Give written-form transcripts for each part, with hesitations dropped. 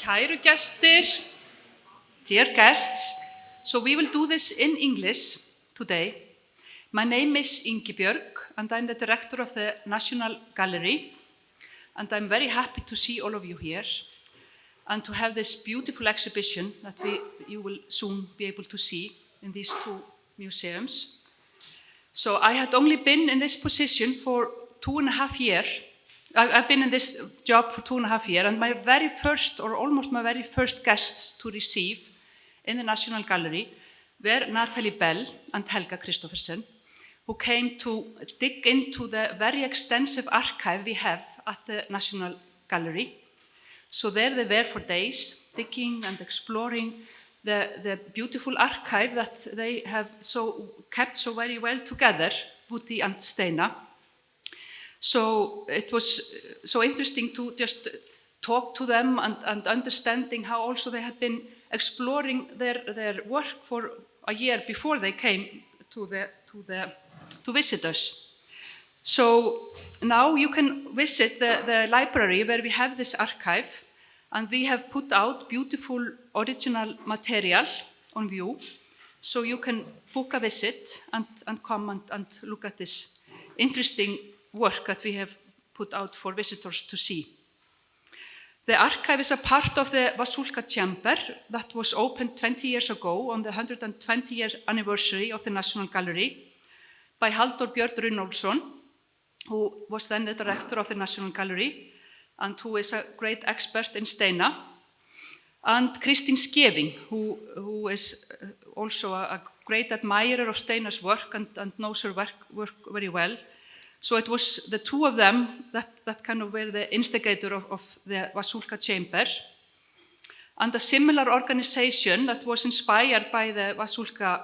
Kæru gestir, dear guests, so we will do this in English today. My name is Ingibjörg and I'm the director of the National Gallery, and I'm very happy to see all of you here and to have this beautiful exhibition that you will soon be able to see in these two museums. So I had only been in this position for 2.5 years. I've been in this job for 2.5 years, and my very first, or almost my very first guests to receive in the National Gallery were Natalie Bell and Helga Christoffersen, who came to dig into the very extensive archive we have at the National Gallery. So there they were for days, digging and exploring the beautiful archive that they have kept so very well together, Woody and Steina. So it was so interesting to just talk to them and understanding how also they had been exploring their work for a year before they came to visit us. So now you can visit the library where we have this archive, and we have put out beautiful original material on view. So you can book a visit and come and look at this interesting work that we have put out for visitors to see. The archive is a part of the Vasulka chamber that was opened 20 years ago on the 120-year anniversary of the National Gallery by Halldór Björn Runólfsson, who was then the director of the National Gallery and who is a great expert in Steina, and Kristín Skeving, who is also a great admirer of Steina's work and knows her work very well. So it was the two of them that kind of were the instigator of the Vasulka chamber. And a similar organization that was inspired by the Vasulka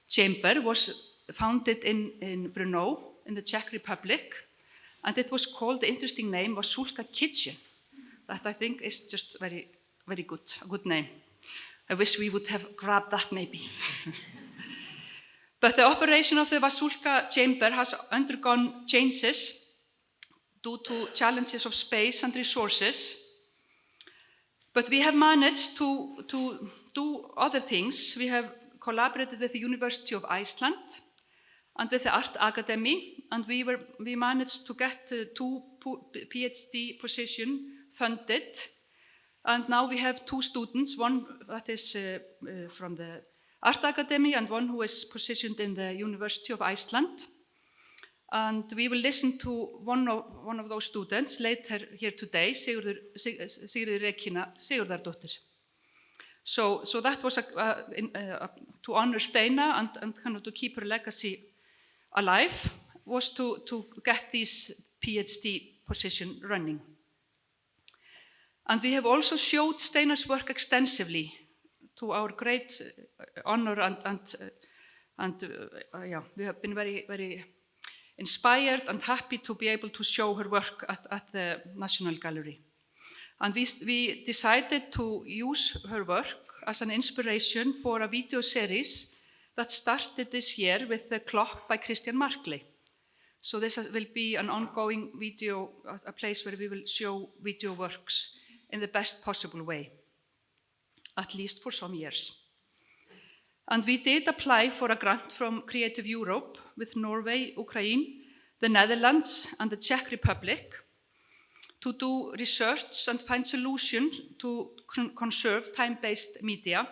chamber was founded in Brno, in the Czech Republic. And it was called, the interesting name, Vasulka Kitchen. That I think is just very, very good, a good name. I wish we would have grabbed that maybe. But the operation of the Vasulka chamber has undergone changes due to challenges of space and resources. But we have managed to do other things. We have collaborated with the University of Iceland and with the Art Academy, and we managed to get 2 PhD positions funded. And now we have 2 students, one that is from the Art Academy and one who is positioned in the University of Iceland. And we will listen to one of those students later here today, Sigríður Regína Sigurðardóttir. So that was to honor Steina and kind of to keep her legacy alive, was to get this PhD position running. And we have also showed Steina's work extensively, to our great honor, and we have been very, very inspired and happy to be able to show her work at the National Gallery. And we decided to use her work as an inspiration for a video series that started this year with The Clock by Christian Markley. So this will be an ongoing video, a place where we will show video works in the best possible way, at least for some years. And we did apply for a grant from Creative Europe with Norway, Ukraine, the Netherlands, and the Czech Republic to do research and find solutions to conserve time-based media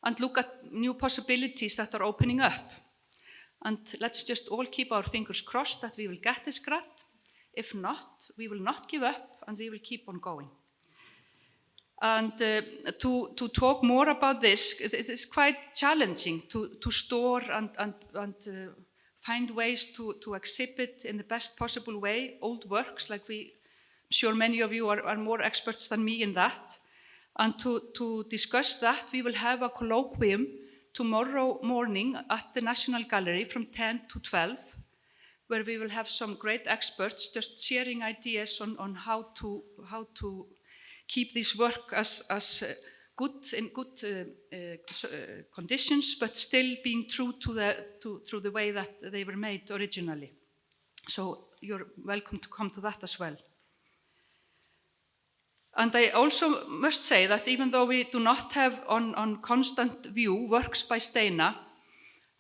and look at new possibilities that are opening up. And let's just all keep our fingers crossed that we will get this grant. If not, we will not give up and we will keep on going. And to talk more about this, it is quite challenging to store and find ways to exhibit in the best possible way old works, like I'm sure many of you are more experts than me in that. And to discuss that, we will have a colloquium tomorrow morning at the National Gallery from 10 to 12, where we will have some great experts just sharing ideas on how to keep this work as in good conditions, but still being true to the way that they were made originally. So you're welcome to come to that as well. And I also must say that even though we do not have on constant view works by Steina,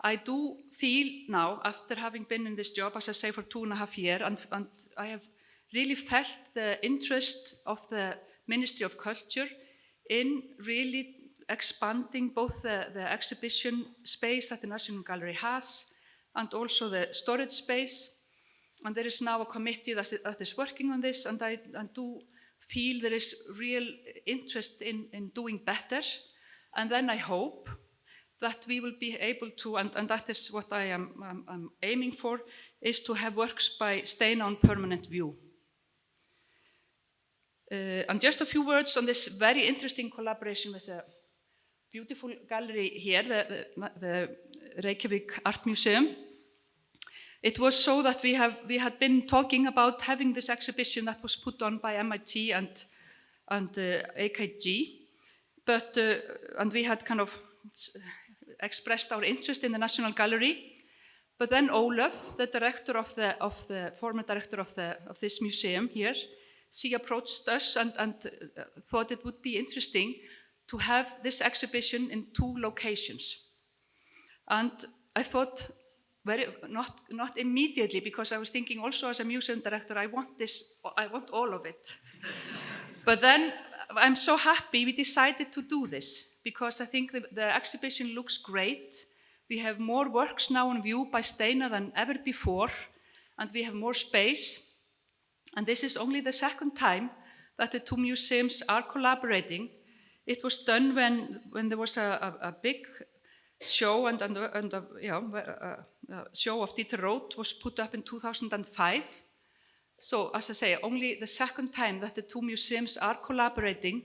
I do feel now, after having been in this job, as I say, for 2.5 years, and I have really felt the interest of the Ministry of Culture in really expanding both the exhibition space that the National Gallery has and also the storage space. And there is now a committee that is working on this, and I do feel there is real interest in doing better. And then I hope that we will be able to, and that is what I'm aiming for, is to have works by Steina on permanent view. And just a few words on this very interesting collaboration with a beautiful gallery here, the Reykjavík Art Museum. It was so that we had been talking about having this exhibition that was put on by MIT and AKG, and we had kind of expressed our interest in the National Gallery. But then Olaf, the director of the former director of this museum here, she approached us and thought it would be interesting to have this exhibition in 2 locations. And I thought, not immediately, because I was thinking also as a museum director, I want all of it. But then I'm so happy we decided to do this, because I think the exhibition looks great. We have more works now on view by Steina than ever before, and we have more space. And this is only the second time that the 2 museums are collaborating. It was done when there was a big show, and a show of Dieter Roth was put up in 2005. So, as I say, only the second time that the 2 museums are collaborating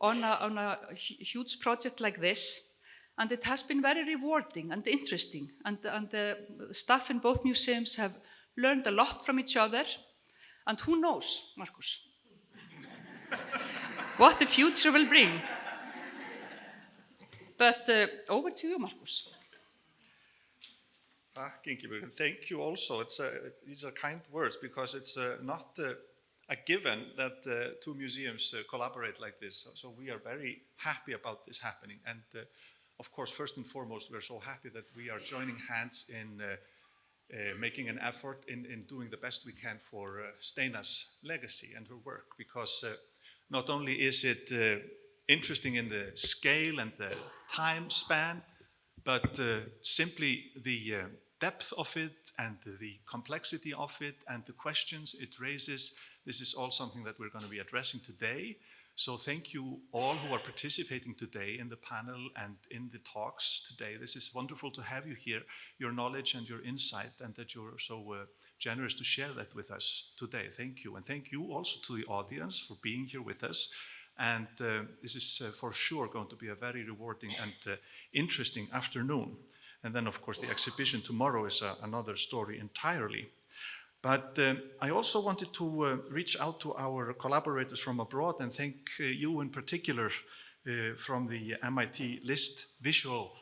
on a huge project like this. And it has been very rewarding and interesting. And the staff in both museums have learned a lot from each other. And who knows, Markus, what the future will bring. But over to you, Markus. Thank you also. These are kind words, because it's not a given that 2 museums collaborate like this. So we are very happy about this happening. And of course, first and foremost, we're so happy that we are joining hands in making an effort in doing the best we can for Steina's legacy and her work, because not only is it interesting in the scale and the time span, but simply the depth of it and the complexity of it and the questions it raises. This is all something that we're going to be addressing today. So thank you all who are participating today in the panel and in the talks today. This is wonderful to have you here, your knowledge and your insight, and that you're so generous to share that with us today. Thank you. And thank you also to the audience for being here with us. And this is for sure going to be a very rewarding and interesting afternoon. And then, of course, the exhibition tomorrow is another story entirely. But I also wanted to reach out to our collaborators from abroad and thank you in particular from the MIT List Visual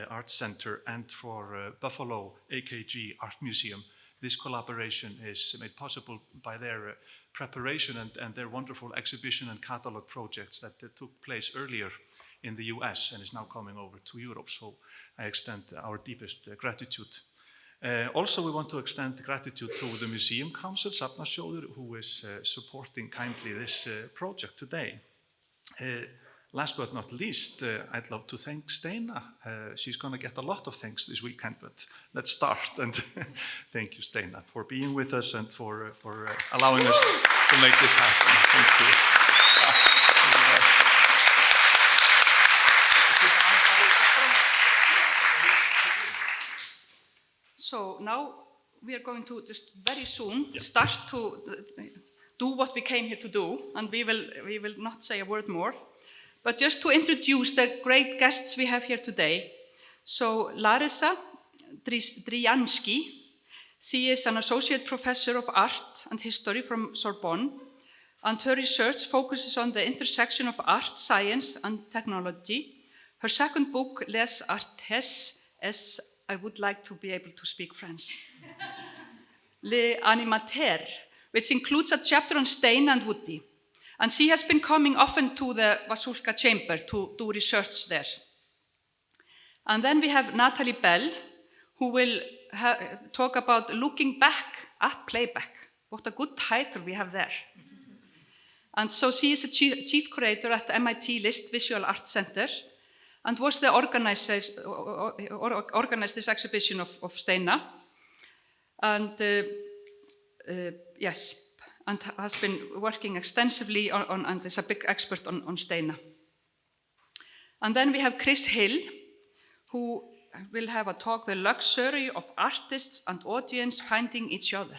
Arts Center and for Buffalo AKG Art Museum. This collaboration is made possible by their preparation and their wonderful exhibition and catalog projects that took place earlier in the US and is now coming over to Europe. So I extend our deepest gratitude. Also, we want to extend gratitude to the Museum Council, Safnasjóður, who is supporting kindly this project today. Last but not least, I'd love to thank Steina. She's going to get a lot of thanks this weekend, but let's start. And thank you, Steina, for being with us and for allowing us to make this happen. Thank you. So now we are going to just very soon start to do what we came here to do, and we will not say a word more. But just to introduce the great guests we have here today. So Larisa Dryansky, she is an associate professor of art and history from Sorbonne, and her research focuses on the intersection of art, science, and technology. Her second book, Les Artes, as I would like to be able to speak French, Les Animateurs, which includes a chapter on Steina and Woody. And she has been coming often to the Vasulka chamber to do research there. And then we have Natalie Bell, who will talk about looking back at Playback. What a good title we have there. And so she is the chief curator at the MIT List Visual Art Center and was the organized this exhibition of Steina. And yes, and has been working extensively on and is a big expert on Steina. And then we have Chris Hill, who will have a talk, The Luxury of Artists and Audience Finding Each Other.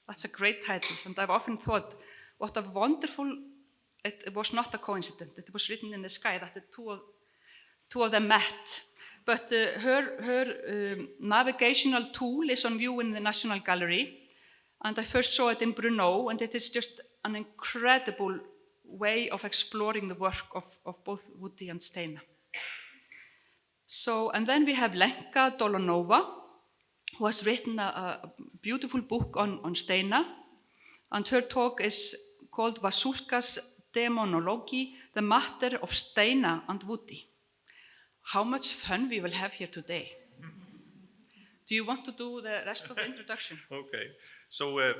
That's a great title, and I've often thought, what a wonderful, it was not a coincidence, it was written in the sky that the two of them met. But her navigational tool is on view in the National Gallery, and I first saw it in Brno, and it is just an incredible way of exploring the work of both Woody and Steina. So, and then we have Lenka Dolonova, who has written a beautiful book on Steina, and her talk is called Vasulka's Demonology, the Matter of Steina and Woody. How much fun we will have here today. Do you want to do the rest of the introduction? Okay, so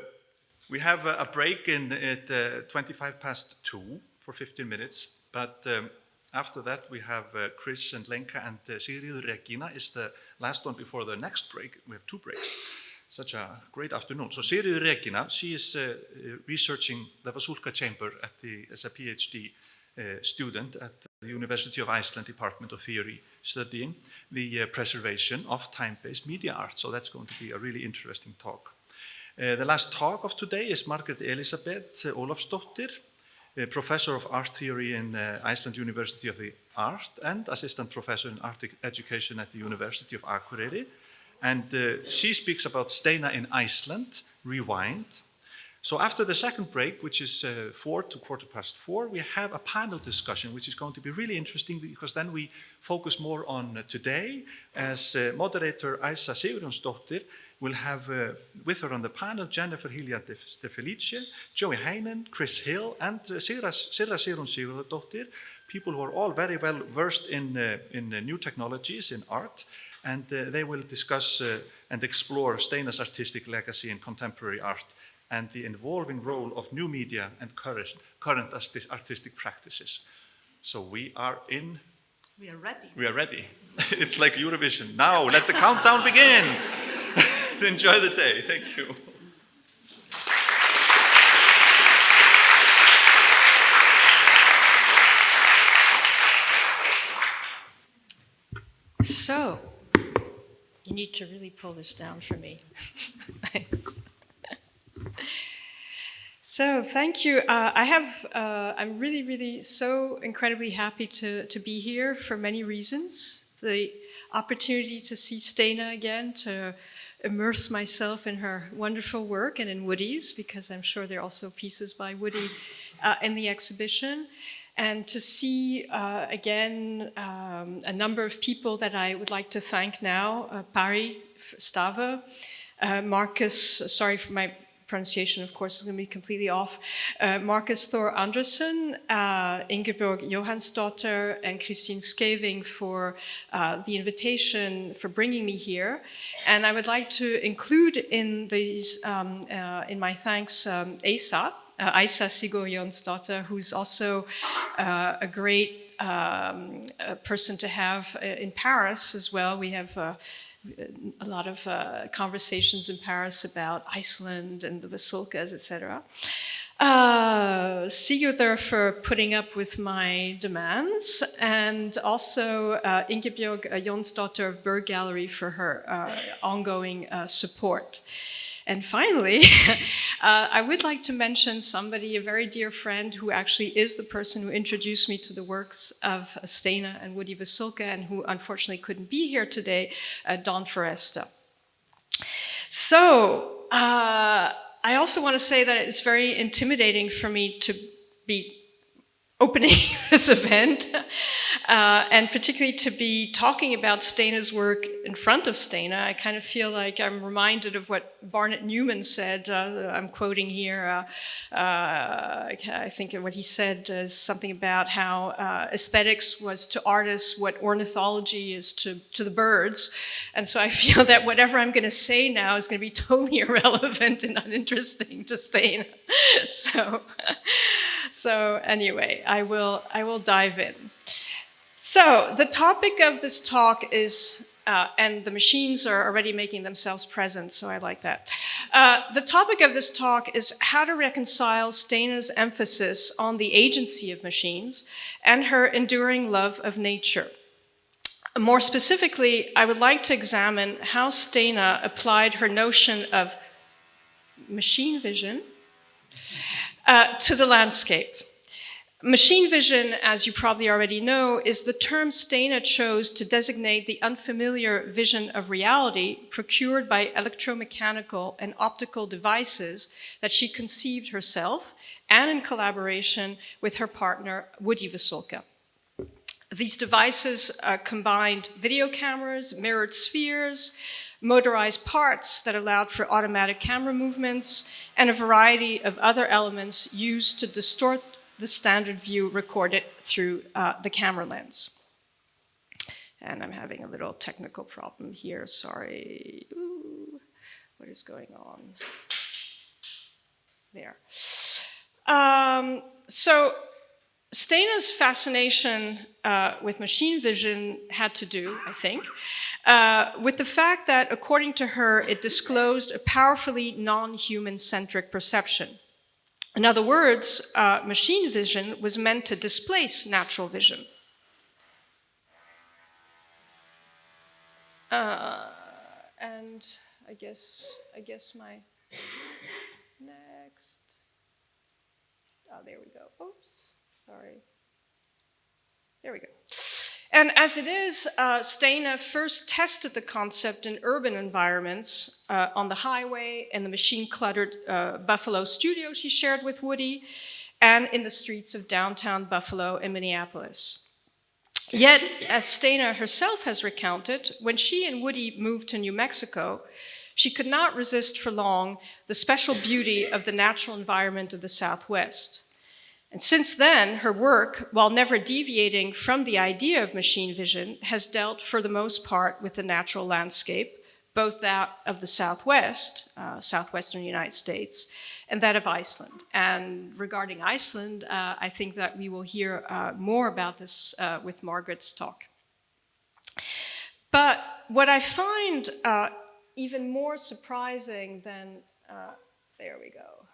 we have a break at 2:25 for 15 minutes, but after that we have Chris and Lenka, and Sigríður Regína is the last one before the next break. We have 2 breaks. Such a great afternoon. So Sigríður Regína, she is researching the Vasulka chamber as a PhD student at the University of Iceland Department of Theory, studying the preservation of time-based media art. So that's going to be a really interesting talk. The last talk of today is Margrét Elisabeth Ólafsdóttir, professor of art theory in Iceland University of the Art and assistant professor in art education at the University of Akureyri. And she speaks about Steina in Iceland, Rewind. So after the second break, which is 4 to 4:15, we have a panel discussion, which is going to be really interesting because then we focus more on today, as moderator Æsa Sigurjónsdóttir will have with her on the panel Jennifer Hilja de Felice, Joey Heinen, Chris Hill, and Sirra Sigrún Sigurðardóttir, people who are all very well versed in new technologies, in art, and they will discuss and explore Steina's artistic legacy in contemporary art and the evolving role of new media and current artistic practices. So we are ready. We are ready. It's like Eurovision. Now let the countdown begin. Enjoy the day. Thank you. So, you need to really pull this down for me. Thanks. So, thank you. I'm really, really so incredibly happy to be here for many reasons. The opportunity to see Steina again, to immerse myself in her wonderful work and in Woody's, because I'm sure there are also pieces by Woody in the exhibition. And to see again a number of people that I would like to thank now, Pari Stave, Marcus, sorry for my pronunciation, of course, is going to be completely off, Marcus Thor Andersen, Ingeborg Johansdottir, and Christine Skeving for the invitation, for bringing me here. And I would like to include in these, in my thanks, Æsa Sigurjónsdóttir, who's also a great person to have in Paris as well. We have a lot of conversations in Paris about Iceland and the Vasulkas, etc. Sigurður for putting up with my demands, and also Ingebjörg Jonsdottir of Berg Gallery for her ongoing support. And finally, I would like to mention somebody, a very dear friend, who actually is the person who introduced me to the works of Steina and Woody Vasulka, and who unfortunately couldn't be here today, Don Foresta. So, I also want to say that it's very intimidating for me to be opening this event, and particularly to be talking about Steina's work in front of Steina. I kind of feel like I'm reminded of what Barnett Newman said. I'm quoting here. I think what he said is something about how aesthetics was to artists what ornithology is to the birds. And so I feel that whatever I'm going to say now is going to be totally irrelevant and uninteresting to Steina. So anyway, I will dive in. So the topic of this talk is, and the machines are already making themselves present, so I like that. The topic of this talk is how to reconcile Steina's emphasis on the agency of machines and her enduring love of nature. More specifically, I would like to examine how Steina applied her notion of machine vision to the landscape. Machine vision, as you probably already know, is the term Steina chose to designate the unfamiliar vision of reality procured by electromechanical and optical devices that she conceived herself and in collaboration with her partner, Woody Vasulka. These devices combined video cameras, mirrored spheres, motorized parts that allowed for automatic camera movements, and a variety of other elements used to distort the standard view recorded through the camera lens. And I'm having a little technical problem here, sorry. Ooh, what is going on? There. So Steina's fascination with machine vision had to do, I think, with the fact that, according to her, it disclosed a powerfully non-human-centric perception. In other words, machine vision was meant to displace natural vision. And I guess my next. Oh, there we go. Oops, sorry. There we go. And as it is, Steina first tested the concept in urban environments, on the highway, in the machine-cluttered Buffalo studio she shared with Woody, and in the streets of downtown Buffalo and Minneapolis. Yet, as Steina herself has recounted, when she and Woody moved to New Mexico, she could not resist for long the special beauty of the natural environment of the Southwest. And since then, her work, while never deviating from the idea of machine vision, has dealt for the most part with the natural landscape, both that of the Southwest, southwestern United States, and that of Iceland. And regarding Iceland, I think that we will hear more about this with Margaret's talk. But what I find even more surprising than, there we go,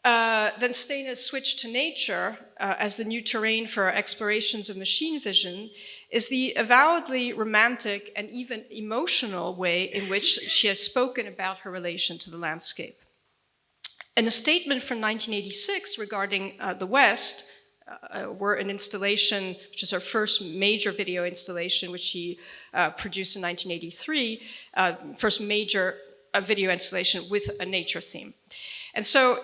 then Steina's switch to nature as the new terrain for our explorations of machine vision is the avowedly romantic and even emotional way in which she has spoken about her relation to the landscape. In a statement from 1986 regarding the West, were an installation, which is her first major video installation, which she produced in 1983, first major video installation with a nature theme. And so,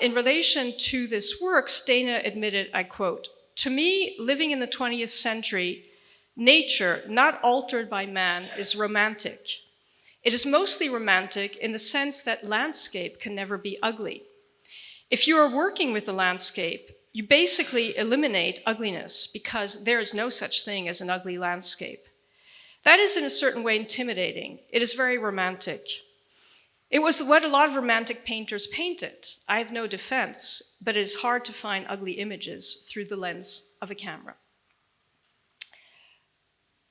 in relation to this work, Steina admitted, I quote, "To me, living in the 20th century, nature, not altered by man, is romantic. It is mostly romantic in the sense that landscape can never be ugly. If you are working with the landscape, you basically eliminate ugliness because there is no such thing as an ugly landscape. That is in a certain way intimidating. It is very romantic. It was what a lot of romantic painters painted. I have no defense, but it is hard to find ugly images through the lens of a camera."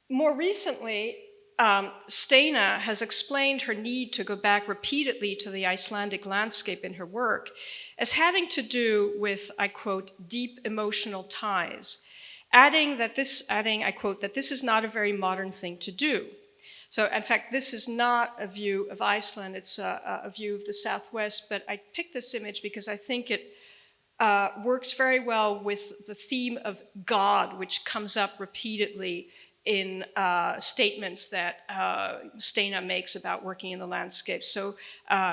More recently, Steina has explained her need to go back repeatedly to the Icelandic landscape in her work as having to do with, I quote, "deep emotional ties," adding, I quote, "that this is not a very modern thing to do." So, in fact, this is not a view of Iceland, it's a view of the Southwest, but I picked this image because I think it works very well with the theme of God, which comes up repeatedly in statements that Steina makes about working in the landscape. So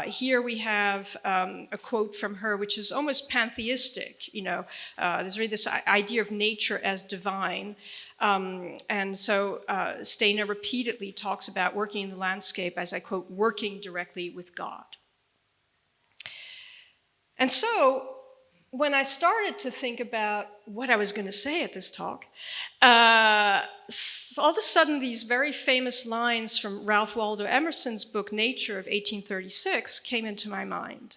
here we have a quote from her, which is almost pantheistic. There's really this idea of nature as divine. And so Steina repeatedly talks about working in the landscape as, I quote, working directly with God. And so when I started to think about what I was going to say at this talk, all of a sudden these very famous lines from Ralph Waldo Emerson's book Nature of 1836 came into my mind.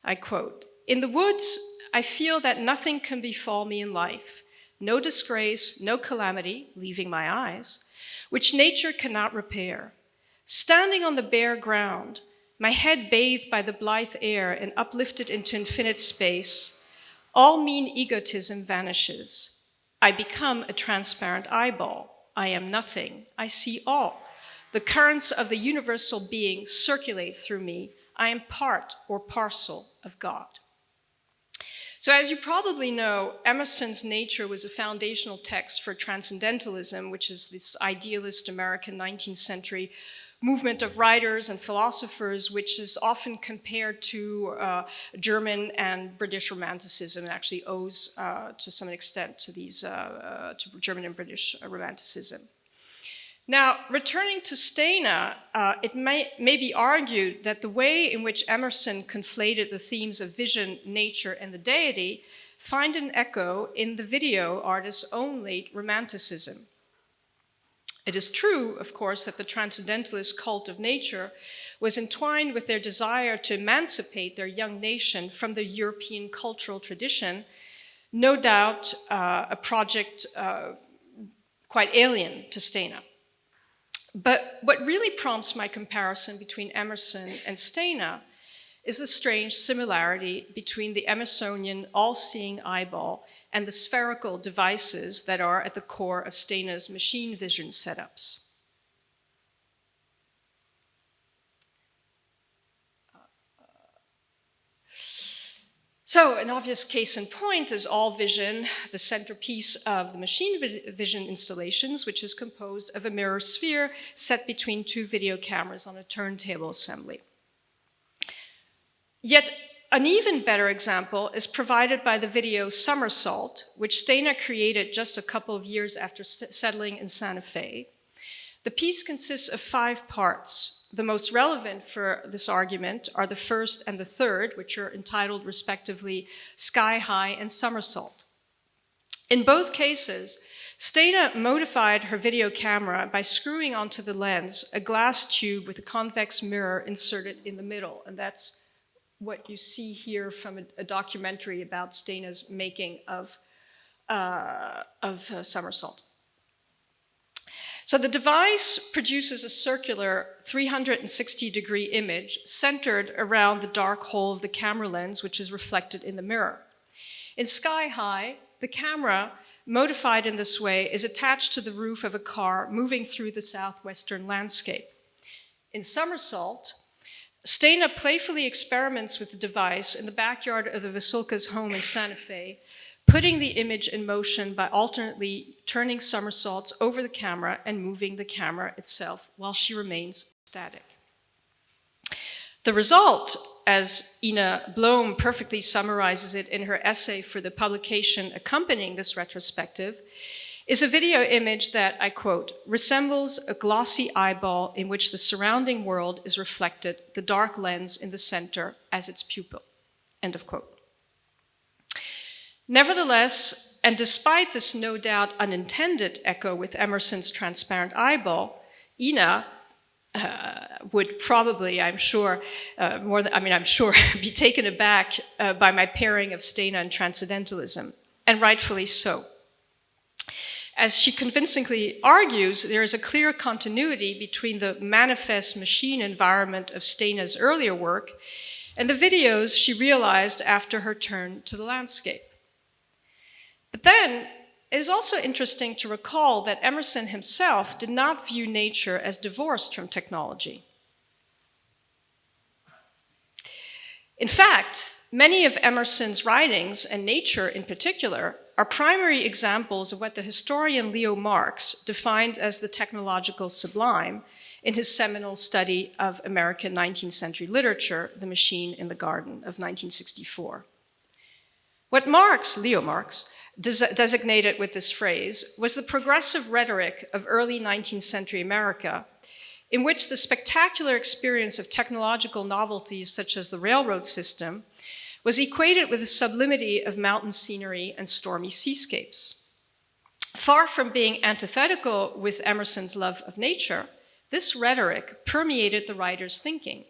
I quote, "In the woods, I feel that nothing can befall me in life, no disgrace, no calamity, leaving my eyes, which nature cannot repair. Standing on the bare ground, my head bathed by the blithe air and uplifted into infinite space, all mean egotism vanishes. I become a transparent eyeball. I am nothing. I see all. The currents of the universal being circulate through me. I am part or parcel of God." So as you probably know, Emerson's Nature was a foundational text for Transcendentalism, which is this idealist American 19th century movement of writers and philosophers, which is often compared to German and British Romanticism, and actually owes to some extent to these to German and British Romanticism. Now, returning to Steina, it may be argued that the way in which Emerson conflated the themes of vision, nature, and the deity find an echo in the video artist's own late Romanticism. It is true, of course, that the transcendentalist cult of nature was entwined with their desire to emancipate their young nation from the European cultural tradition, no doubt a project quite alien to Steina. But what really prompts my comparison between Emerson and Steina is the strange similarity between the Emersonian all-seeing eyeball and the spherical devices that are at the core of Steina's machine vision setups. So an obvious case in point is all vision, the centerpiece of the machine vision installations, which is composed of a mirror sphere set between two video cameras on a turntable assembly. Yet an even better example is provided by the video Somersault, which Steina created just a couple of years after settling in Santa Fe. The piece consists of 5 parts. The most relevant for this argument are the first and the third, which are entitled respectively Sky High and Somersault. In both cases, Steina modified her video camera by screwing onto the lens a glass tube with a convex mirror inserted in the middle, and that's what you see here from a documentary about Steina's making of Somersault. So the device produces a circular 360-degree image centered around the dark hole of the camera lens, which is reflected in the mirror. In Sky High, the camera, modified in this way, is attached to the roof of a car moving through the southwestern landscape. In Somersault, Steina playfully experiments with the device in the backyard of the Vasulka's home in Santa Fe, putting the image in motion by alternately turning somersaults over the camera and moving the camera itself while she remains static. The result, as Ina Blom perfectly summarizes it in her essay for the publication accompanying this retrospective, is a video image that, I quote, resembles a glossy eyeball in which the surrounding world is reflected, the dark lens in the center as its pupil, end of quote. Nevertheless, and despite this no doubt unintended echo with Emerson's transparent eyeball, Ina would probably, I'm sure, be taken aback by my pairing of Steina and Transcendentalism, and rightfully so. As she convincingly argues, there is a clear continuity between the manifest machine environment of Steina's earlier work and the videos she realized after her turn to the landscape. But then, it is also interesting to recall that Emerson himself did not view nature as divorced from technology. In fact, many of Emerson's writings, and Nature in particular, are primary examples of what the historian Leo Marx defined as the technological sublime in his seminal study of American 19th century literature, The Machine in the Garden of 1964. What Marx, Leo Marx, designated with this phrase was the progressive rhetoric of early 19th century America, in which the spectacular experience of technological novelties such as the railroad system was equated with the sublimity of mountain scenery and stormy seascapes. Far from being antithetical with Emerson's love of nature, this rhetoric permeated the writer's thinking.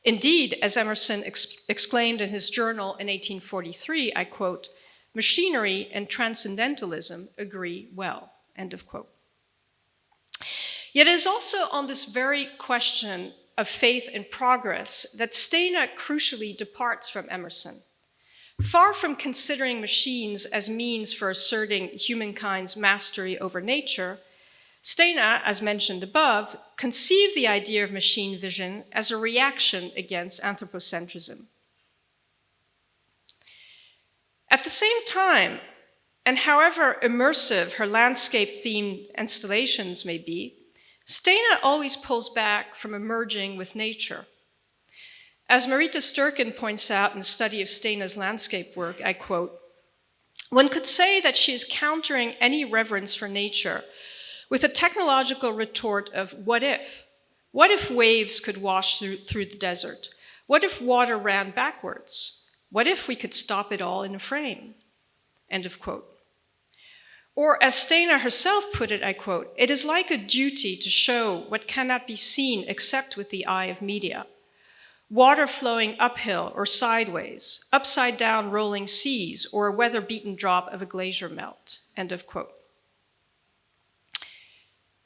Indeed, as Emerson exclaimed in his journal in 1843, I quote, "Machinery and transcendentalism agree well," end of quote. Yet it is also on this very question of faith and progress that Steina crucially departs from Emerson. Far from considering machines as means for asserting humankind's mastery over nature, Steina, as mentioned above, conceived the idea of machine vision as a reaction against anthropocentrism. At the same time, and however immersive her landscape-themed installations may be, Steina always pulls back from emerging with nature. As Marita Sturken points out in the study of Steina's landscape work, I quote, "One could say that she is countering any reverence for nature with a technological retort of what if? What if waves could wash through the desert? What if water ran backwards? What if we could stop it all in a frame?" End of quote. Or as Steina herself put it, I quote, "It is like a duty to show what cannot be seen except with the eye of media. Water flowing uphill or sideways, upside down rolling seas, or a weather-beaten drop of a glacier melt," end of quote.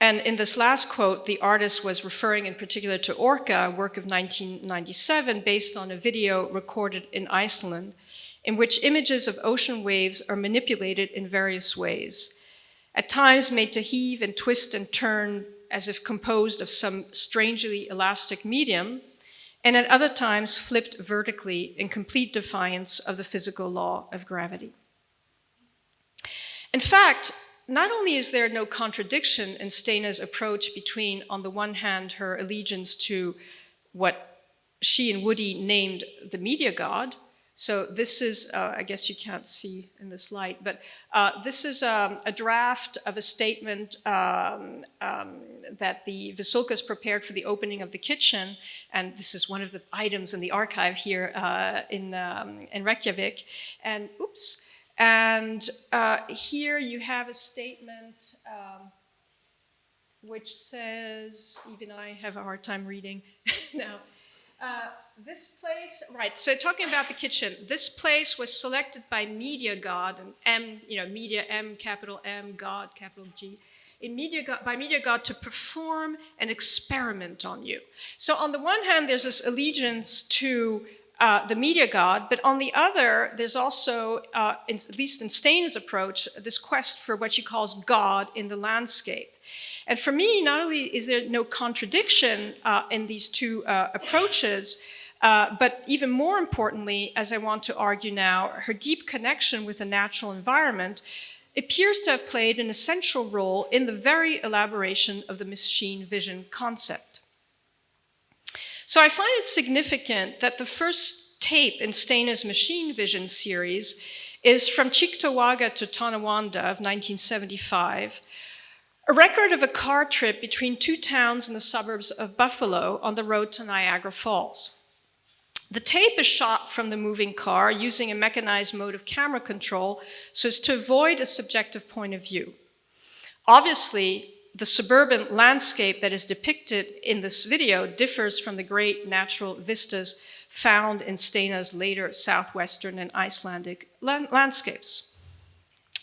And in this last quote, the artist was referring in particular to Orca, a work of 1997 based on a video recorded in Iceland, in which images of ocean waves are manipulated in various ways, at times made to heave and twist and turn as if composed of some strangely elastic medium, and at other times flipped vertically in complete defiance of the physical law of gravity. In fact, not only is there no contradiction in Steina's approach between, on the one hand, her allegiance to what she and Woody named the media god. So this is, I guess you can't see in this light, but this is a draft of a statement that the Vasulkas prepared for the opening of the kitchen, and this is one of the items in the archive here in Reykjavík. And oops. And here you have a statement which says, even I have a hard time reading now. This place, right, so talking about the kitchen, this place was selected by Media God, and M, Media, M, capital M, God, capital G, by Media God to perform an experiment on you. So on the one hand, there's this allegiance to the media god, but on the other, there's also, at least in Steina's approach, this quest for what she calls God in the landscape. And for me, not only is there no contradiction in these two approaches, but even more importantly, as I want to argue now, her deep connection with the natural environment appears to have played an essential role in the very elaboration of the machine vision concept. So I find it significant that the first tape in Steina's machine vision series is from Cheektowaga to Tonawanda of 1975, a record of a car trip between two towns in the suburbs of Buffalo on the road to Niagara Falls. The tape is shot from the moving car using a mechanized mode of camera control so as to avoid a subjective point of view. Obviously, the suburban landscape that is depicted in this video differs from the great natural vistas found in Steina's later southwestern and Icelandic landscapes.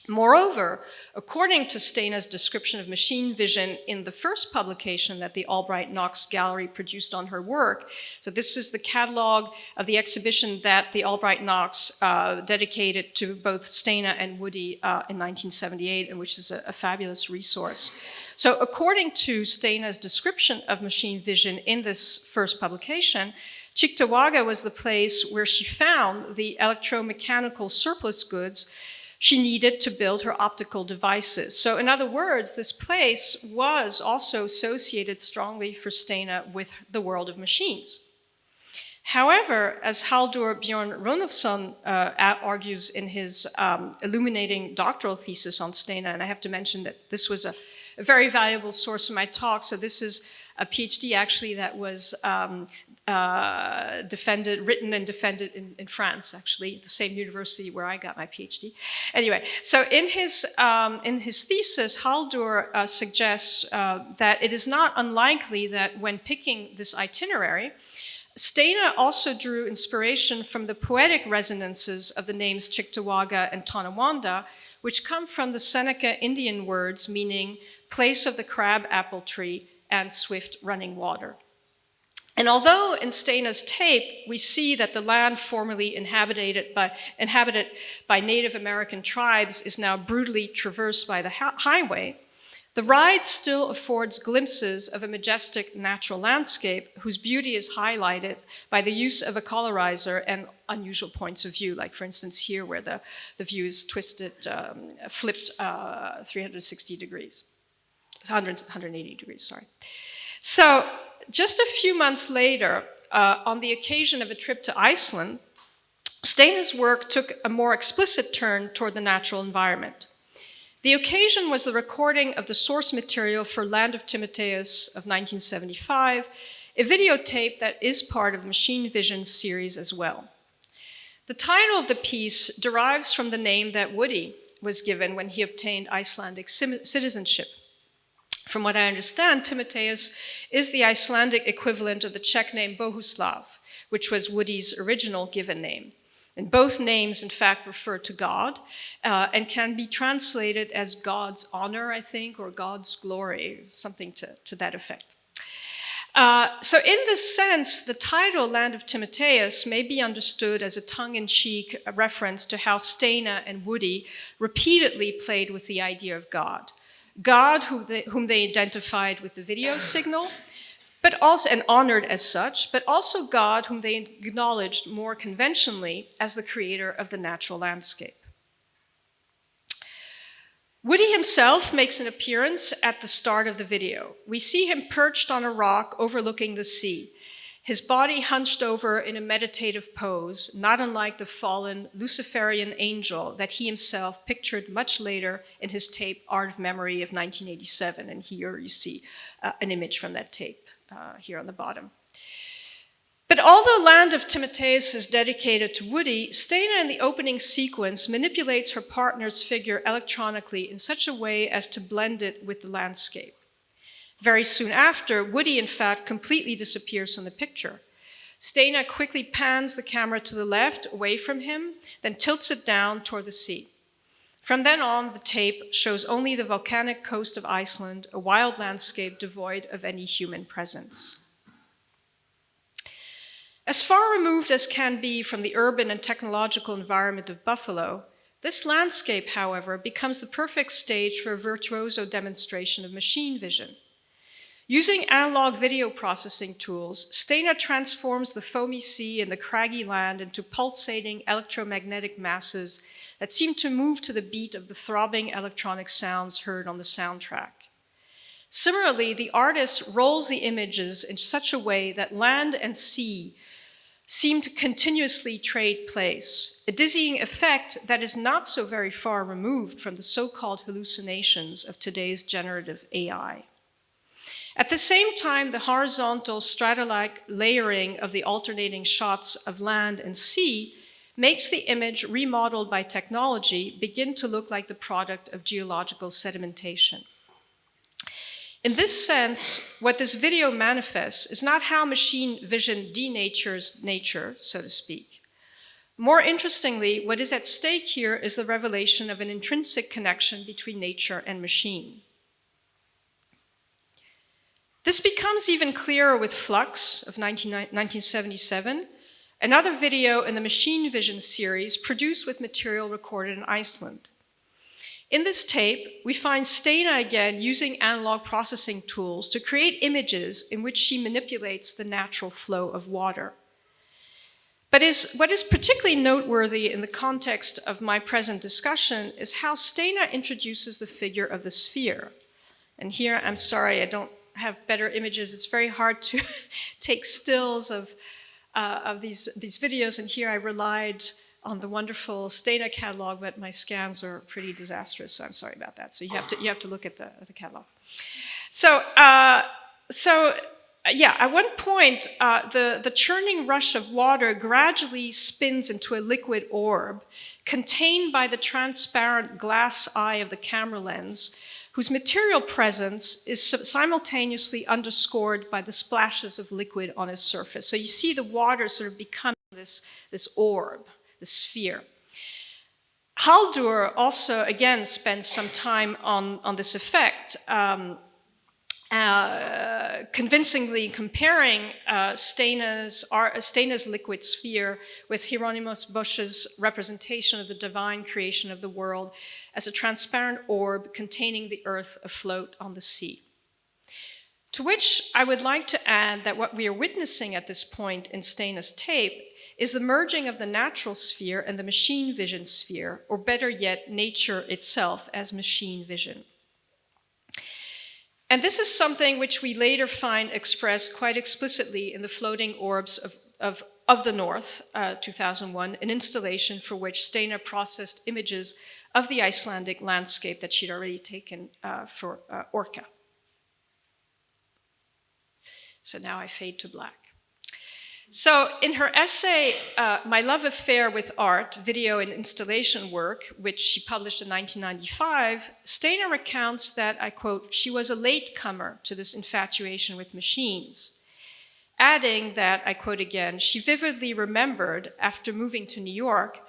Moreover, according to Steina's description of machine vision in the first publication that the Albright Knox Gallery produced on her work, so this is the catalog of the exhibition that the Albright Knox dedicated to both Steina and Woody in 1978, and which is a fabulous resource. So according to Steina's description of machine vision in this first publication, Cheektowaga was the place where she found the electromechanical surplus goods she needed to build her optical devices. So in other words, this place was also associated strongly for Steina with the world of machines. However, as Halldór Björn Runolfsson argues in his illuminating doctoral thesis on Steina, and I have to mention that this was a very valuable source of my talk, so this is a PhD actually that was written and defended in France, actually, the same university where I got my PhD. Anyway, so in his thesis, Halldór suggests that it is not unlikely that when picking this itinerary, Steina also drew inspiration from the poetic resonances of the names Cheektowaga and Tonawanda, which come from the Seneca Indian words meaning place of the crab apple tree and swift running water. And although in Steina's tape we see that the land formerly inhabited by Native American tribes is now brutally traversed by the highway, the ride still affords glimpses of a majestic natural landscape whose beauty is highlighted by the use of a colorizer and unusual points of view, like for instance here where the view is flipped 360 degrees, 180 degrees, sorry. So just a few months later, on the occasion of a trip to Iceland, Steina's work took a more explicit turn toward the natural environment. The occasion was the recording of the source material for Land of Timotheus of 1975, a videotape that is part of Machine Vision's series as well. The title of the piece derives from the name that Woody was given when he obtained Icelandic citizenship. From what I understand, Timotheus is the Icelandic equivalent of the Czech name Bohuslav, which was Woody's original given name. And both names, in fact, refer to God and can be translated as God's honor, I think, or God's glory, something to that effect. So in this sense, the title Land of Timotheus may be understood as a tongue-in-cheek reference to how Steina and Woody repeatedly played with the idea of God. God, whom they identified with the video signal, but also, and honored as such, but also God, whom they acknowledged more conventionally as the creator of the natural landscape. Woody himself makes an appearance at the start of the video. We see him perched on a rock overlooking the sea, his body hunched over in a meditative pose, not unlike the fallen Luciferian angel that he himself pictured much later in his tape Art of Memory of 1987. And here you see an image from that tape. Here on the bottom. But although Land of Timotheus is dedicated to Woody, Steina in the opening sequence manipulates her partner's figure electronically in such a way as to blend it with the landscape. Very soon after, Woody in fact completely disappears from the picture. Steina quickly pans the camera to the left, away from him, then tilts it down toward the sea. From then on, the tape shows only the volcanic coast of Iceland, a wild landscape devoid of any human presence. As far removed as can be from the urban and technological environment of Buffalo, this landscape, however, becomes the perfect stage for a virtuoso demonstration of machine vision. Using analog video processing tools, Steina transforms the foamy sea and the craggy land into pulsating electromagnetic masses that seem to move to the beat of the throbbing electronic sounds heard on the soundtrack. Similarly, the artist rolls the images in such a way that land and sea seem to continuously trade place, a dizzying effect that is not so very far removed from the so-called hallucinations of today's generative AI. At the same time, the horizontal strata-like layering of the alternating shots of land and sea makes the image remodeled by technology begin to look like the product of geological sedimentation. In this sense, what this video manifests is not how machine vision denatures nature, so to speak. More interestingly, what is at stake here is the revelation of an intrinsic connection between nature and machine. This becomes even clearer with Flux of 1977, another video in the Machine Vision series produced with material recorded in Iceland. In this tape, we find Steina again using analog processing tools to create images in which she manipulates the natural flow of water. But what is particularly noteworthy in the context of my present discussion is how Steina introduces the figure of the sphere. And here, I'm sorry, I don't have better images. It's very hard to take stills of these videos, and here I relied on the wonderful Steina catalog, but my scans are pretty disastrous, so I'm sorry about that. So you have to look at the catalog. So yeah, at one point, the churning rush of water gradually spins into a liquid orb contained by the transparent glass eye of the camera lens, whose material presence is simultaneously underscored by the splashes of liquid on its surface. So you see the water sort of becoming this orb, the sphere. Halldór also, again, spends some time on this effect, convincingly comparing Steina's liquid sphere with Hieronymus Bosch's representation of the divine creation of the world as a transparent orb containing the earth afloat on the sea. To which I would like to add that what we are witnessing at this point in Steina's tape is the merging of the natural sphere and the machine vision sphere, or better yet, nature itself as machine vision. And this is something which we later find expressed quite explicitly in the Floating Orbs of the North, 2001, an installation for which Steina processed images of the Icelandic landscape that she'd already taken for Orca. So now I fade to black. So in her essay, My Love Affair with Art, Video and Installation Work, which she published in 1995, Steina recounts that, I quote, she was a latecomer to this infatuation with machines, adding that, I quote again, she vividly remembered, after moving to New York,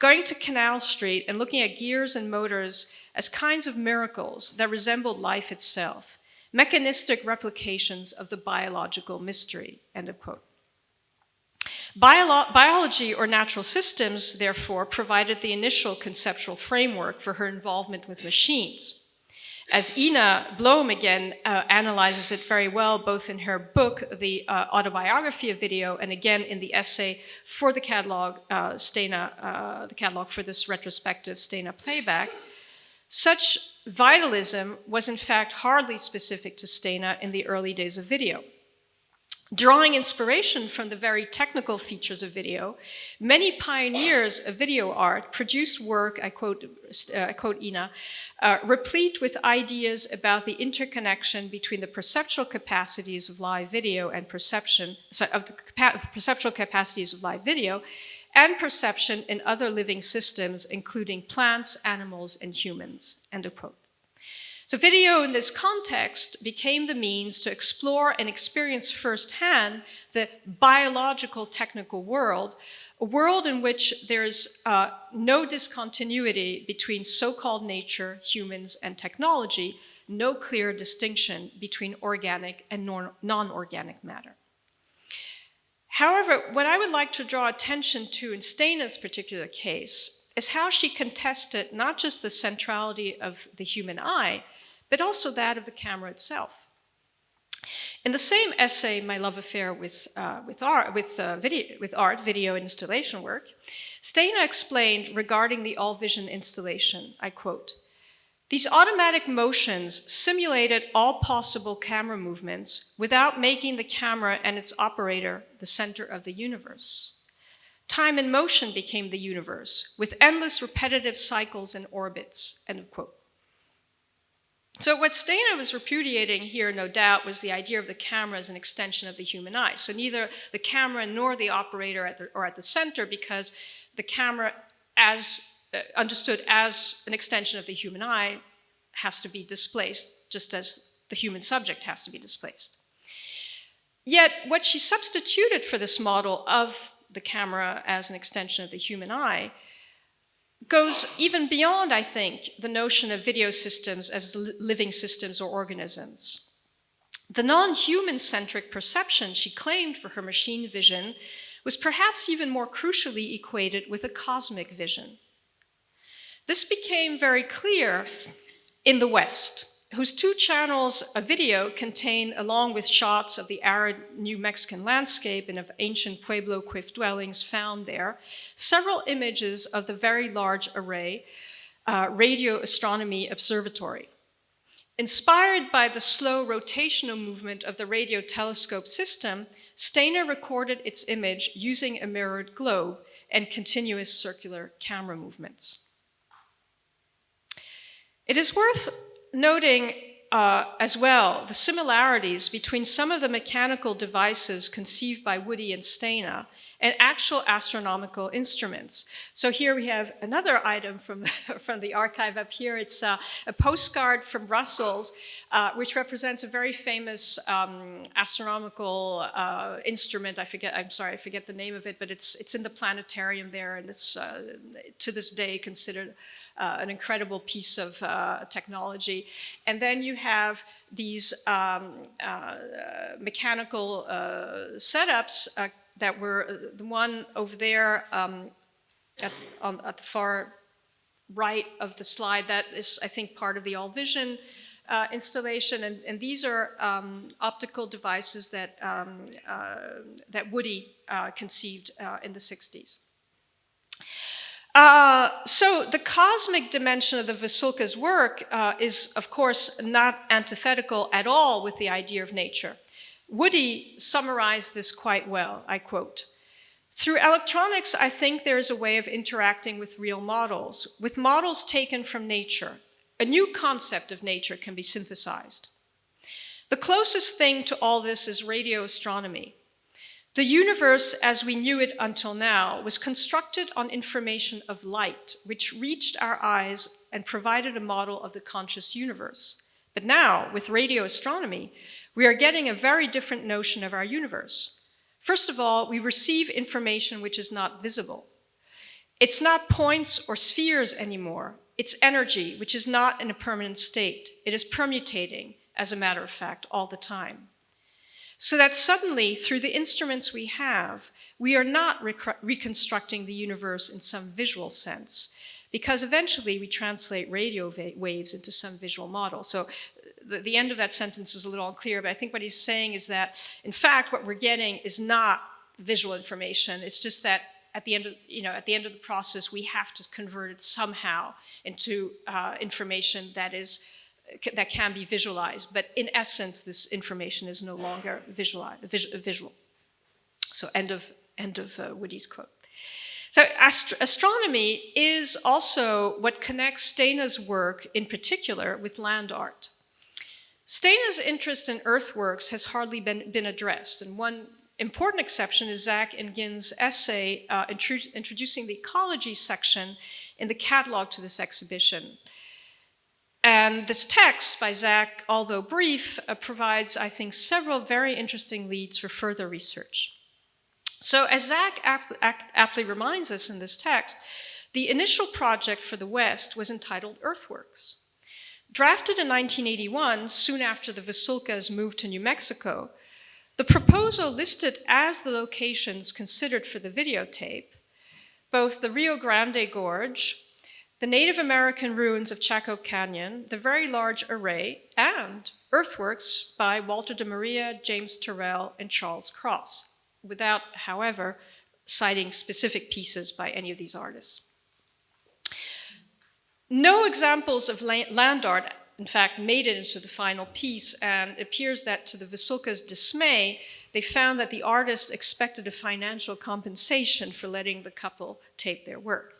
going to Canal Street and looking at gears and motors as kinds of miracles that resembled life itself, mechanistic replications of the biological mystery, end of quote. Biology or natural systems, therefore, provided the initial conceptual framework for her involvement with machines. As Ina Blom again analyzes it very well, both in her book, The Autobiography of Video, and again in the essay for the catalog, the catalog for this retrospective, Steina Playback, such vitalism was in fact hardly specific to Steina in the early days of video. Drawing inspiration from the very technical features of video, many pioneers of video art produced work, I quote Ina, replete with ideas about the interconnection between the perceptual capacities of live video and perceptual capacities of live video and perception in other living systems, including plants, animals, and humans, end of quote. So video in this context became the means to explore and experience firsthand the biological technical world, a world in which there's no discontinuity between so-called nature, humans, and technology, no clear distinction between organic and non-organic matter. However, what I would like to draw attention to in Steina's particular case is how she contested not just the centrality of the human eye, but also that of the camera itself. In the same essay, My Love Affair with Art, Video, and Installation Work, Steina explained regarding the all-vision installation, I quote, "These automatic motions simulated all possible camera movements without making the camera and its operator the center of the universe. Time and motion became the universe, with endless repetitive cycles and orbits," end of quote. So what Steina was repudiating here, no doubt, was the idea of the camera as an extension of the human eye. So neither the camera nor the operator are at the center, because the camera, as understood as an extension of the human eye, has to be displaced, just as the human subject has to be displaced. Yet what she substituted for this model of the camera as an extension of the human eye goes even beyond, I think, the notion of video systems as living systems or organisms. The non-human-centric perception she claimed for her machine vision was perhaps even more crucially equated with a cosmic vision. This became very clear in the West, whose 2 channels of video contain, along with shots of the arid New Mexican landscape and of ancient Pueblo cliff dwellings found there, several images of the very large array Radio Astronomy Observatory. Inspired by the slow rotational movement of the radio telescope system, Steina recorded its image using a mirrored globe and continuous circular camera movements. It is worth noting as well the similarities between some of the mechanical devices conceived by Woody and Steina and actual astronomical instruments. So here we have another item from the archive up here. It's a postcard from Brussels, which represents a very famous astronomical instrument. I forget the name of it, but it's in the planetarium there, and it's to this day considered an incredible piece of technology. And then you have these mechanical setups that were the one over there at the far right of the slide. That is, I think, part of the All Vision installation. And these are optical devices that Woody conceived in the 60s. So the cosmic dimension of the Vasulka's work is, of course, not antithetical at all with the idea of nature. Woody summarized this quite well, I quote, "Through electronics, I think there is a way of interacting with real models, with models taken from nature. A new concept of nature can be synthesized. The closest thing to all this is radio astronomy. The universe as we knew it until now was constructed on information of light, which reached our eyes and provided a model of the conscious universe. But now, with radio astronomy, we are getting a very different notion of our universe. First of all, we receive information which is not visible. It's not points or spheres anymore. It's energy, which is not in a permanent state. It is permutating, as a matter of fact, all the time. So that suddenly, through the instruments we have, we are not reconstructing the universe in some visual sense, because eventually we translate radio waves into some visual model." So the end of that sentence is a little unclear, but I think what he's saying is that, in fact, what we're getting is not visual information. It's just that at the end of the process, we have to convert it somehow into information that can be visualized. But in essence, this information is no longer visual. So end of Woody's quote. So astronomy is also what connects Steina's work in particular with land art. Steina's interest in earthworks has hardly been addressed, and one important exception is Zach Engin's essay introducing the ecology section in the catalog to this exhibition. And this text by Zach, although brief, provides, I think, several very interesting leads for further research. So as Zach aptly reminds us in this text, the initial project for the West was entitled Earthworks. Drafted in 1981, soon after the Vasulkas moved to New Mexico, the proposal listed as the locations considered for the videotape both the Rio Grande Gorge, the Native American ruins of Chaco Canyon, the Very Large Array, and earthworks by Walter de Maria, James Turrell, and Charles Cross, without, however, citing specific pieces by any of these artists. No examples of land art, in fact, made it into the final piece, and it appears that to the Vasulka's dismay, they found that the artist expected a financial compensation for letting the couple tape their work.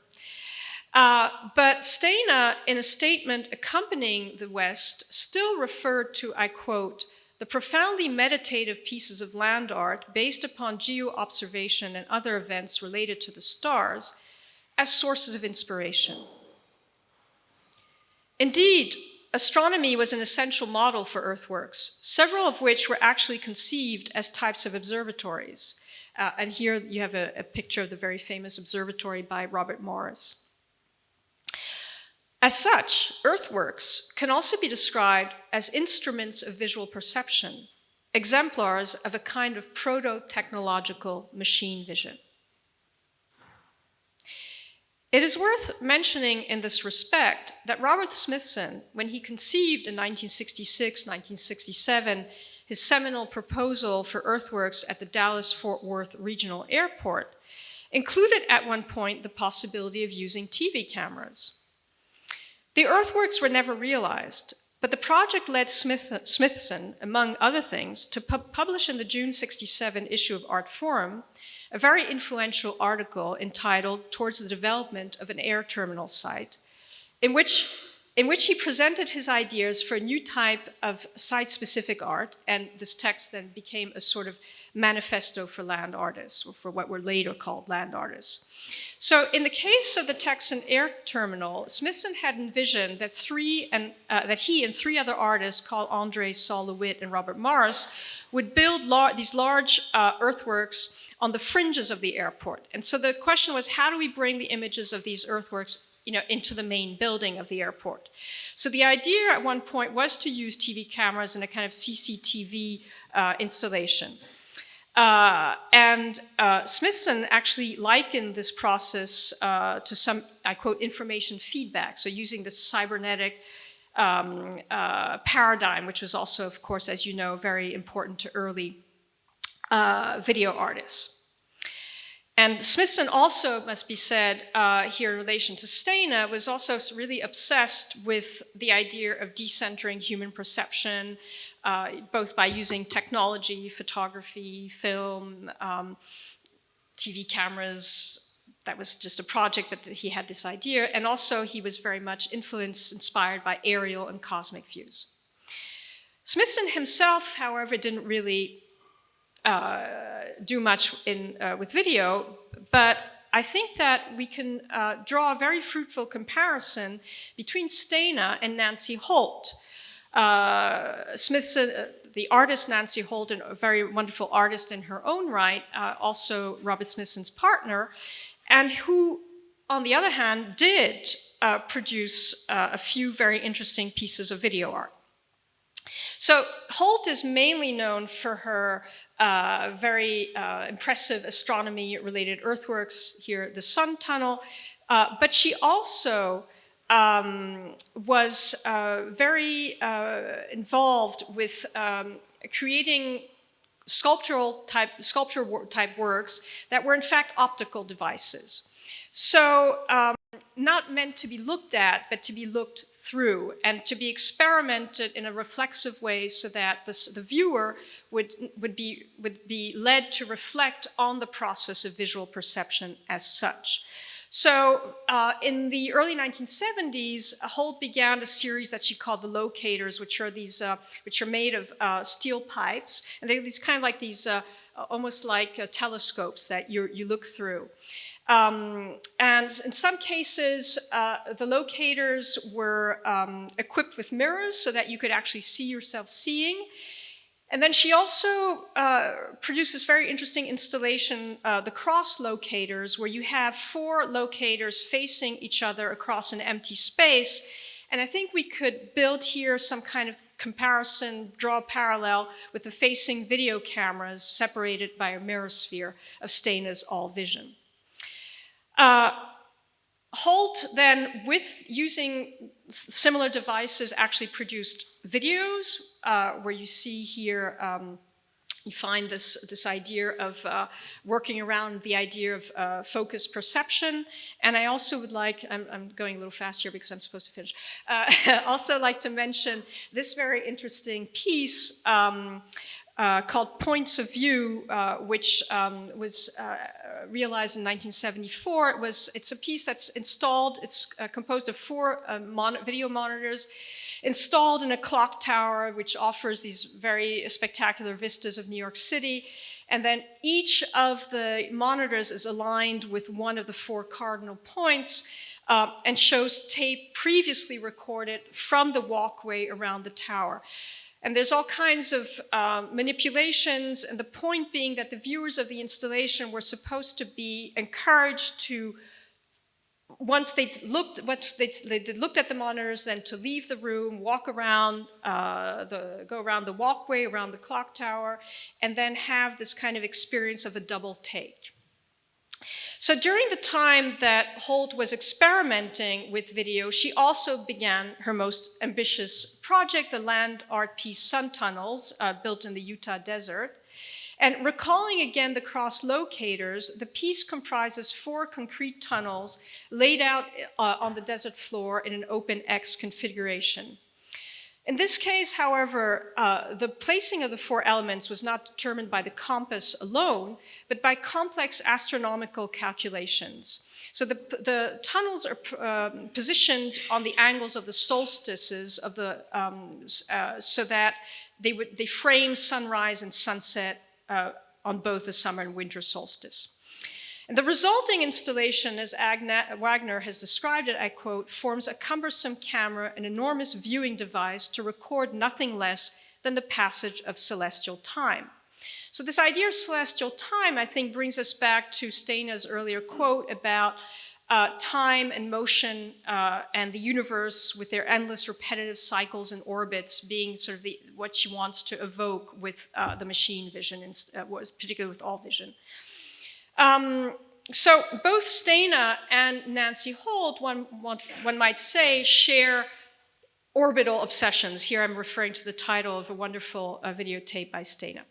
But Steina, in a statement accompanying the West, still referred to, I quote, "the profoundly meditative pieces of land art based upon geo-observation and other events related to the stars as sources of inspiration." Indeed, astronomy was an essential model for earthworks, several of which were actually conceived as types of observatories. And here you have a picture of the very famous observatory by Robert Morris. As such, earthworks can also be described as instruments of visual perception, exemplars of a kind of proto-technological machine vision. It is worth mentioning in this respect that Robert Smithson, when he conceived in 1966, 1967, his seminal proposal for earthworks at the Dallas-Fort Worth Regional Airport, included at one point the possibility of using TV cameras. The earthworks were never realized, but the project led Smithson, among other things, to publish in the June 1967 issue of Art Forum a very influential article entitled Towards the Development of an Air Terminal Site, in which he presented his ideas for a new type of site-specific art, and this text then became a sort of manifesto for land artists, or for what were later called land artists. So in the case of the Texan Air Terminal, Smithson had envisioned that that he and three other artists called Andre, Saul LeWitt, and Robert Morris would build these large earthworks on the fringes of the airport. And so the question was, how do we bring the images of these earthworks into the main building of the airport? So the idea at one point was to use TV cameras in a kind of CCTV installation. Smithson actually likened this process to some, I quote, information feedback, so using the cybernetic paradigm, which was also, of course, as you know, very important to early video artists. And Smithson also, must be said here in relation to Steina, was also really obsessed with the idea of decentering human perception, both by using technology, photography, film, TV cameras. That was just a project, but he had this idea. And also he was very much inspired by aerial and cosmic views. Smithson himself, however, didn't really do much with video, but I think that we can draw a very fruitful comparison between Steina and Nancy Holt. Smithson, the artist Nancy Holt, a very wonderful artist in her own right, also Robert Smithson's partner, and who, on the other hand, did produce a few very interesting pieces of video art. So Holt is mainly known for her very impressive astronomy-related earthworks here, the Sun Tunnel, but she also was very involved with creating sculpture type works that were in fact optical devices. So not meant to be looked at, but to be looked through and to be experimented in a reflexive way so that the viewer would be led to reflect on the process of visual perception as such. So in the early 1970s, Holt began a series that she called the locators, which are made of steel pipes, and they're these kind of like these almost like telescopes that you look through. And in some cases, the locators were equipped with mirrors so that you could actually see yourself seeing. And then she also produced this very interesting installation, the cross locators, where you have four locators facing each other across an empty space. And I think we could build here some kind of comparison, draw a parallel with the facing video cameras separated by a mirror sphere of Steina's All Vision. Holt then, with using similar devices, actually produced videos where you see here, you find this idea of working around the idea of focused perception. And I also would like, I'm going a little fast here because I'm supposed to finish, also like to mention this very interesting piece called Points of View, which was realized in 1974. It's a piece that's installed, it's composed of four video monitors installed in a clock tower, which offers these very spectacular vistas of New York City. And then each of the monitors is aligned with one of the four cardinal points and shows tape previously recorded from the walkway around the tower. And there's all kinds of manipulations, and the point being that the viewers of the installation were supposed to be encouraged to, once they looked at the monitors, then to leave the room, walk around, go around the walkway, around the clock tower, and then have this kind of experience of a double take. So during the time that Holt was experimenting with video, she also began her most ambitious project, the land art piece Sun Tunnels, built in the Utah desert. And recalling again the cross locators, the piece comprises 4 concrete tunnels laid out on the desert floor in an open X configuration. In this case, however, the placing of the 4 elements was not determined by the compass alone, but by complex astronomical calculations. So the tunnels are positioned on the angles of the solstices of the, so that they frame sunrise and sunset on both the summer and winter solstice. And the resulting installation, as Wagner has described it, I quote, forms a cumbersome camera, an enormous viewing device to record nothing less than the passage of celestial time. So this idea of celestial time, I think, brings us back to Steina's earlier quote about time and motion and the universe with their endless repetitive cycles and orbits being sort of what she wants to evoke with the machine vision, particularly with all vision. So both Steina and Nancy Holt, one might say, share orbital obsessions. Here I'm referring to the title of a wonderful videotape by Steina.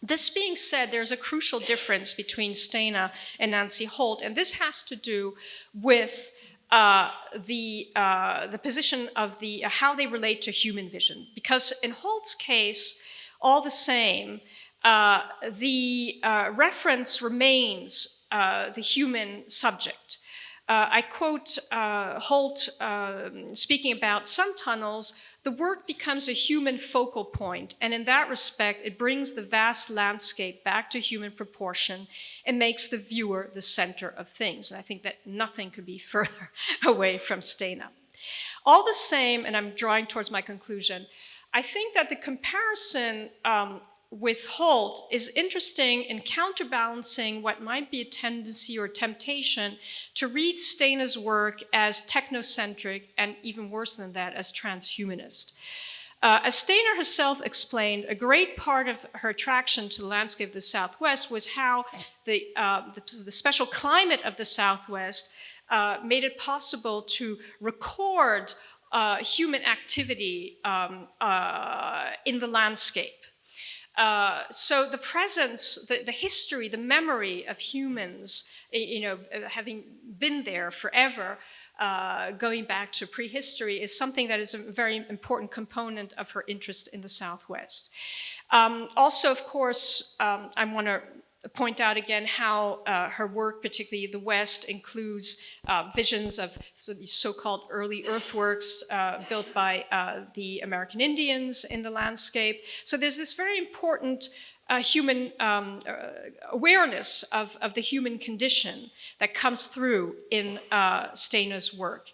This being said, there's a crucial difference between Steina and Nancy Holt, and this has to do with the position of how they relate to human vision. Because in Holt's case, all the same, the reference remains the human subject. I quote Holt speaking about sun tunnels, the work becomes a human focal point, and in that respect, it brings the vast landscape back to human proportion and makes the viewer the center of things. And I think that nothing could be further away from Steina. All the same, and I'm drawing towards my conclusion, I think that the comparison with Holt is interesting in counterbalancing what might be a tendency or temptation to read Steina's work as technocentric and, even worse than that, as transhumanist. As Steina herself explained, a great part of her attraction to the landscape of the Southwest was how the special climate of the Southwest made it possible to record human activity in the landscape. So the presence, the history, the memory of humans, having been there forever, going back to prehistory, is something that is a very important component of her interest in the Southwest. Also, of course, I want to point out again how her work, particularly the West, includes visions of these so-called early earthworks built by the American Indians in the landscape. So there's this very important human awareness of the human condition that comes through in Steina's work.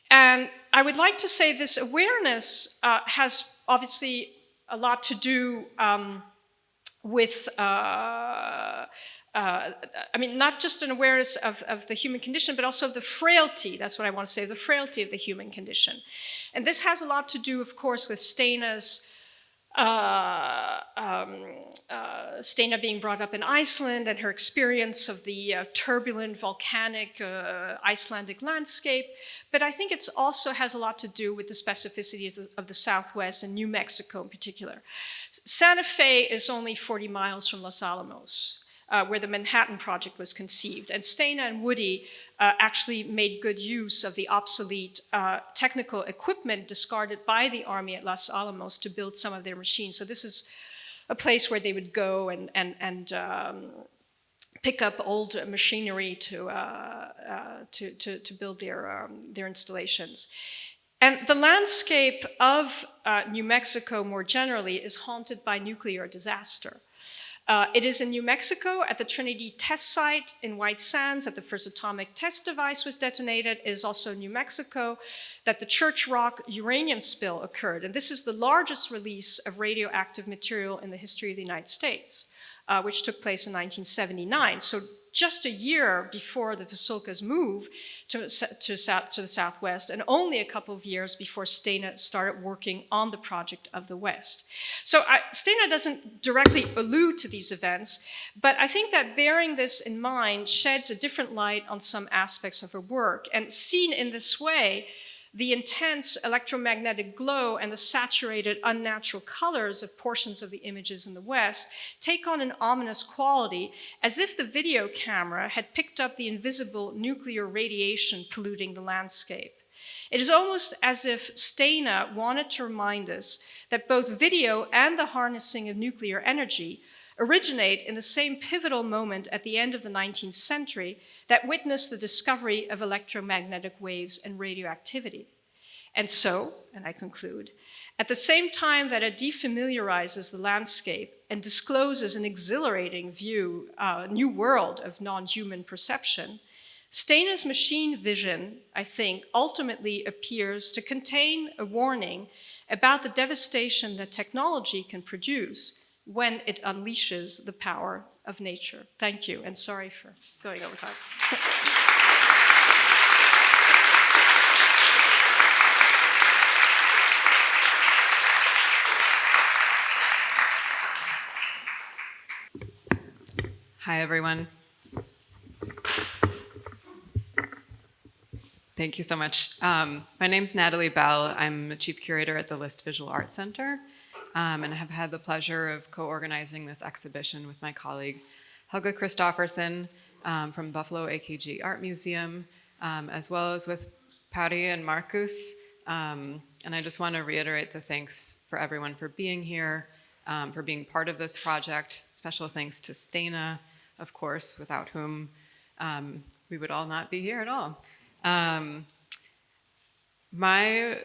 And I would like to say this awareness has obviously a lot to do with, not just an awareness of the human condition, but also of the frailty, that's what I want to say, the frailty of the human condition. And this has a lot to do, of course, with Steina's, Steina being brought up in Iceland and her experience of the turbulent, volcanic Icelandic landscape. But I think it also has a lot to do with the specificities of the Southwest and New Mexico in particular. Santa Fe is only 40 miles from Los Alamos, where the Manhattan Project was conceived. And Steina and Woody actually made good use of the obsolete technical equipment discarded by the Army at Los Alamos to build some of their machines. So this is a place where they would go and pick up old machinery to build their installations. And the landscape of New Mexico more generally is haunted by nuclear disaster. It is in New Mexico at the Trinity test site in White Sands that the first atomic test device was detonated. It is also in New Mexico that the Church Rock uranium spill occurred. And this is the largest release of radioactive material in the history of the United States, which took place in 1979. So just a year before the Vasulka's move to the southwest, and only a couple of years before Steina started working on the project of the West. So Steina doesn't directly allude to these events, but I think that bearing this in mind sheds a different light on some aspects of her work. And seen in this way, the intense electromagnetic glow and the saturated, unnatural colors of portions of the images in the West take on an ominous quality, as if the video camera had picked up the invisible nuclear radiation polluting the landscape. It is almost as if Steina wanted to remind us that both video and the harnessing of nuclear energy originate in the same pivotal moment at the end of the 19th century that witnessed the discovery of electromagnetic waves and radioactivity. And so, and I conclude, at the same time that it defamiliarizes the landscape and discloses an exhilarating view, new world of non-human perception, Steina's machine vision, I think, ultimately appears to contain a warning about the devastation that technology can produce when it unleashes the power of nature. Thank you, and sorry for going over time. Hi, everyone. Thank you so much. My name's Natalie Bell. I'm a chief curator at the List Visual Arts Center, and I have had the pleasure of co-organizing this exhibition with my colleague, Helga Christoffersen from Buffalo AKG Art Museum, as well as with Patty and Marcus. And I just want to reiterate the thanks for everyone for being here, for being part of this project. Special thanks to Steina, of course, without whom we would all not be here at all. My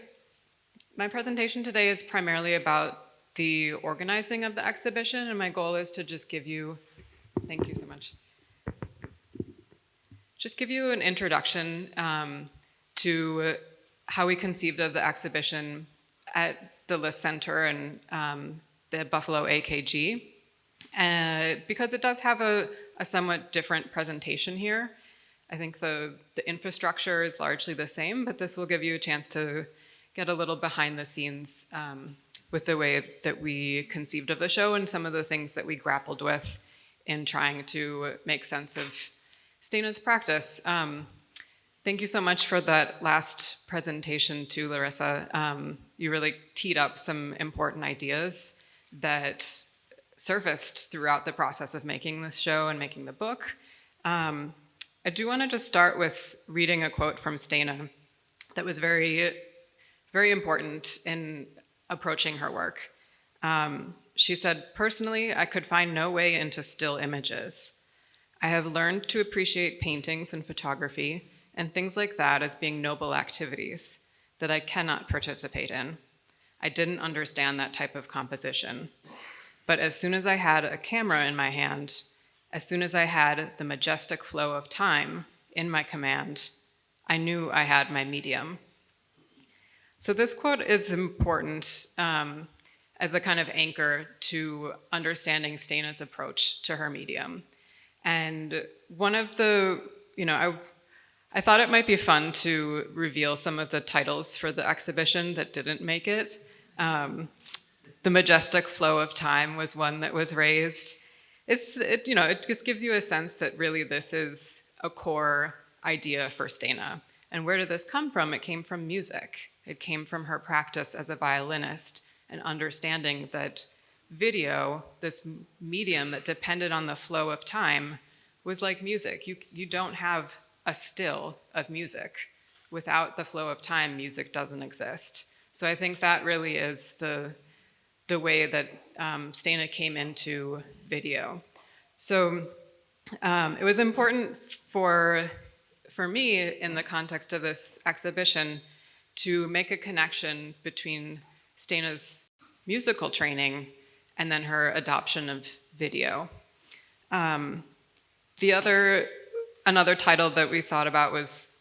presentation today is primarily about the organizing of the exhibition, and my goal is to just give you, thank you so much, just give you an introduction to how we conceived of the exhibition at the List Center and the Buffalo AKG, because it does have a somewhat different presentation here. I think the infrastructure is largely the same, but this will give you a chance to get a little behind the scenes with the way that we conceived of the show and some of the things that we grappled with in trying to make sense of Steina's practice. Thank you so much for that last presentation too, Larisa. You really teed up some important ideas that surfaced throughout the process of making this show and making the book. I do want to just start with reading a quote from Steina that was very, very important in approaching her work. She said, "Personally, I could find no way into still images. I have learned to appreciate paintings and photography and things like that as being noble activities that I cannot participate in. I didn't understand that type of composition. But as soon as I had a camera in my hand, as soon as I had the majestic flow of time in my command, I knew I had my medium." So this quote is important as a kind of anchor to understanding Steina's approach to her medium. And one of the, I thought it might be fun to reveal some of the titles for the exhibition that didn't make it. The majestic flow of time was one that was raised. It just gives you a sense that really this is a core idea for Steina. And where did this come from? It came from music. It came from her practice as a violinist and understanding that video, this medium that depended on the flow of time, was like music. You don't have a still of music. Without the flow of time, music doesn't exist. So I think that really is the way that Steina came into video. So it was important for me in the context of this exhibition to make a connection between Steina's musical training and then her adoption of video. Another title that we thought about was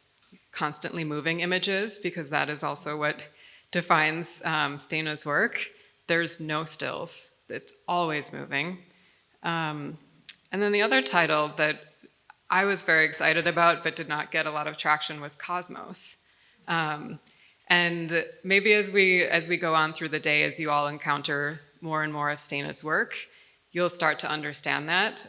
constantly moving images, because that is also what defines Steina's work. There's no stills. It's always moving. And then the other title that I was very excited about but did not get a lot of traction was cosmos. And maybe as we go on through the day, as you all encounter more and more of Steina's work, you'll start to understand that.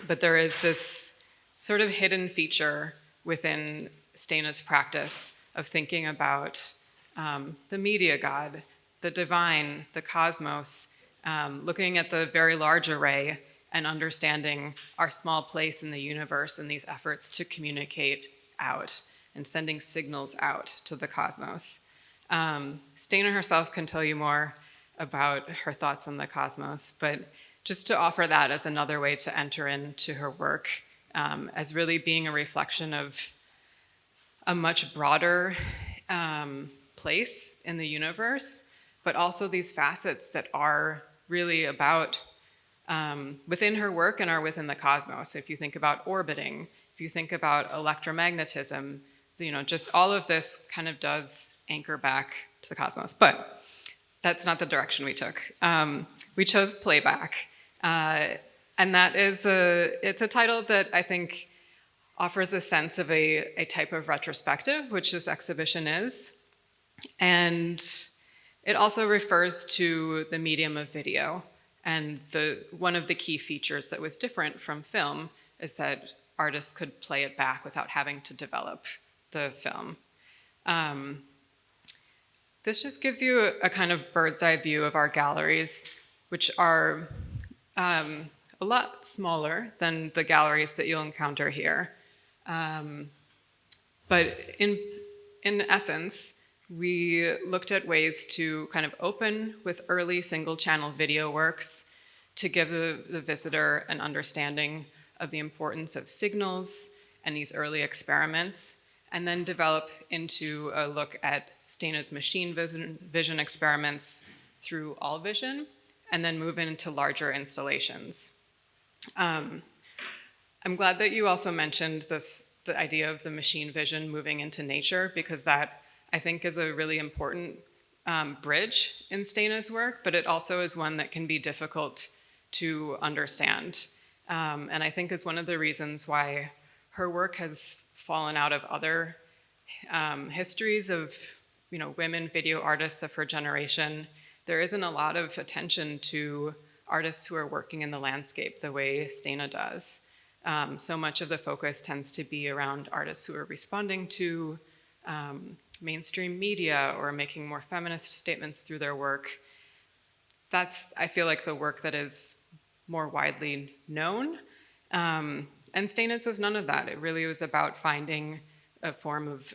But there is this sort of hidden feature within Steina's practice of thinking about the media god, the divine, the cosmos, looking at the very large array and understanding our small place in the universe and these efforts to communicate out and sending signals out to the cosmos. Steina herself can tell you more about her thoughts on the cosmos, but just to offer that as another way to enter into her work, as really being a reflection of a much broader place in the universe, but also these facets that are really about within her work and are within the cosmos. If you think about orbiting, if you think about electromagnetism, just all of this kind of does anchor back to the cosmos. But that's not the direction we took. We chose Playback. And that is it's a title that I think offers a sense of a type of retrospective, which this exhibition is. And it also refers to the medium of video. And one of the key features that was different from film is that artists could play it back without having to develop the film. This just gives you a kind of bird's eye view of our galleries, which are a lot smaller than the galleries that you'll encounter here. But in essence, we looked at ways to kind of open with early single-channel video works to give the visitor an understanding of the importance of signals and these early experiments, and then develop into a look at Steina's machine vision experiments through all vision, and then move into larger installations. I'm glad that you also mentioned the idea of the machine vision moving into nature, because that, I think, is a really important bridge in Steina's work, but it also is one that can be difficult to understand. And I think is one of the reasons why her work has fallen out of other histories of women video artists of her generation. There isn't a lot of attention to artists who are working in the landscape the way Steina does. So much of the focus tends to be around artists who are responding to mainstream media or making more feminist statements through their work. That's, I feel like, the work that is more widely known. And Steina's was none of that. It really was about finding a form of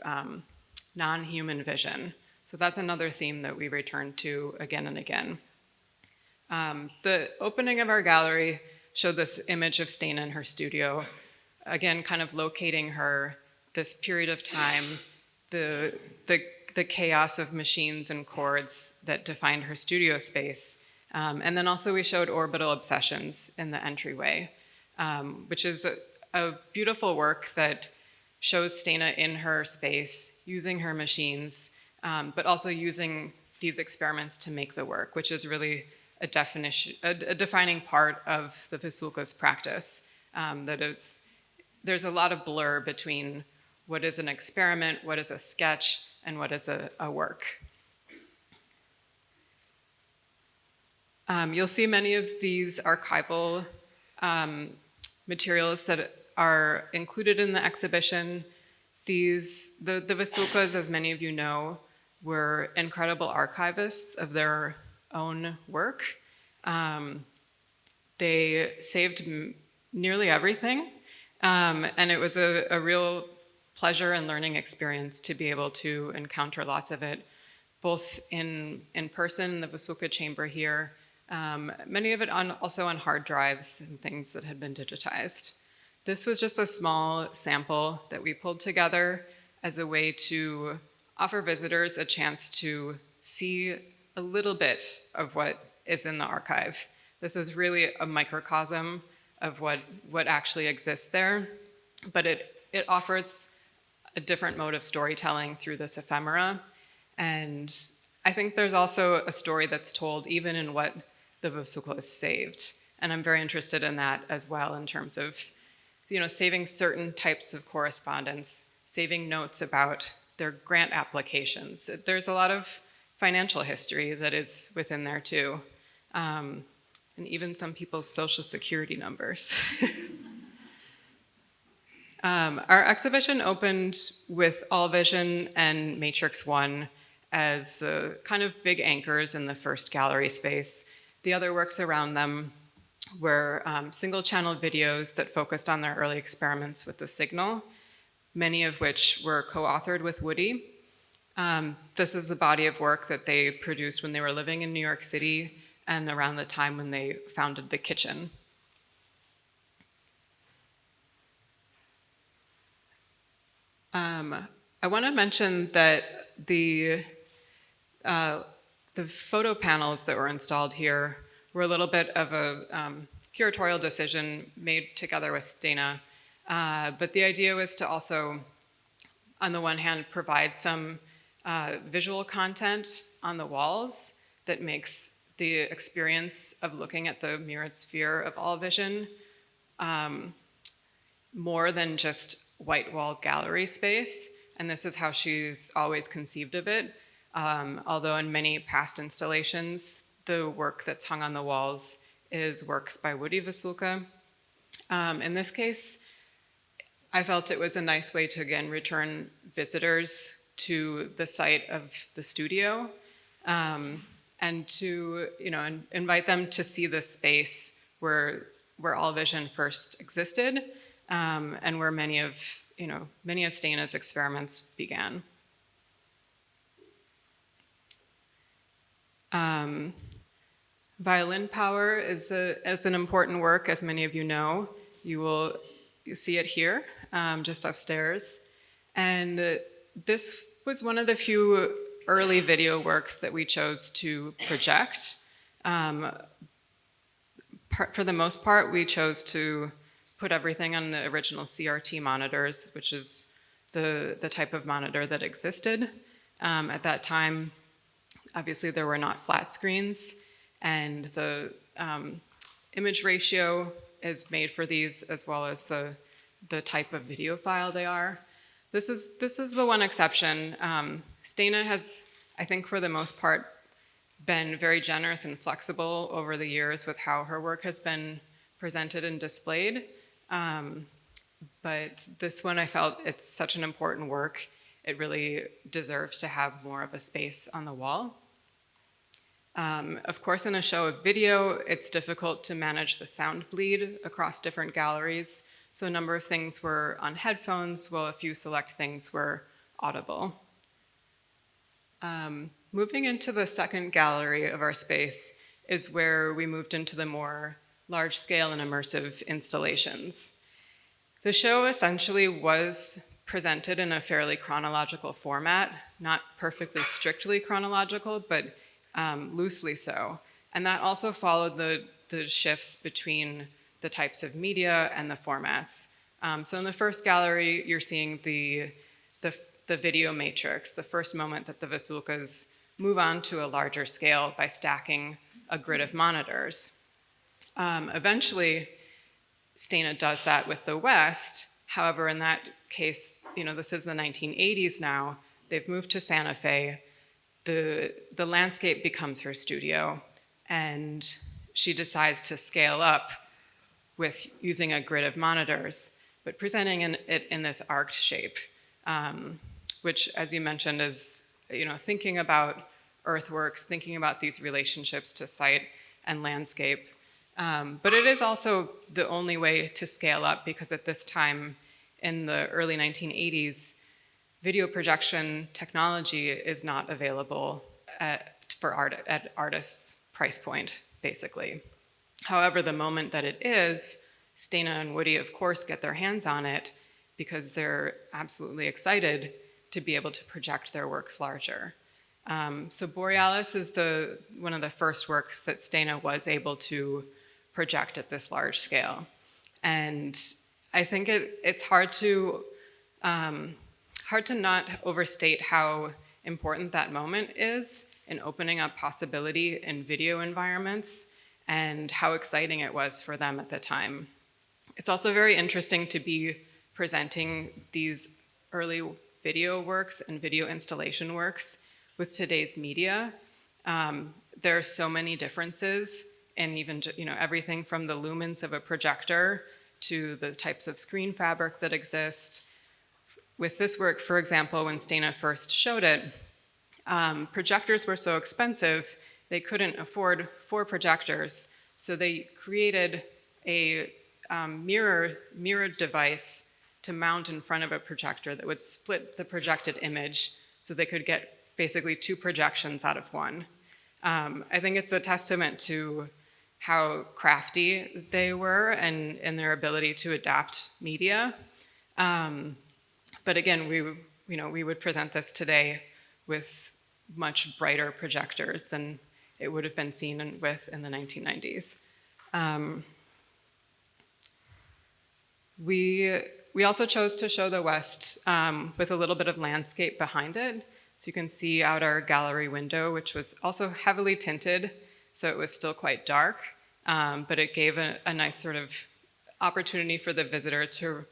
non-human vision. So that's another theme that we return to again and again. The opening of our gallery showed this image of Steina in her studio, again, kind of locating her, this period of time, the chaos of machines and chords that defined her studio space. And then also we showed Orbital Obsessions in the entryway, which is a beautiful work that shows Steina in her space, using her machines, but also using these experiments to make the work, which is really a defining part of the Vasulka's practice, there's a lot of blur between what is an experiment, what is a sketch, and what is a work. You'll see many of these archival materials that are included in the exhibition. The Vasulkas, as many of you know, were incredible archivists of their own work. They saved nearly everything, and it was a real pleasure and learning experience to be able to encounter lots of it, both in person in the Vasulka chamber here, many of it also on hard drives and things that had been digitized. This was just a small sample that we pulled together as a way to offer visitors a chance to see a little bit of what is in the archive. This is really a microcosm of what actually exists there, but it offers a different mode of storytelling through this ephemera. And I think there's also a story that's told even in what the Vasulka is saved. And I'm very interested in that as well, in terms of saving certain types of correspondence, saving notes about their grant applications. There's a lot of financial history that is within there too, and even some people's social security numbers. Our exhibition opened with All Vision and Matrix 1 as the kind of big anchors in the first gallery space. The other works around them were single-channel videos that focused on their early experiments with the signal, many of which were co-authored with Woody. This is the body of work that they produced when they were living in New York City and around the time when they founded the kitchen. I want to mention that the photo panels that were installed here were a little bit of a curatorial decision made together with Steina. But the idea was to also, on the one hand, provide some visual content on the walls that makes the experience of looking at the mirrored sphere of All Vision more than just white wall gallery space. And this is how she's always conceived of it. Although in many past installations, the work that's hung on the walls is works by Woody Vasulka. In this case, I felt it was a nice way to, again, return visitors to the site of the studio and to, invite them to see the space where All Vision first existed and where many of Steina's experiments began. Violin Power is an important work, as many of you know. You see it here, just upstairs. And this was one of the few early video works that we chose to project. For the most part, we chose to put everything on the original CRT monitors, which is the type of monitor that existed. At that time, obviously there were not flat screens, and the image ratio is made for these as well as the type of video file they are. This is the one exception. Steina has, I think for the most part, been very generous and flexible over the years with how her work has been presented and displayed. But this one, I felt it's such an important work. It really deserves to have more of a space on the wall. Of course, in a show of video, it's difficult to manage the sound bleed across different galleries. So a number of things were on headphones, while a few select things were audible. Moving into the second gallery of our space is where we moved into the more large-scale and immersive installations. The show essentially was presented in a fairly chronological format, not perfectly strictly chronological, but loosely so. And that also followed the shifts between the types of media and the formats. So in the first gallery, you're seeing the video matrix, the first moment that the Vasulkas move on to a larger scale by stacking a grid of monitors. Eventually, Steina does that with the West. However, in that case, this is the 1980s now. They've moved to Santa Fe. The landscape becomes her studio, and she decides to scale up with using a grid of monitors, but presenting it in this arced shape, which, as you mentioned, is thinking about earthworks, thinking about these relationships to site and landscape. But it is also the only way to scale up, because at this time in the early 1980s, video projection technology is not available at artists' price point, basically. However, the moment that it is, Steina and Woody, of course, get their hands on it because they're absolutely excited to be able to project their works larger. So Borealis is one of the first works that Steina was able to project at this large scale. And I think it's hard to not overstate how important that moment is in opening up possibility in video environments, and how exciting it was for them at the time. It's also very interesting to be presenting these early video works and video installation works with today's media. There are so many differences, and even everything from the lumens of a projector to the types of screen fabric that exist. With this work, for example, when Steina first showed it, projectors were so expensive they couldn't afford 4 projectors, so they created a mirrored device to mount in front of a projector that would split the projected image so they could get basically 2 projections out of one. I think it's a testament to how crafty they were and their ability to adapt media. But again, we would present this today with much brighter projectors than it would have been seen with in the 1990s. We also chose to show the West with a little bit of landscape behind it. So you can see out our gallery window, which was also heavily tinted, so it was still quite dark, but it gave a nice sort of opportunity for the visitor to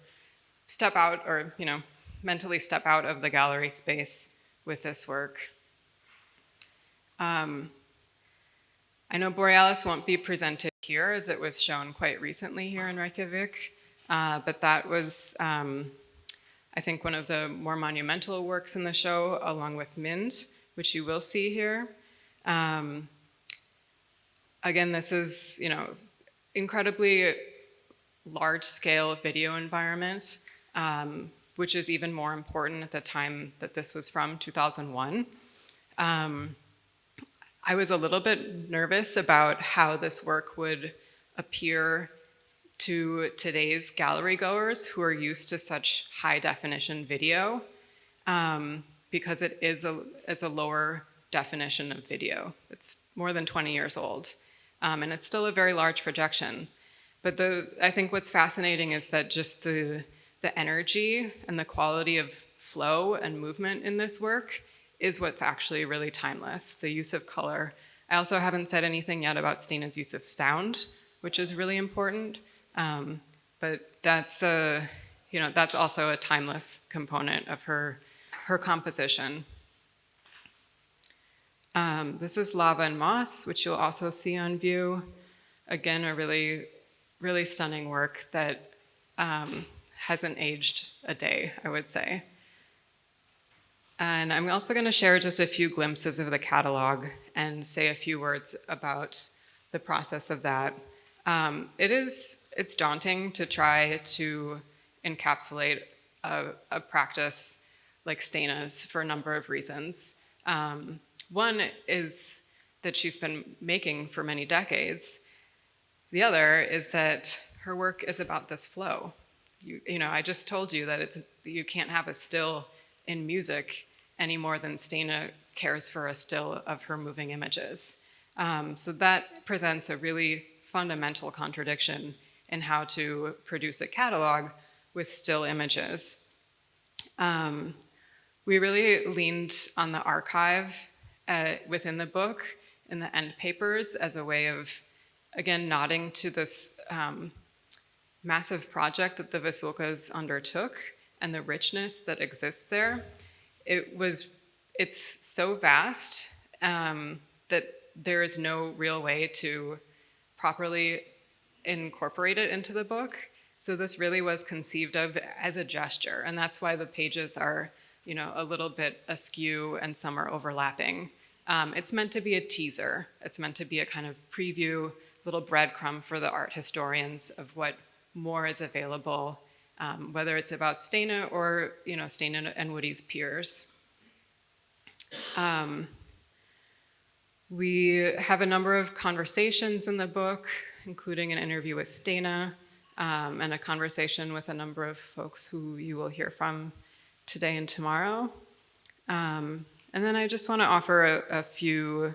step out, or mentally step out of the gallery space with this work. I know Borealis won't be presented here, as it was shown quite recently here in Reykjavík, but that was, I think, one of the more monumental works in the show, along with Mynd, which you will see here. Again, this is, incredibly large-scale video environment, which is even more important at the time that this was from, 2001. I was a little bit nervous about how this work would appear to today's gallery goers who are used to such high-definition video, because it is a lower definition of video. It's more than 20 years old, and it's still a very large projection. But I think what's fascinating is that just the energy and the quality of flow and movement in this work is what's actually really timeless, the use of color. I also haven't said anything yet about Steina's use of sound, which is really important, but that's also a timeless component of her composition. This is Lava and Moss, which you'll also see on view. Again, a really, really stunning work that hasn't aged a day, I would say. And I'm also going to share just a few glimpses of the catalog and say a few words about the process of that. It's daunting to try to encapsulate a practice like Steina's for a number of reasons. One is that she's been making for many decades. The other is that her work is about this flow. I just told you that you can't have a still in music any more than Steina cares for a still of her moving images. So that presents a really fundamental contradiction in how to produce a catalog with still images. We really leaned on the archive within the book in the end papers as a way of, again, nodding to this massive project that the Vasulkas undertook and the richness that exists there. It's so vast that there is no real way to properly incorporate it into the book. So this really was conceived of as a gesture, and that's why the pages are, a little bit askew and some are overlapping. It's meant to be a teaser. It's meant to be a kind of preview, little breadcrumb for the art historians of what more is available, whether it's about Steina or, Steina and Woody's peers. We have a number of conversations in the book, including an interview with Steina, and a conversation with a number of folks who you will hear from today and tomorrow. And then I just want to offer a few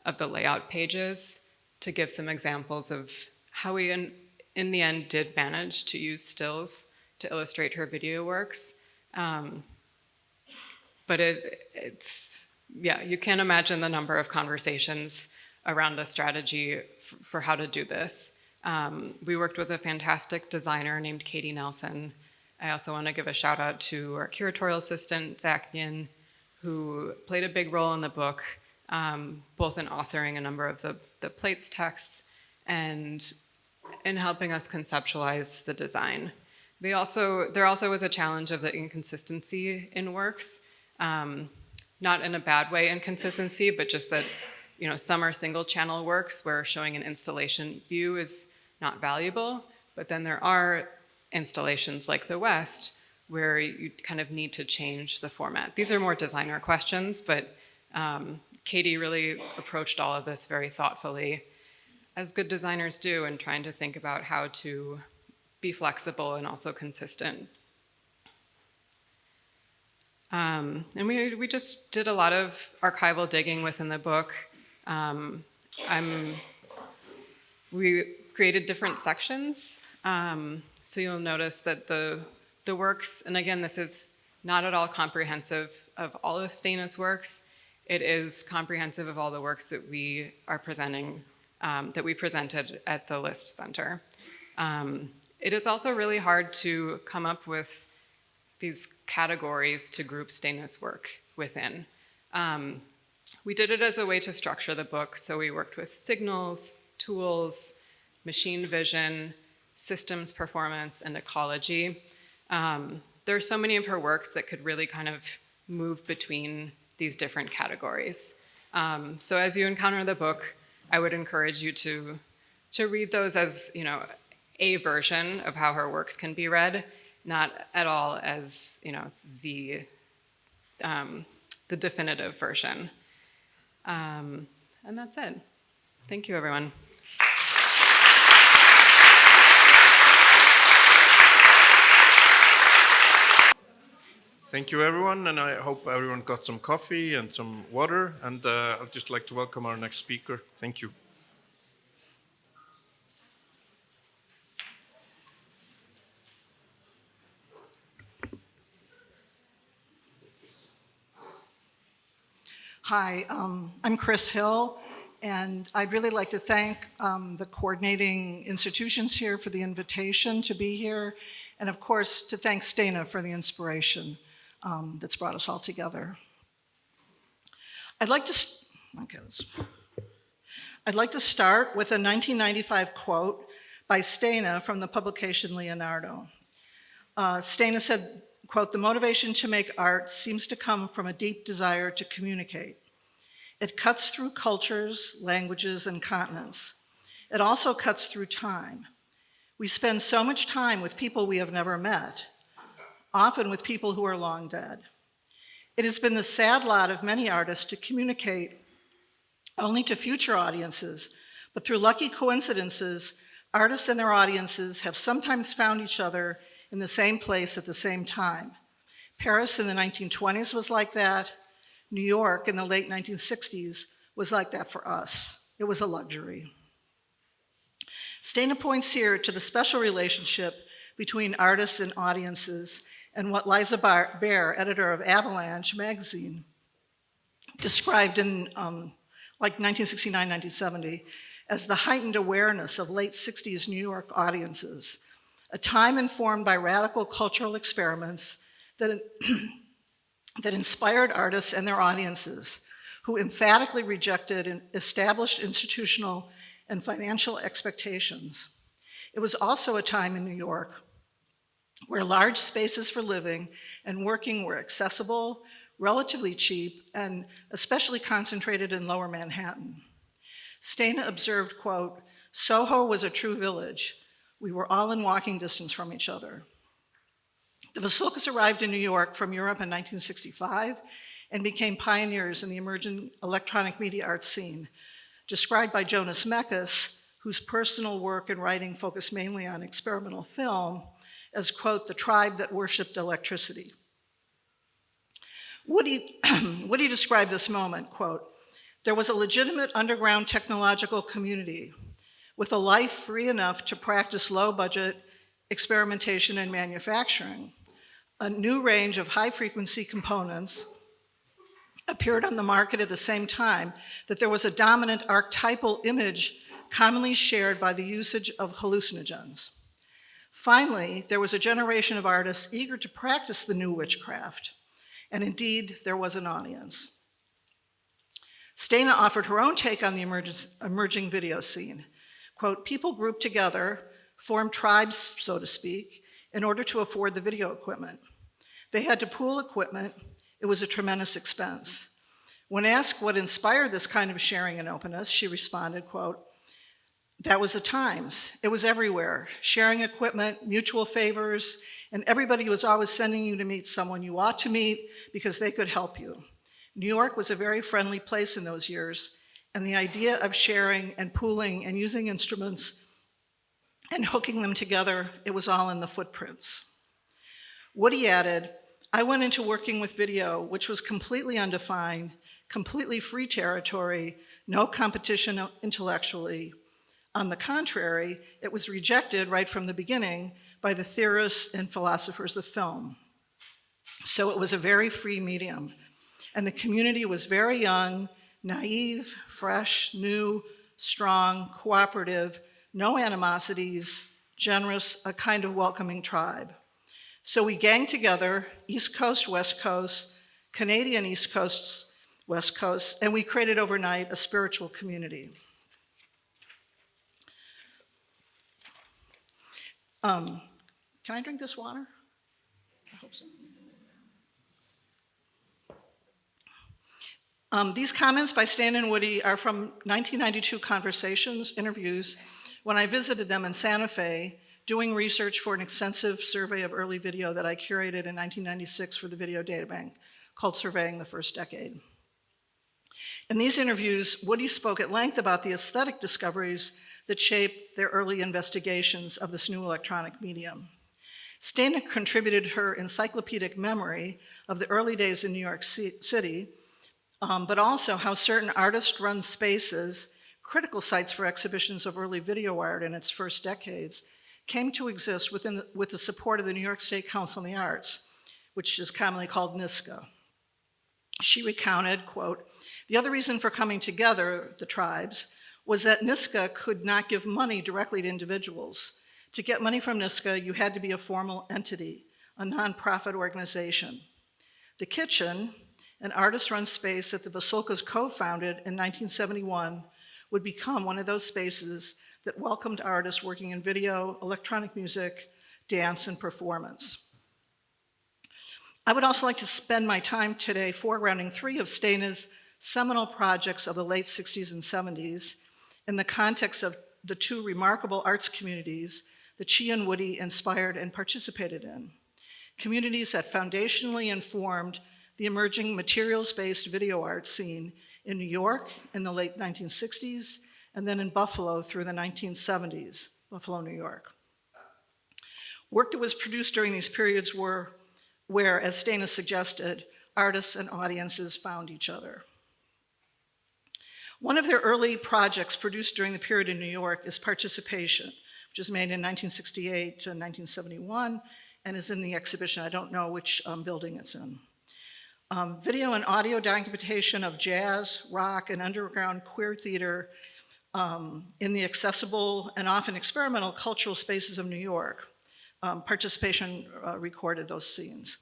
of the layout pages to give some examples of how we, in the end, did manage to use stills to illustrate her video works. But you can't imagine the number of conversations around the strategy for how to do this. We worked with a fantastic designer named Katie Nelson. I also want to give a shout out to our curatorial assistant, Zach Yin, who played a big role in the book, both in authoring a number of the plates texts and in helping us conceptualize the design. There also was a challenge of the inconsistency in works, not in a bad way inconsistency, but just that some are single channel works where showing an installation view is not valuable, but then there are installations like the West where you kind of need to change the format. These are more designer questions, but Katie really approached all of this very thoughtfully, as good designers do, and trying to think about how to be flexible and also consistent. And we just did a lot of archival digging within the book. We created different sections. So you'll notice that the works, and again, this is not at all comprehensive of all of Steina's works. It is comprehensive of all the works that we are presenting, that we presented at the List Center. It is also really hard to come up with these categories to group Steina's work within. We did it as a way to structure the book, so we worked with signals, tools, machine vision, systems performance, and ecology. There are so many of her works that could really kind of move between these different categories. So as you encounter the book, I would encourage you to read those as a version of how her works can be read, not at all as the definitive version. And that's it. Thank you, everyone. Thank you, everyone, and I hope everyone got some coffee and some water, and I'd just like to welcome our next speaker. Thank you. Hi, I'm Chris Hill, and I'd really like to thank the coordinating institutions here for the invitation to be here, and of course to thank Steina for the inspiration that's brought us all together. I'd like to start with a 1995 quote by Steina from the publication Leonardo. Steina said, quote, "The motivation to make art seems to come from a deep desire to communicate. It cuts through cultures, languages, and continents. It also cuts through time. We spend so much time with people we have never met, often with people who are long dead. It has been the sad lot of many artists to communicate only to future audiences, but through lucky coincidences, artists and their audiences have sometimes found each other in the same place at the same time. Paris in the 1920s was like that. New York in the late 1960s was like that for us. It was a luxury." Steina points here to the special relationship between artists and audiences and what Liza Baer, editor of Avalanche magazine, described in like 1969, 1970 as the heightened awareness of late 60s New York audiences, a time informed by radical cultural experiments that inspired artists and their audiences who emphatically rejected established institutional and financial expectations. It was also a time in New York where large spaces for living and working were accessible, relatively cheap, and especially concentrated in Lower Manhattan. Steina observed, quote, "Soho was a true village. We were all in walking distance from each other." The Vasulkas arrived in New York from Europe in 1965 and became pioneers in the emerging electronic media art scene, described by Jonas Mekas, whose personal work and writing focused mainly on experimental film, as, quote, "the tribe that worshipped electricity." Woody described this moment, quote, "There was a legitimate underground technological community with a life free enough to practice low-budget experimentation and manufacturing. A new range of high-frequency components appeared on the market at the same time that there was a dominant archetypal image commonly shared by the usage of hallucinogens. Finally, there was a generation of artists eager to practice the new witchcraft, and indeed, there was an audience. Steina offered her own take on the emerging video scene. Quote, people grouped together, formed tribes, so to speak, in order to afford the video equipment. They had to pool equipment. It was a tremendous expense. When asked what inspired this kind of sharing and openness, she responded, quote, that was the times. It was everywhere. Sharing equipment, mutual favors, and everybody was always sending you to meet someone you ought to meet because they could help you. New York was a very friendly place in those years, and the idea of sharing and pooling and using instruments and hooking them together, it was all in the footprints. Woody added, I went into working with video, which was completely undefined, completely free territory, no competition intellectually. On the contrary, it was rejected right from the beginning by the theorists and philosophers of film. So it was a very free medium. And the community was very young, naive, fresh, new, strong, cooperative, no animosities, generous, a kind of welcoming tribe. So we ganged together, East Coast, West Coast, Canadian East Coast, West Coast, and we created overnight a spiritual community. Can I drink this water? I hope so. These comments by Stan and Woody are from 1992 conversations, interviews, when I visited them in Santa Fe, doing research for an extensive survey of early video that I curated in 1996 for the Video Databank, called Surveying the First Decade. In these interviews, Woody spoke at length about the aesthetic discoveries that shaped their early investigations of this new electronic medium. Steina contributed her encyclopedic memory of the early days in New York City, but also how certain artist-run spaces, critical sites for exhibitions of early video art in its first decades, came to exist with the support of the New York State Council on the Arts, which is commonly called NYSCA. She recounted, quote, the other reason for coming together, the tribes, was that NYSCA could not give money directly to individuals. To get money from NYSCA, you had to be a formal entity, a nonprofit organization. The Kitchen, an artist-run space that the Vasulkas co-founded in 1971, would become one of those spaces that welcomed artists working in video, electronic music, dance, and performance. I would also like to spend my time today foregrounding three of Steina's seminal projects of the late 60s and 70s in the context of the two remarkable arts communities that she and Woody inspired and participated in. Communities that foundationally informed the emerging materials-based video art scene in New York in the late 1960s, and then in Buffalo through the 1970s, Buffalo, New York. Work that was produced during these periods were where, as Steina suggested, artists and audiences found each other. One of their early projects produced during the period in New York is Participation, which was made in 1968 to 1971 and is in the exhibition. I don't know which building it's in. Video and audio documentation of jazz, rock, and underground queer theater in the accessible and often experimental cultural spaces of New York. Participation recorded those scenes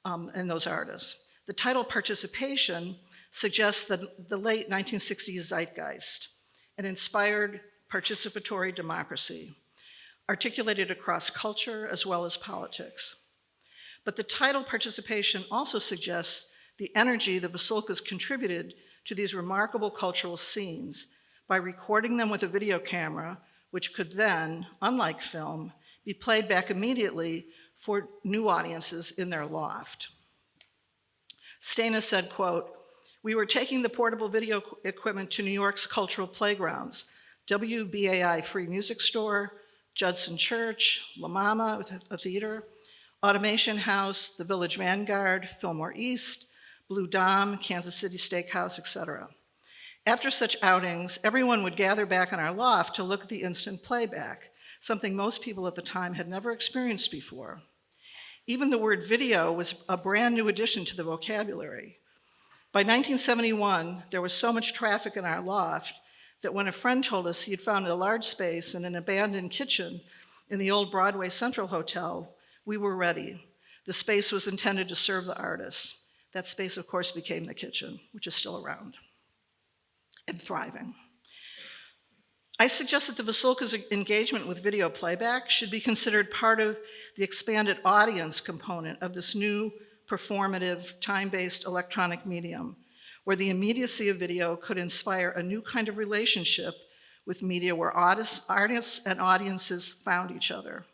and those artists. The title Participation suggests the late 1960s zeitgeist, an inspired participatory democracy, articulated across culture as well as politics. But the title Participation also suggests the energy the Vasulkas contributed to these remarkable cultural scenes by recording them with a video camera, which could then, unlike film, be played back immediately for new audiences in their loft. Steina said, quote, we were taking the portable video equipment to New York's cultural playgrounds, WBAI Free Music Store, Judson Church, La Mama, a theater, Automation House, the Village Vanguard, Fillmore East, Blue Dom, Kansas City Steakhouse, etc. After such outings, everyone would gather back in our loft to look at the instant playback, something most people at the time had never experienced before. Even the word video was a brand new addition to the vocabulary. By 1971, there was so much traffic in our loft that when a friend told us he had found a large space in an abandoned kitchen in the old Broadway Central Hotel, we were ready. The space was intended to serve the artists. That space, of course, became the kitchen, which is still around and thriving. I suggest that the Vasulka's engagement with video playback should be considered part of the expanded audience component of this new performative, time-based electronic medium, where the immediacy of video could inspire a new kind of relationship with media where artists and audiences found each other.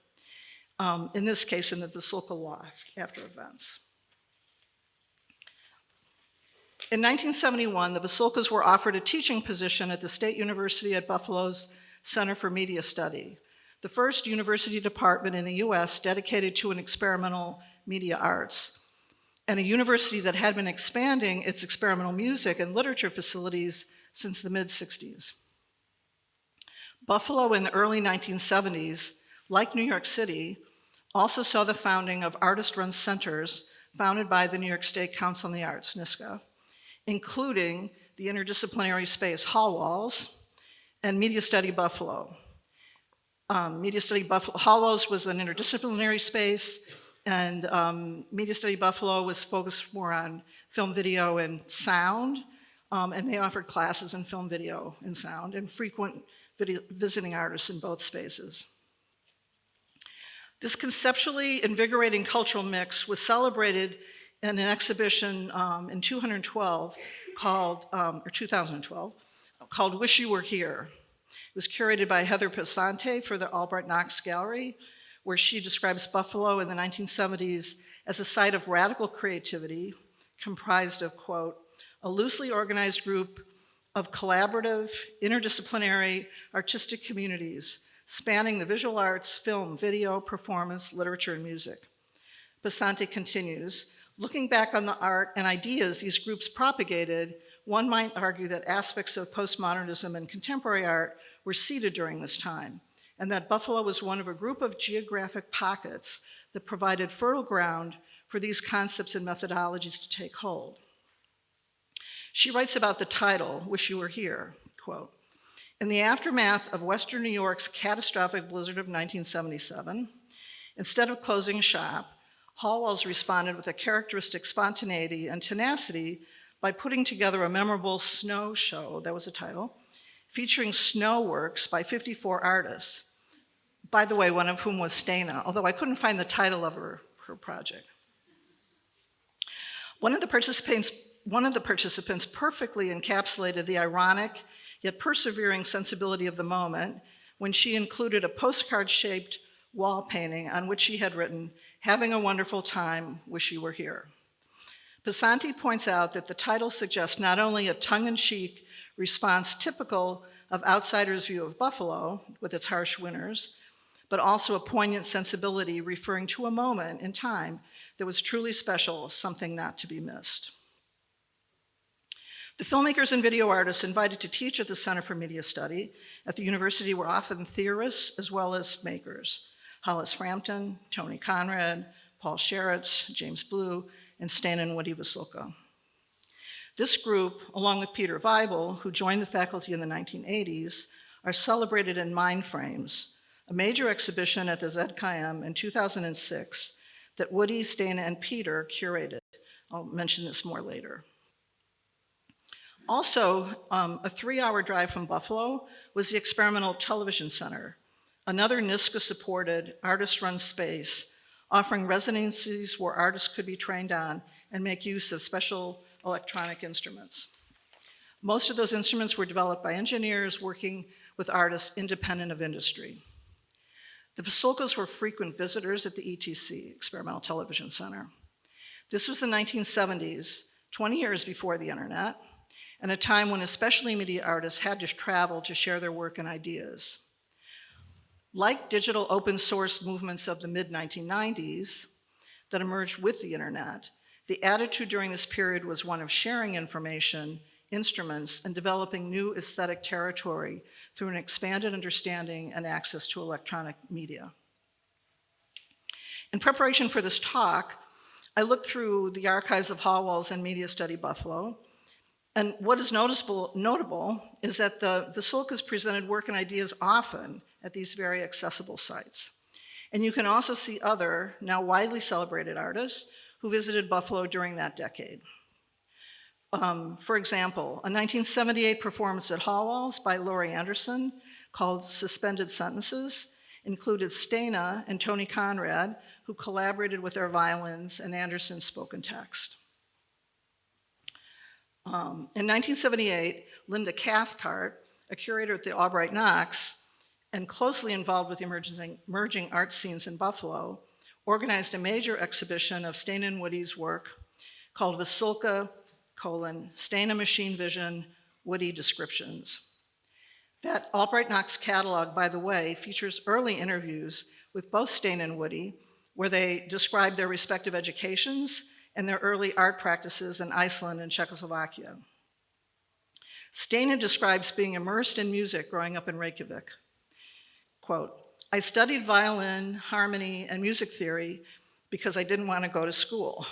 In this case, in the Vasulka Loft after events. In 1971, the Vasulkas were offered a teaching position at the State University at Buffalo's Center for Media Study, the first university department in the US dedicated to an experimental media arts, and a university that had been expanding its experimental music and literature facilities since the mid-60s. Buffalo in the early 1970s, like New York City, also saw the founding of artist-run centers founded by the New York State Council on the Arts, NYSCA, including the interdisciplinary space Hall Walls and Media Study Buffalo. Media Study Buffalo, Hall Walls was an interdisciplinary space, and Media Study Buffalo was focused more on film, video, and sound, and they offered classes in film, video, and sound, and frequent visiting artists in both spaces. This conceptually invigorating cultural mix was celebrated in an exhibition in 2012 called Wish You Were Here. It was curated by Heather Pesante for the Albright Knox Gallery, where she describes Buffalo in the 1970s as a site of radical creativity comprised of, quote, a loosely organized group of collaborative, interdisciplinary, artistic communities spanning the visual arts, film, video, performance, literature, and music. Pesante continues, looking back on the art and ideas these groups propagated, one might argue that aspects of postmodernism and contemporary art were seeded during this time, and that Buffalo was one of a group of geographic pockets that provided fertile ground for these concepts and methodologies to take hold. She writes about the title, Wish You Were Here, quote, in the aftermath of Western New York's catastrophic blizzard of 1977, instead of closing shop, Hall Walls responded with a characteristic spontaneity and tenacity by putting together a memorable snow show, that was the title, featuring snow works by 54 artists. By the way, one of whom was Steina, although I couldn't find the title of her project. One of the participants perfectly encapsulated the ironic yet persevering sensibility of the moment when she included a postcard-shaped wall painting on which she had written, "Having a wonderful time, wish you were here." Pesante points out that the title suggests not only a tongue-in-cheek response typical of outsiders' view of Buffalo, with its harsh winters, but also a poignant sensibility referring to a moment in time that was truly special, something not to be missed. The filmmakers and video artists invited to teach at the Center for Media Study at the university were often theorists as well as makers. Hollis Frampton, Tony Conrad, Paul Sheritz, James Blue, and Stan and Woody Vasulka. This group, along with Peter Weibel, who joined the faculty in the 1980s, are celebrated in Mind Frames, a major exhibition at the ZKM in 2006 that Woody, Steina, and Peter curated. I'll mention this more later. Also, a 3-hour drive from Buffalo was the Experimental Television Center, another NYSCA-supported, artist-run space offering residencies where artists could be trained on and make use of special electronic instruments. Most of those instruments were developed by engineers working with artists independent of industry. The Vasulkas were frequent visitors at the ETC, Experimental Television Center. This was the 1970s, 20 years before the internet, and a time when especially media artists had to travel to share their work and ideas. Like digital open source movements of the mid-1990s that emerged with the internet, the attitude during this period was one of sharing information, instruments, and developing new aesthetic territory through an expanded understanding and access to electronic media. In preparation for this talk, I looked through the archives of Hall Walls and Media Study Buffalo, And what is notable is that the Vasulkas presented work and ideas often at these very accessible sites. And you can also see other, now widely celebrated artists who visited Buffalo during that decade. For example, a 1978 performance at Hallwalls by Laurie Anderson called Suspended Sentences included Steina and Tony Conrad, who collaborated with their violins and Anderson's spoken text. In 1978, Linda Cathcart, a curator at the Albright Knox and closely involved with the emerging art scenes in Buffalo, organized a major exhibition of Steina and Woody's work called Vasulka, Steina Machine Vision, Woody Descriptions. That Albright Knox catalog, by the way, features early interviews with both Steina and Woody, where they describe their respective educations and their early art practices in Iceland and Czechoslovakia. Steina describes being immersed in music growing up in Reykjavík. Quote, "I studied violin, harmony, and music theory because I didn't want to go to school.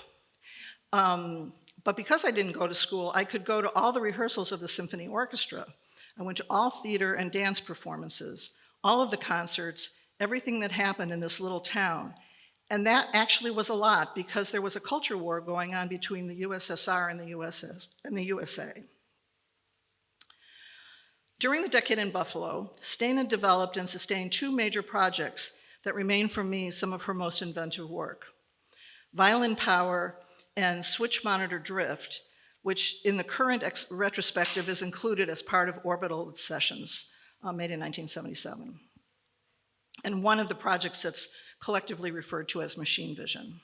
But because I didn't go to school, I could go to all the rehearsals of the symphony orchestra. I went to all theater and dance performances, all of the concerts, everything that happened in this little town. And that actually was a lot because there was a culture war going on between the USSR and the USA. During the decade in Buffalo, Steina developed and sustained two major projects that remain for me some of her most inventive work. Violin Power and Switch Monitor Drift, which in the current retrospective is included as part of Orbital Obsessions, made in 1977. And one of the projects that's collectively referred to as Machine Vision.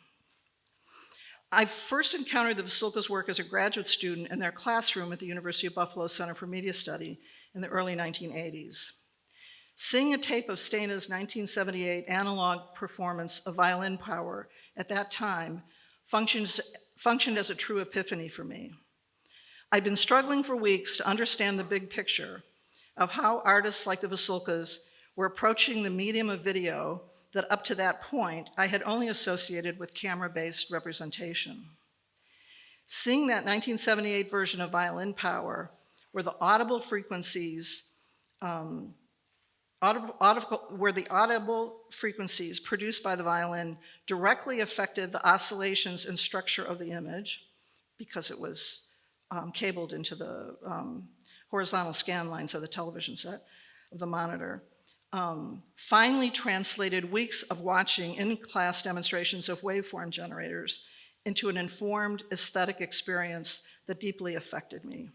I first encountered the Vasulka's work as a graduate student in their classroom at the University of Buffalo Center for Media Study in the early 1980s. Seeing a tape of Steina's 1978 analog performance of Violin Power at that time functioned as a true epiphany for me. I'd been struggling for weeks to understand the big picture of how artists like the Vasulkas were approaching the medium of video that up to that point I had only associated with camera-based representation. Seeing that 1978 version of Violin Power, where the audible frequencies produced by the violin directly affected the oscillations and structure of the image, because it was cabled into the horizontal scan lines of the television set of the monitor, finally translated weeks of watching in-class demonstrations of waveform generators into an informed aesthetic experience that deeply affected me.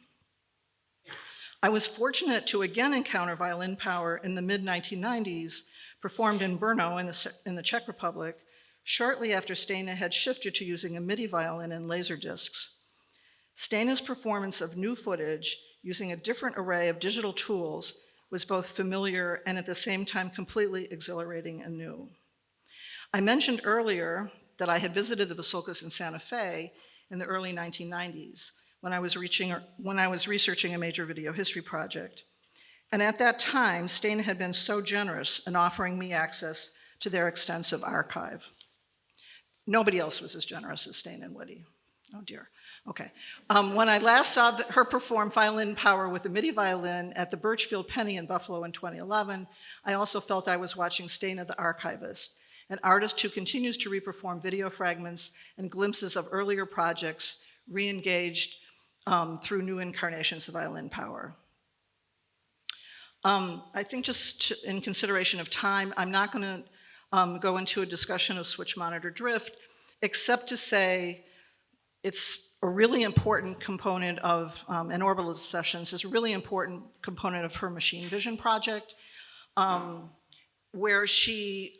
I was fortunate to again encounter Violin Power in the mid-1990s, performed in Brno in the Czech Republic, shortly after Steina had shifted to using a MIDI violin and laser discs. Steina's performance of new footage using a different array of digital tools was both familiar and at the same time completely exhilarating and new. I mentioned earlier that I had visited the Vasulkas in Santa Fe in the early 1990s when I was researching a major video history project. And at that time, Steina had been so generous in offering me access to their extensive archive. Nobody else was as generous as Steina and Woody. Oh dear. Okay. When I last saw her perform Violin Power with a MIDI violin at the Birchfield Penny in Buffalo in 2011, I also felt I was watching Steina the archivist, an artist who continues to reperform video fragments and glimpses of earlier projects re-engaged through new incarnations of Violin Power. I think just in consideration of time, I'm not going to go into a discussion of Switch Monitor Drift, except to say it's a really important component of, and Orbital Sessions is a really important component of her Machine Vision project, where she,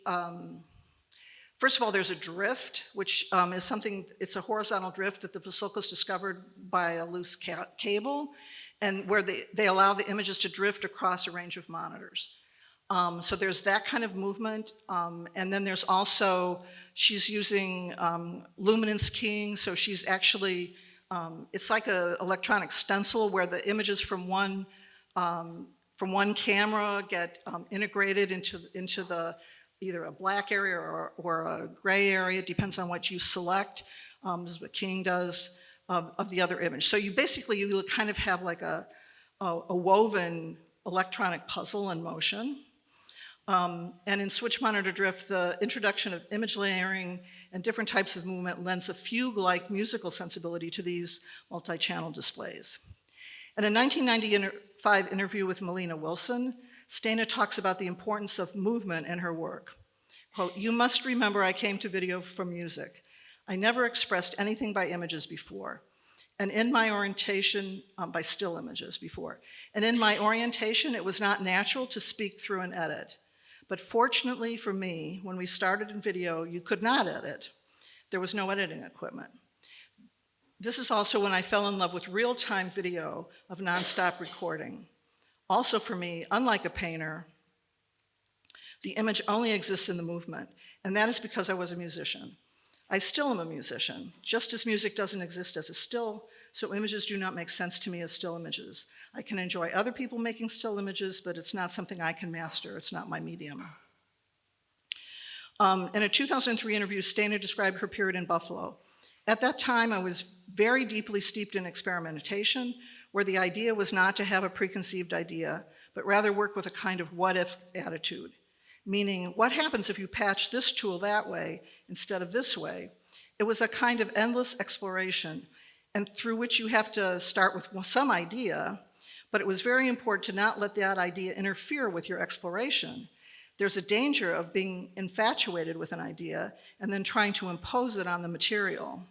first of all, there's a drift, which is something, it's a horizontal drift that the Vasulkas discovered by a loose cable, and where they allow the images to drift across a range of monitors. So there's that kind of movement, and then there's also, she's using luminance keying, so she's actually, it's like an electronic stencil where the images from one camera get integrated into the, either a black area or a gray area, it depends on what you select. This is what keying does. of the other image. So you basically, you kind of have like a woven electronic puzzle in motion. And in switch monitor drift, the introduction of image layering and different types of movement lends a fugue-like musical sensibility to these multi-channel displays. In a 1995 interview with Melina Wilson, Steina talks about the importance of movement in her work. Quote, "You must remember I came to video from music. I never expressed anything by images before. And in my orientation, by still images before. And in my orientation, it was not natural to speak through an edit. But fortunately for me, when we started in video, you could not edit. There was no editing equipment. This is also when I fell in love with real-time video of nonstop recording. Also for me, unlike a painter, the image only exists in the movement, and that is because I was a musician. I still am a musician, just as music doesn't exist as a still, so images do not make sense to me as still images. I can enjoy other people making still images, but it's not something I can master. It's not my medium." In a 2003 interview, Steina described her period in Buffalo. "At that time, I was very deeply steeped in experimentation, where the idea was not to have a preconceived idea, but rather work with a kind of what-if attitude. Meaning, what happens if you patch this tool that way instead of this way? It was a kind of endless exploration, and through which you have to start with some idea, but it was very important to not let that idea interfere with your exploration. There's a danger of being infatuated with an idea and then trying to impose it on the material.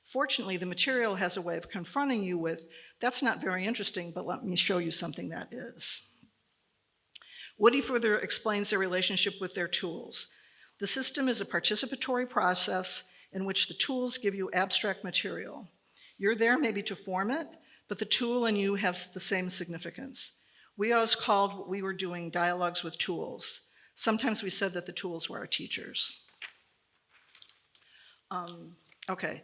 Fortunately, the material has a way of confronting you with, that's not very interesting, but let me show you something that is." Woody further explains their relationship with their tools. "The system is a participatory process in which the tools give you abstract material. You're there maybe to form it, but the tool and you have the same significance. We always called what we were doing dialogues with tools. Sometimes we said that the tools were our teachers." Okay.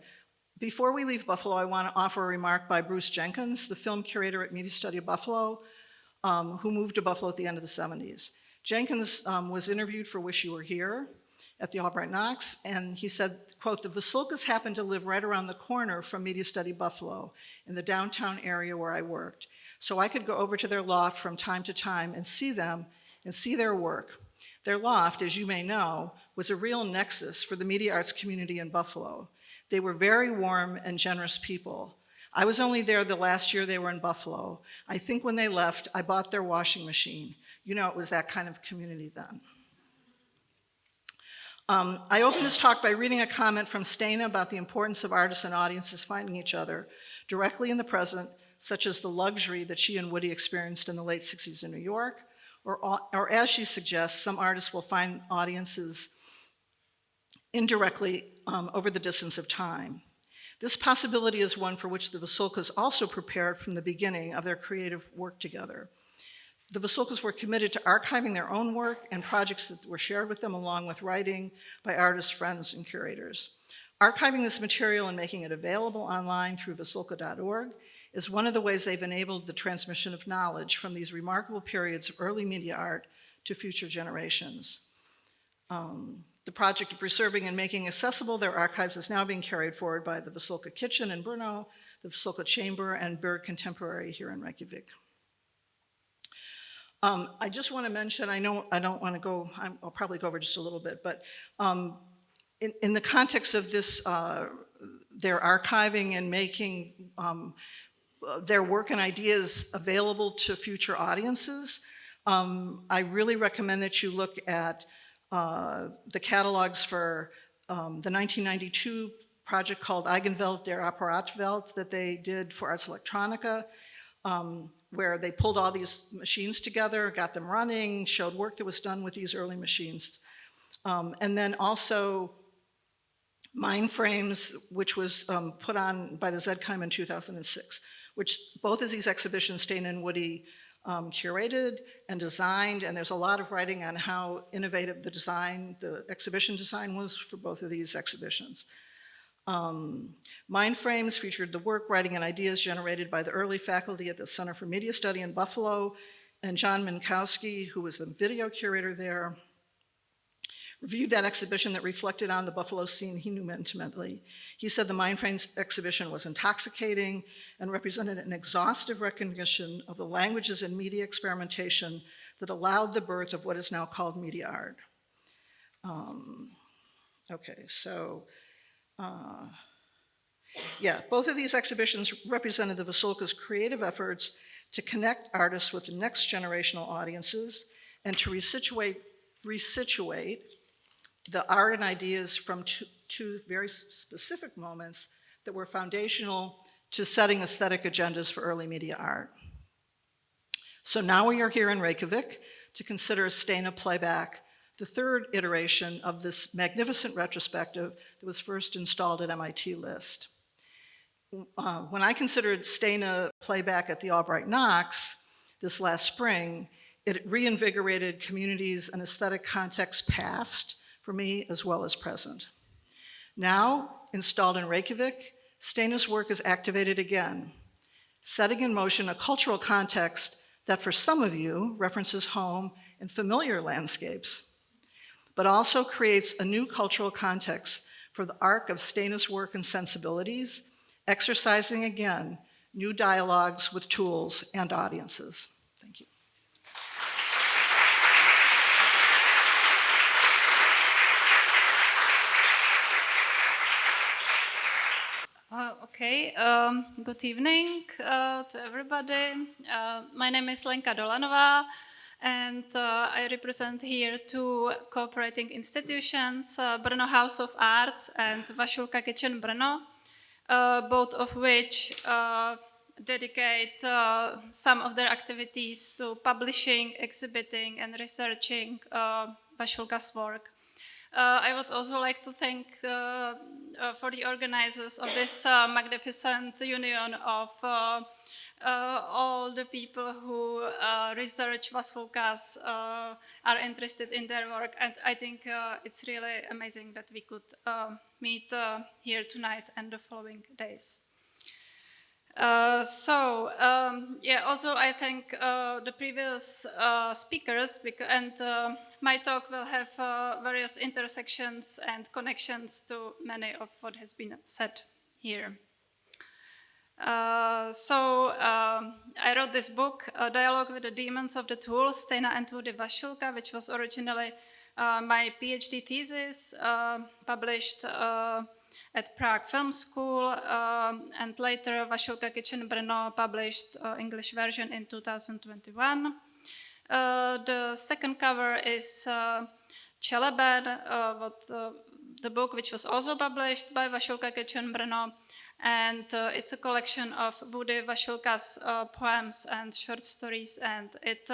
Before we leave Buffalo, I want to offer a remark by Bruce Jenkins, the film curator at Media Study of Buffalo, who moved to Buffalo at the end of the 70s. Jenkins was interviewed for Wish You Were Here at the Albright Knox, and he said, quote, "The Vasulkas happened to live right around the corner from Media Study Buffalo in the downtown area where I worked. So I could go over to their loft from time to time and see them and see their work. Their loft, as you may know, was a real nexus for the media arts community in Buffalo. They were very warm and generous people. I was only there the last year they were in Buffalo. I think when they left, I bought their washing machine. You know, it was that kind of community then." I opened this talk by reading a comment from Steina about the importance of artists and audiences finding each other directly in the present, such as the luxury that she and Woody experienced in the late 60s in New York, or as she suggests, some artists will find audiences indirectly over the distance of time. This possibility is one for which the Vasulkas also prepared from the beginning of their creative work together. The Vasulkas were committed to archiving their own work and projects that were shared with them, along with writing by artists, friends, and curators. Archiving this material and making it available online through vasulka.org is one of the ways they've enabled the transmission of knowledge from these remarkable periods of early media art to future generations. The project of preserving and making accessible their archives is now being carried forward by the Vasulka Kitchen in Brno, the Vasulka Chamber, and Berg Contemporary here in Reykjavík. I just want to mention, I know I don't want to go, I'll probably go over just a little bit, but in the context of this, their archiving and making their work and ideas available to future audiences, I really recommend that you look at the catalogs for the 1992 project called Eigenwelt der Apparatwelt that they did for Ars Electronica, where they pulled all these machines together, got them running, showed work that was done with these early machines. And then also Mind Frames, which was put on by the Zedkheim in 2006, which both of these exhibitions, Steina and Woody curated and designed, and there's a lot of writing on how innovative the design, the exhibition design was for both of these exhibitions. Mind Frames featured the work, writing, and ideas generated by the early faculty at the Center for Media Study in Buffalo, and John Minkowski, who was the video curator there. reviewed that exhibition that reflected on the Buffalo scene he knew intimately. He said the Mindframes exhibition was intoxicating and represented an exhaustive recognition of the languages and media experimentation that allowed the birth of what is now called media art. Both of these exhibitions represented the Vasulka's creative efforts to connect artists with the next generational audiences and to resituate the art and ideas from two very specific moments that were foundational to setting aesthetic agendas for early media art. So now we are here in Reykjavík to consider Steina Playback, the third iteration of this magnificent retrospective that was first installed at MIT List. When I considered Steina Playback at the Albright Knox this last spring, it reinvigorated communities and aesthetic contexts past for me as well as present. Now, installed in Reykjavík, Steina's work is activated again, setting in motion a cultural context that for some of you references home and familiar landscapes, but also creates a new cultural context for the arc of Steina's work and sensibilities, exercising again new dialogues with tools and audiences. Thank you. Good evening to everybody. My name is Lenka Dolanová, and I represent here two cooperating institutions, Brno House of Arts and Vasulka Kitchen Brno, both of which dedicate some of their activities to publishing, exhibiting, and researching Vasulka's work. I would also like to thank for the organizers of this magnificent union of all the people who research Vasulkas, are interested in their work, and I think it's really amazing that we could meet here tonight and the following days. Also I thank the previous speakers, and my talk will have various intersections and connections to many of what has been said here. I wrote this book, A Dialogue with the Demons of the Tools, Steina and Woody Vasulka, which was originally my PhD thesis, published at Prague Film School, and later Vasulka Kitchen Brno published English version in 2021. The second cover is Cheleben, the book which was also published by Vasulka Kitchen Brno, and it's a collection of Woody Vasulka's poems and short stories, and it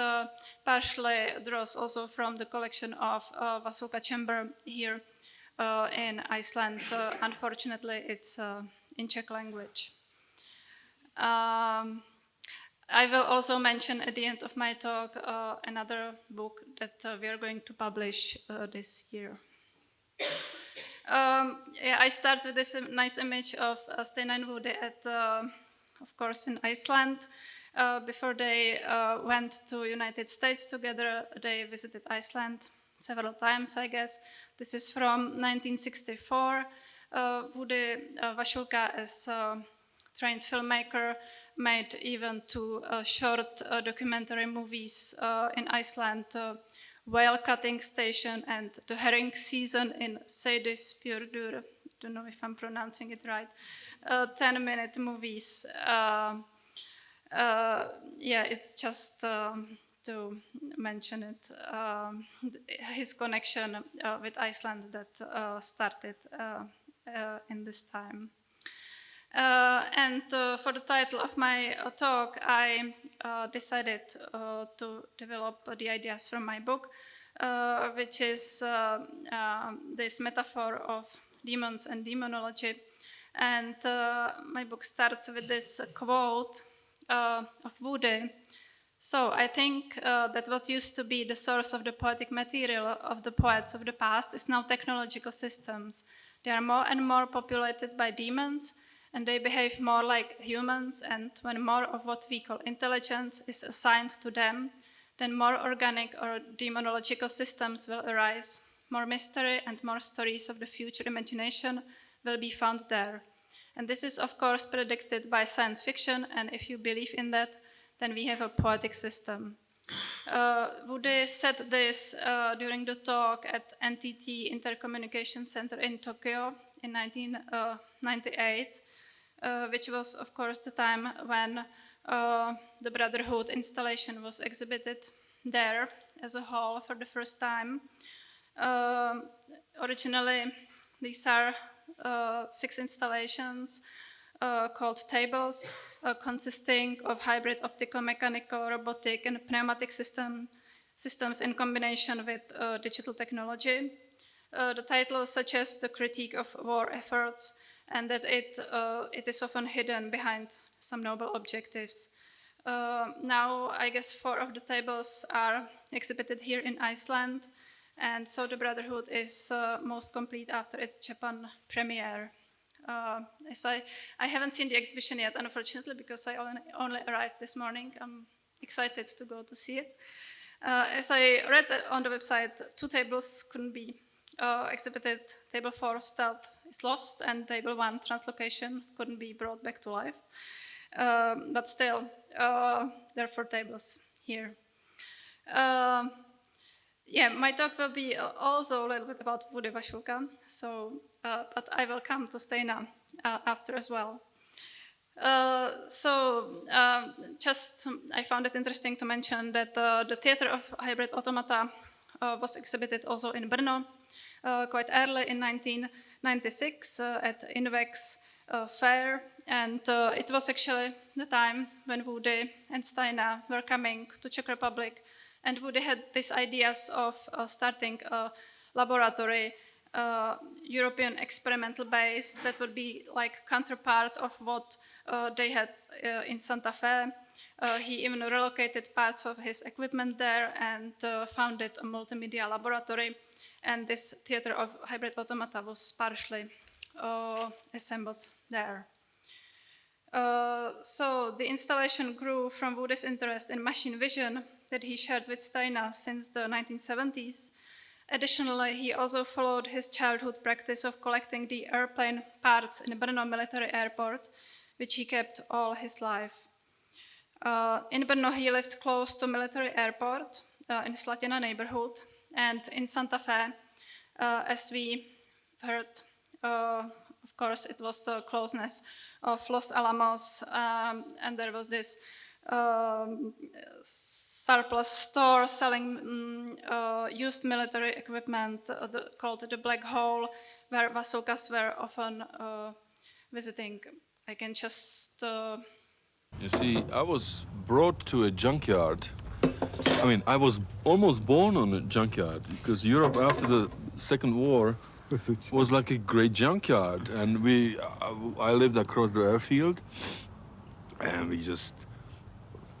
partially draws also from the collection of Vasulka Chamber here in Iceland. Unfortunately, it's in Czech language. I will also mention at the end of my talk another book that we are going to publish this year. I start with this nice image of Steina and Woody of course, in Iceland. Before they went to United States together, they visited Iceland several times, I guess. This is from 1964. Woody Vasulka, as a trained filmmaker, made even two short documentary movies in Iceland, Whale Cutting Station and The Herring Season in Seyðisfjörður. I don't know if I'm pronouncing it right. 10-minute movies. It's just to mention it. His connection with Iceland that started in this time. For the title of my talk, I decided to develop the ideas from my book, which is this metaphor of demons and demonology. And my book starts with this quote of Woody. So I think that what used to be the source of the poetic material of the poets of the past is now technological systems. They are more and more populated by demons, and they behave more like humans, and when more of what we call intelligence is assigned to them, then more organic or demonological systems will arise. more mystery and more stories of the future imagination will be found there. And this is, of course, predicted by science fiction, and if you believe in that, then we have a poetic system. Woody said this during the talk at NTT Intercommunication Center in Tokyo in 1998, which was, of course, the time when the Brotherhood installation was exhibited there as a whole for the first time. Originally, these are 6 installations called tables, consisting of hybrid optical, mechanical, robotic, and pneumatic systems in combination with digital technology. The title suggests the critique of war efforts and that it is often hidden behind some noble objectives. Now, I guess 4 of the tables are exhibited here in Iceland, and so the Brotherhood is most complete after its Japan premiere. So I haven't seen the exhibition yet, unfortunately, because I only arrived this morning. I'm excited to go to see it. As I read on the website, 2 tables couldn't be exhibited. Table 4, Stealth, is lost, and Table 1, Translocation, couldn't be brought back to life. But still, there are 4 tables here. Yeah, my talk will be also a little bit about Helga Vasulka, so, but I will come to Steina after as well. I found it interesting to mention that the Theater of Hybrid Automata was exhibited also in Brno quite early in 1996 at Invex fair, and it was actually the time when Woody and Steina were coming to Czech Republic, and Woody had these ideas of starting a laboratory, European experimental base that would be like counterpart of what they had in Santa Fe. He even relocated parts of his equipment there and founded a multimedia laboratory, and this Theater of Hybrid Automata was partially assembled there. So the installation grew from Woody's interest in machine vision that he shared with Steina since the 1970s. Additionally, he also followed his childhood practice of collecting the airplane parts in Brno military airport, which he kept all his life. In Brno, he lived close to military airport in Slatina neighborhood, and in Santa Fe, as we heard, of course, it was the closeness of Los Alamos, and there was this surplus store selling used military equipment called the Black Hole, where Vasulkas were often visiting. I can just... You see, I was brought to a junkyard. I mean, I was almost born on a junkyard, because Europe after the Second War was like a great junkyard. And I lived across the airfield, and we just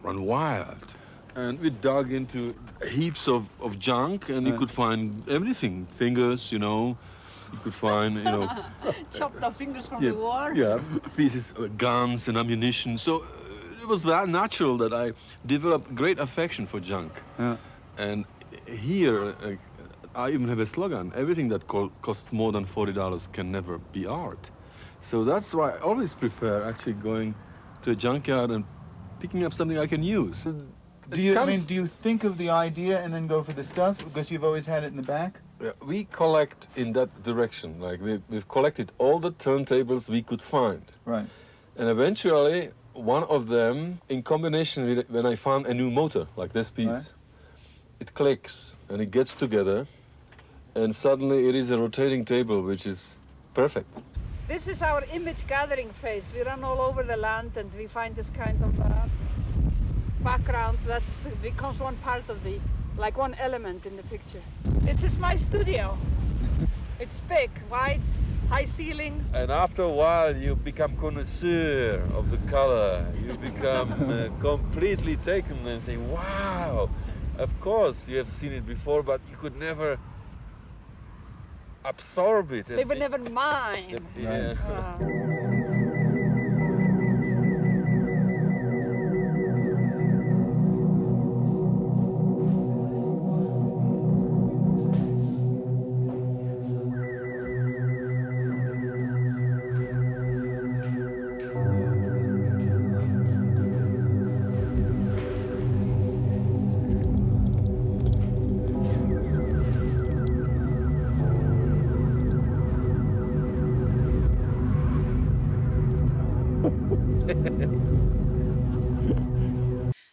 ran wild. And we dug into heaps of junk, and you could find everything, fingers, you know. You could find, you know... Chopped off fingers from the war. Yeah, pieces of guns and ammunition. So it was that natural that I developed great affection for junk. Yeah. And here, I even have a slogan: everything that costs more than $40 can never be art. So that's why I always prefer actually going to a junkyard and picking up something I can use. Do you think of the idea and then go for the stuff, because you've always had it in the back? Yeah, we collect in that direction. Like we've collected all the turntables we could find. Right. And eventually, one of them, in combination with when I found a new motor, like this piece, right, it clicks and it gets together, and suddenly it is a rotating table, which is perfect. This is our image gathering phase. We run all over the land and we find this kind of background that becomes one part of the, like one element in the picture. This is my studio. It's big, wide, high ceiling. And after a while, you become connoisseur of the color. You become completely taken and say, wow, of course you have seen it before, but you could never absorb it. They were never mine. Yeah.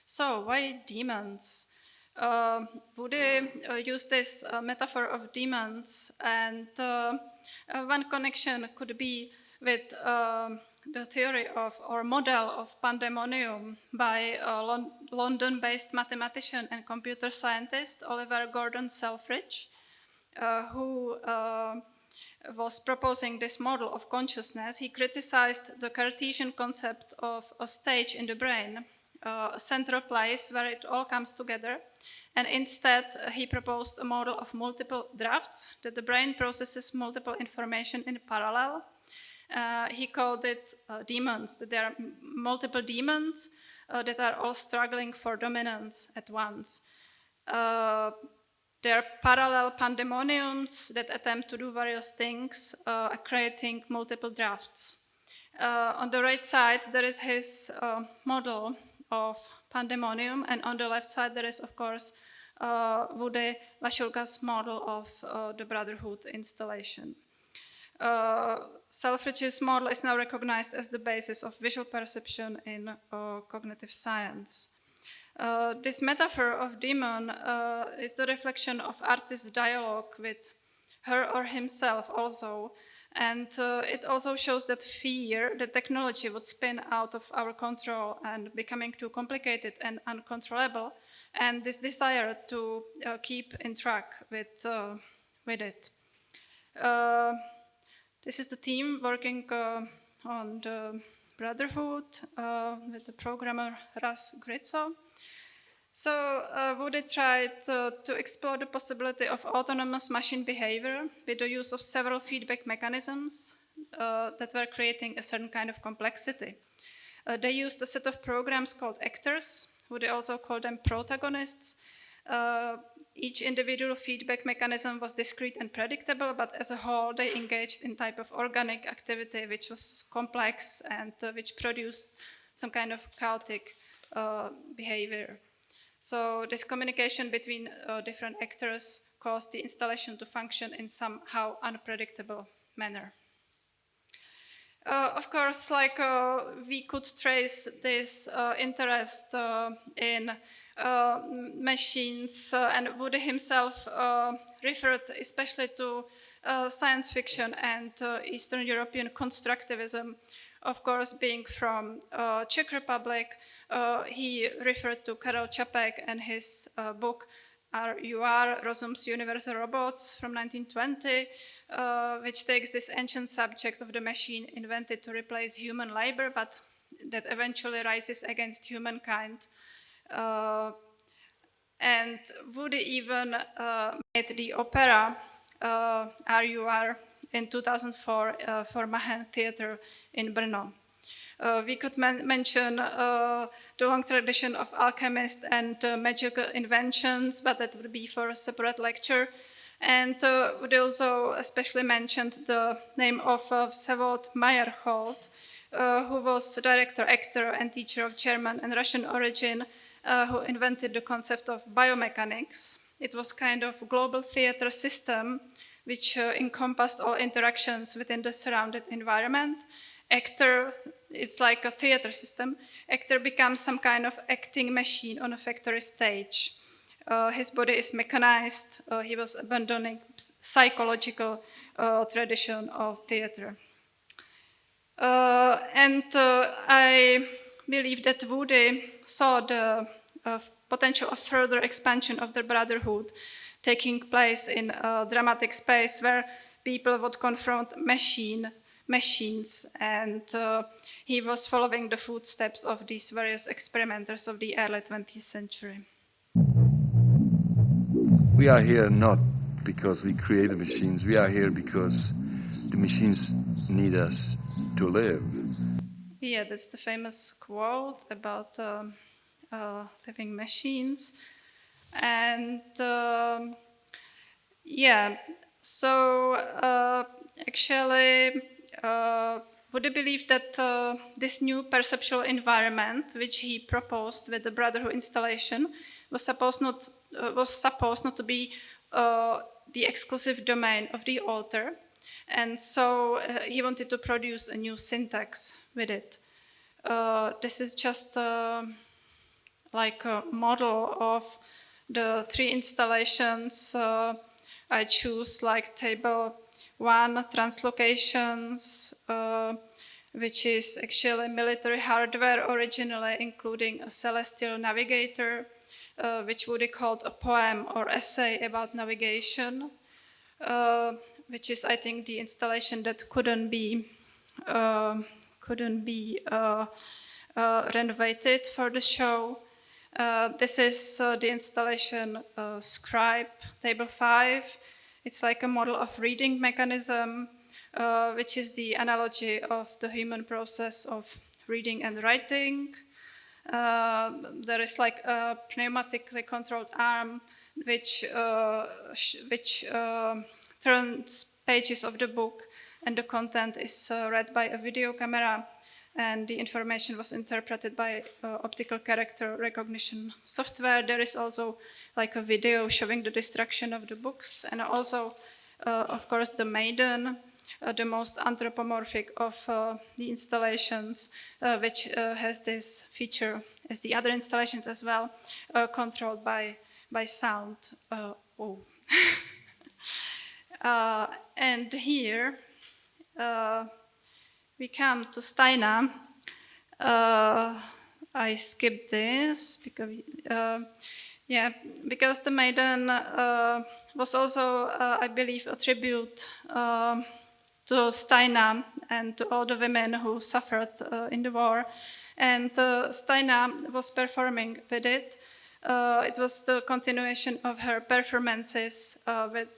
So, why demons? Woody used this metaphor of demons, and one connection could be with the theory of or model of pandemonium by London-based mathematician and computer scientist Oliver Gordon Selfridge, who was proposing this model of consciousness. He criticized the Cartesian concept of a stage in the brain, a central place where it all comes together, and instead he proposed a model of multiple drafts, that the brain processes multiple information in parallel. He called it demons, that there are multiple demons that are all struggling for dominance at once. There are parallel pandemoniums that attempt to do various things, creating multiple drafts. On the right side, there is his model of pandemonium, and on the left side, there is, of course, Woody Vasulka's model of the Brotherhood installation. Selfridge's model is now recognized as the basis of visual perception in cognitive science. This metaphor of demon is the reflection of artist's dialogue with her or himself also, and it also shows that fear, that technology would spin out of our control and becoming too complicated and uncontrollable, and this desire to keep in track with it. This is the team working on the Brotherhood with the programmer Ras Gritzo. So Woody tried to explore the possibility of autonomous machine behavior with the use of several feedback mechanisms that were creating a certain kind of complexity. They used a set of programs called actors. Woody also called them protagonists. Each individual feedback mechanism was discrete and predictable, but as a whole they engaged in type of organic activity which was complex and which produced some kind of chaotic behavior. So this communication between different actors caused the installation to function in somehow unpredictable manner. Of course, we could trace this interest in machines, and Woody himself referred especially to science fiction and Eastern European constructivism. Of course, being from Czech Republic, he referred to Karel Čapek and his book RUR, Rozum's Universal Robots from 1920, which takes this ancient subject of the machine invented to replace human labor, but that eventually rises against humankind. And Woody even made the opera RUR in 2004 for Mahen Theatre in Brno. We could mention the long tradition of alchemists and magical inventions, but that would be for a separate lecture. And would also especially mention the name of Vsevolod Meyerhold, who was director, actor, and teacher of German and Russian origin, who invented the concept of biomechanics. It was kind of global theater system which encompassed all interactions within the surrounded environment. Actor, it's like a theater system. Actor becomes some kind of acting machine on a factory stage. His body is mechanized. He was abandoning psychological tradition of theater. And I believe that Woody saw the potential of further expansion of the Brotherhood taking place in a dramatic space where people would confront machines, and he was following the footsteps of these various experimenters of the early 20th century. We are here not because we create the machines, we are here because the machines need us to live. Yeah, that's the famous quote about living machines. And yeah, so actually, would you believe that this new perceptual environment, which he proposed with the Brotherhood installation, was supposed not to be the exclusive domain of the author, and so he wanted to produce a new syntax with it. this is just like a model of the 3 installations I choose, like table 1, translocations, which is actually military hardware originally, including a celestial navigator, which would be called a poem or essay about navigation, which is, I think, the installation that couldn't be renovated for the show. This is the installation Scribe, table 5. It's like a model of reading mechanism, which is the analogy of the human process of reading and writing. There is like a pneumatically controlled arm which turns pages of the book, and the content is read by a video camera, and the information was interpreted by optical character recognition software. There is also like a video showing the destruction of the books, and also, of course, the maiden, the most anthropomorphic of the installations, which has this feature as the other installations as well, controlled by sound. And here we come to Steina. I skipped this because, because the maiden was also, I believe, a tribute to Steina and to all the women who suffered in the war. And Steina was performing with it. It was the continuation of her performances with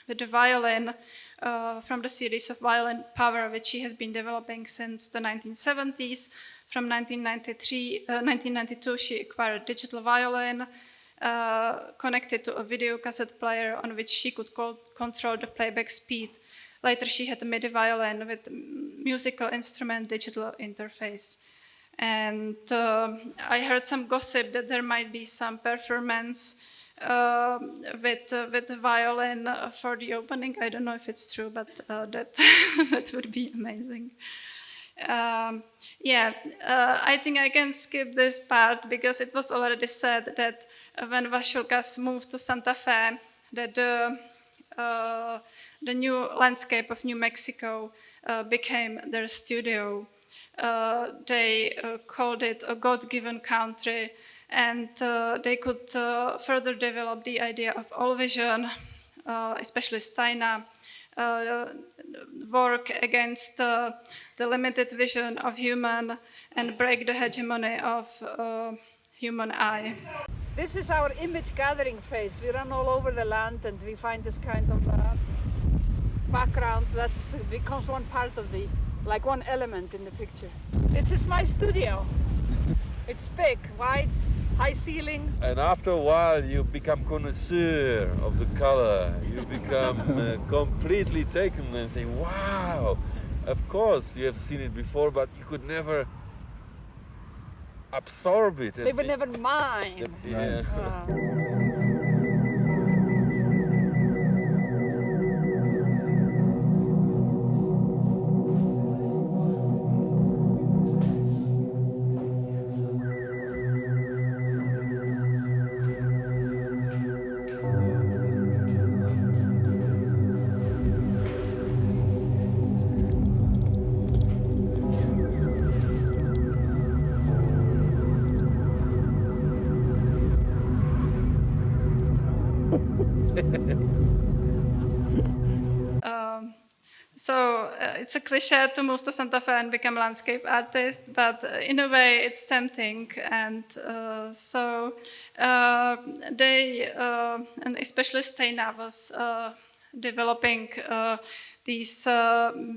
the violin from the series of Violin Power, which she has been developing since the 1970s. From 1992, she acquired digital violin, connected to a video cassette player on which she could control the playback speed. Later, she had a MIDI violin with musical instrument digital interface. And I heard some gossip that there might be some performance with the violin for the opening. I don't know if it's true, but that would be amazing. I think I can skip this part because it was already said that when Vasulkas moved to Santa Fe, that the new landscape of New Mexico became their studio. They called it a God-given country, and they could further develop the idea of all vision, especially Steina, work against the limited vision of human and break the hegemony of human eye. This is our image gathering phase. We run all over the land and we find this kind of background that becomes one part of the, like one element in the picture. This is my studio. It's big, wide, high ceiling. And after a while, you become connoisseur of the color. You become completely taken and say, wow, of course you have seen it before, but you could never absorb it. They would never mind. Yeah. It's a cliche to move to Santa Fe and become a landscape artist, but in a way it's tempting. And they, and especially Steina, was developing these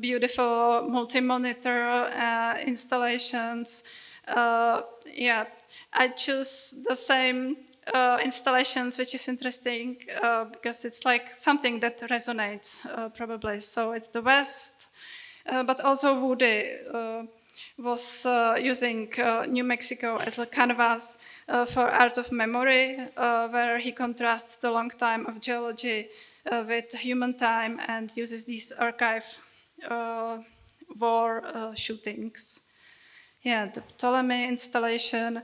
beautiful multi-monitor installations. I choose the same installations, which is interesting because it's like something that resonates probably. So it's the West, but also Woody was using New Mexico as a canvas for art of memory, where he contrasts the long time of geology with human time and uses these archive war shootings. the Ptolemy installation,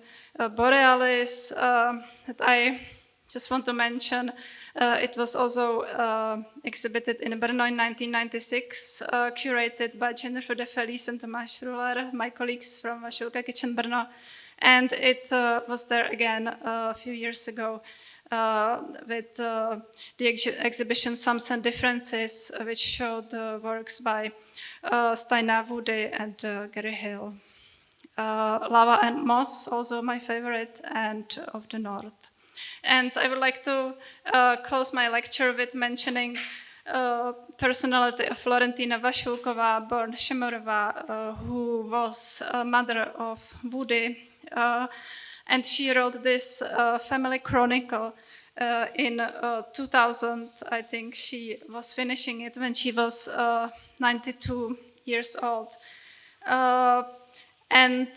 Borealis, that I just want to mention. It was also exhibited in Brno in 1996, curated by Jennifer de Felice and Tomáš Ruler, my colleagues from Vasulka Kitchen Brno. And it was there again a few years ago with the exhibition Sums and Differences, which showed works by Steina Woody and Gary Hill. Lava and Moss, also my favorite, and of the North. And I would like to close my lecture with mentioning personality of Florentina Vasulková, born Shemorová, who was mother of Woody. And she wrote this family chronicle in 2000. I think she was finishing it when she was 92 years old. And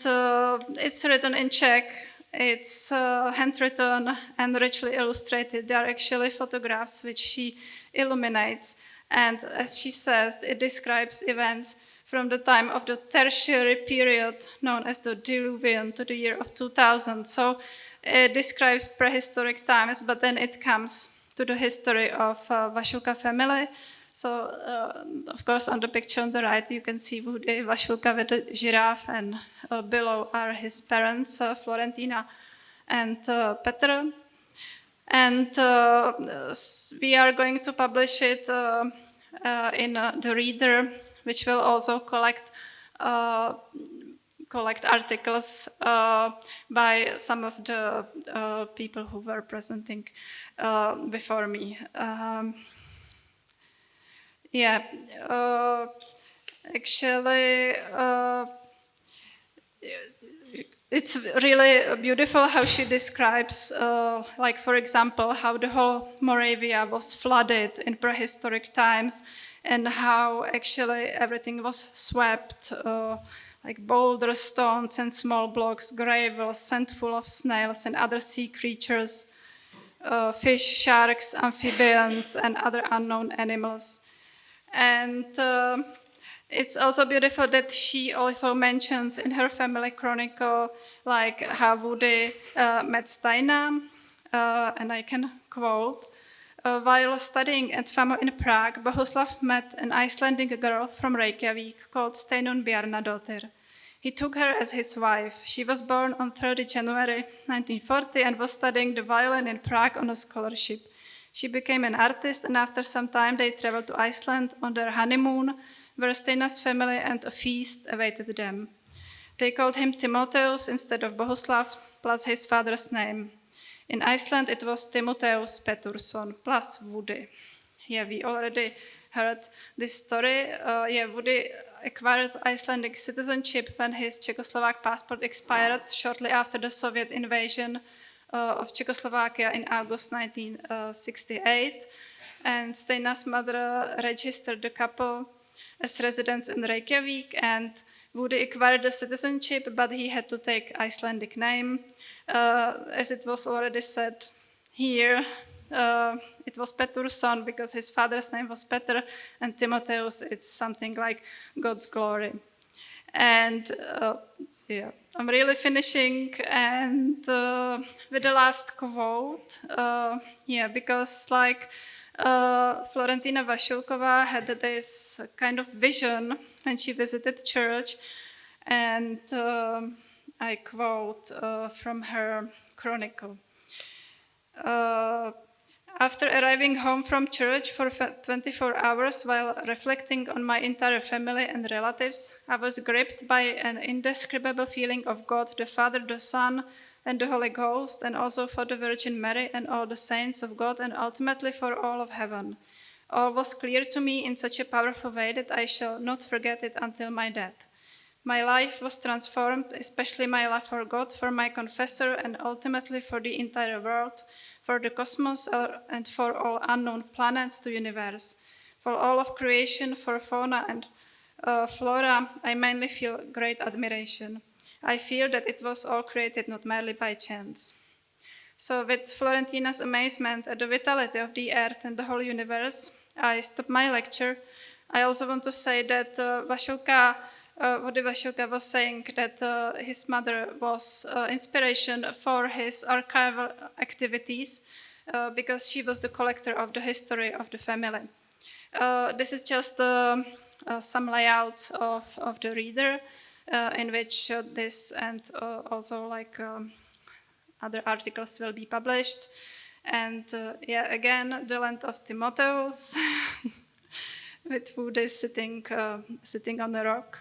it's written in Czech. It's handwritten and richly illustrated. They are actually photographs which she illuminates. And as she says, it describes events from the time of the tertiary period known as the Diluvian to the year of 2000. So it describes prehistoric times, but then it comes to the history of Vasulka family. So, of course, on the picture on the right, you can see Woody Vasulka with a giraffe, and below are his parents, Florentina and Petr. And we are going to publish it in The Reader, which will also collect articles by some of the people who were presenting before me. Actually, it's really beautiful how she describes, like, for example, how the whole Moravia was flooded in prehistoric times, and how actually everything was swept, like boulders, stones, and small blocks, gravel, sand full of snails and other sea creatures, fish, sharks, amphibians, and other unknown animals. And it's also beautiful that she also mentions in her family chronicle, like how Woody met Steina, and I can quote, while studying at FAMO in Prague, Bohuslav met an Icelandic girl from Reykjavík called Steinun Bjarnadóttir. He took her as his wife. She was born on 30 January 1940 and was studying the violin in Prague on a scholarship. She became an artist, and after some time they traveled to Iceland on their honeymoon, where Steina's family and a feast awaited them. They called him Timotheus instead of Bohuslav, plus his father's name. In Iceland it was Timotheus Pettersson, plus Woody. Yeah, we already heard this story. Woody acquired Icelandic citizenship when his Czechoslovak passport expired shortly after the Soviet invasion of Czechoslovakia in August 1968, and Steina's mother registered the couple as residents in Reykjavík, and Woody acquired the citizenship, but he had to take Icelandic name. As it was already said here, it was Pettersson because his father's name was Petr, and Timotheus, it's something like God's glory. And I'm really finishing, and with the last quote, because like Florentina Vasulková had this kind of vision when she visited church, and I quote from her chronicle. After arriving home from church for 24 hours while reflecting on my entire family and relatives, I was gripped by an indescribable feeling of God, the Father, the Son, and the Holy Ghost, and also for the Virgin Mary and all the saints of God, and ultimately for all of heaven. All was clear to me in such a powerful way that I shall not forget it until my death. My life was transformed, especially my love for God, for my confessor, and ultimately for the entire world, for the cosmos, and for all unknown planets, the universe. For all of creation, for fauna and flora, I mainly feel great admiration. I feel that it was all created not merely by chance. So with Florentina's amazement at the vitality of the earth and the whole universe, I stop my lecture. I also want to say that Vasulka Woody Vasulka was saying that his mother was inspiration for his archival activities because she was the collector of the history of the family. This is just some layout of the reader in which this and also like other articles will be published. And yeah, again, the land of Timotheus with Woody sitting on the rock.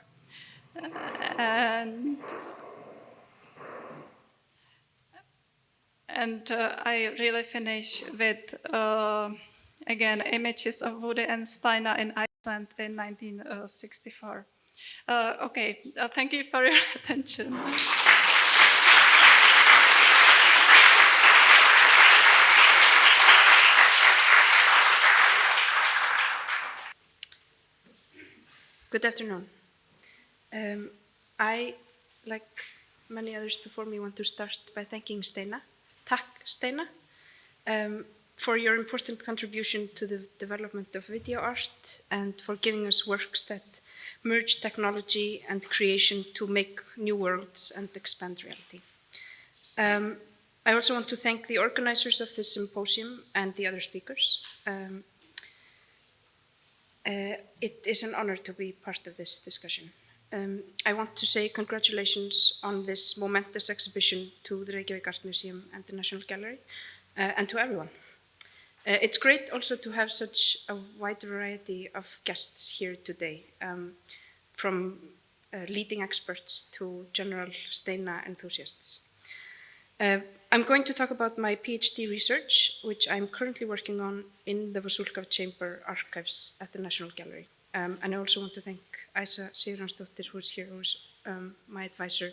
And I really finish with, again, images of Woody and Steina in Iceland in 1964. Okay, thank you for your attention. Good afternoon. I, like many others before me, want to start by thanking Steina. Takk, Steina, for your important contribution to the development of video art and for giving us works that merge technology and creation to make new worlds and expand reality. I also want to thank the organizers of this symposium and the other speakers. It is an honor to be part of this discussion. I want to say congratulations on this momentous exhibition to the Reykjavík Art Museum and the National Gallery, and to everyone. It's great also to have such a wide variety of guests here today, from leading experts to general Steina enthusiasts. I'm going to talk about my PhD research, which I'm currently working on in the Vasulka Chamber archives at the National Gallery. And I also want to thank Isa Sigurjónsdóttir, who's here, who's my advisor,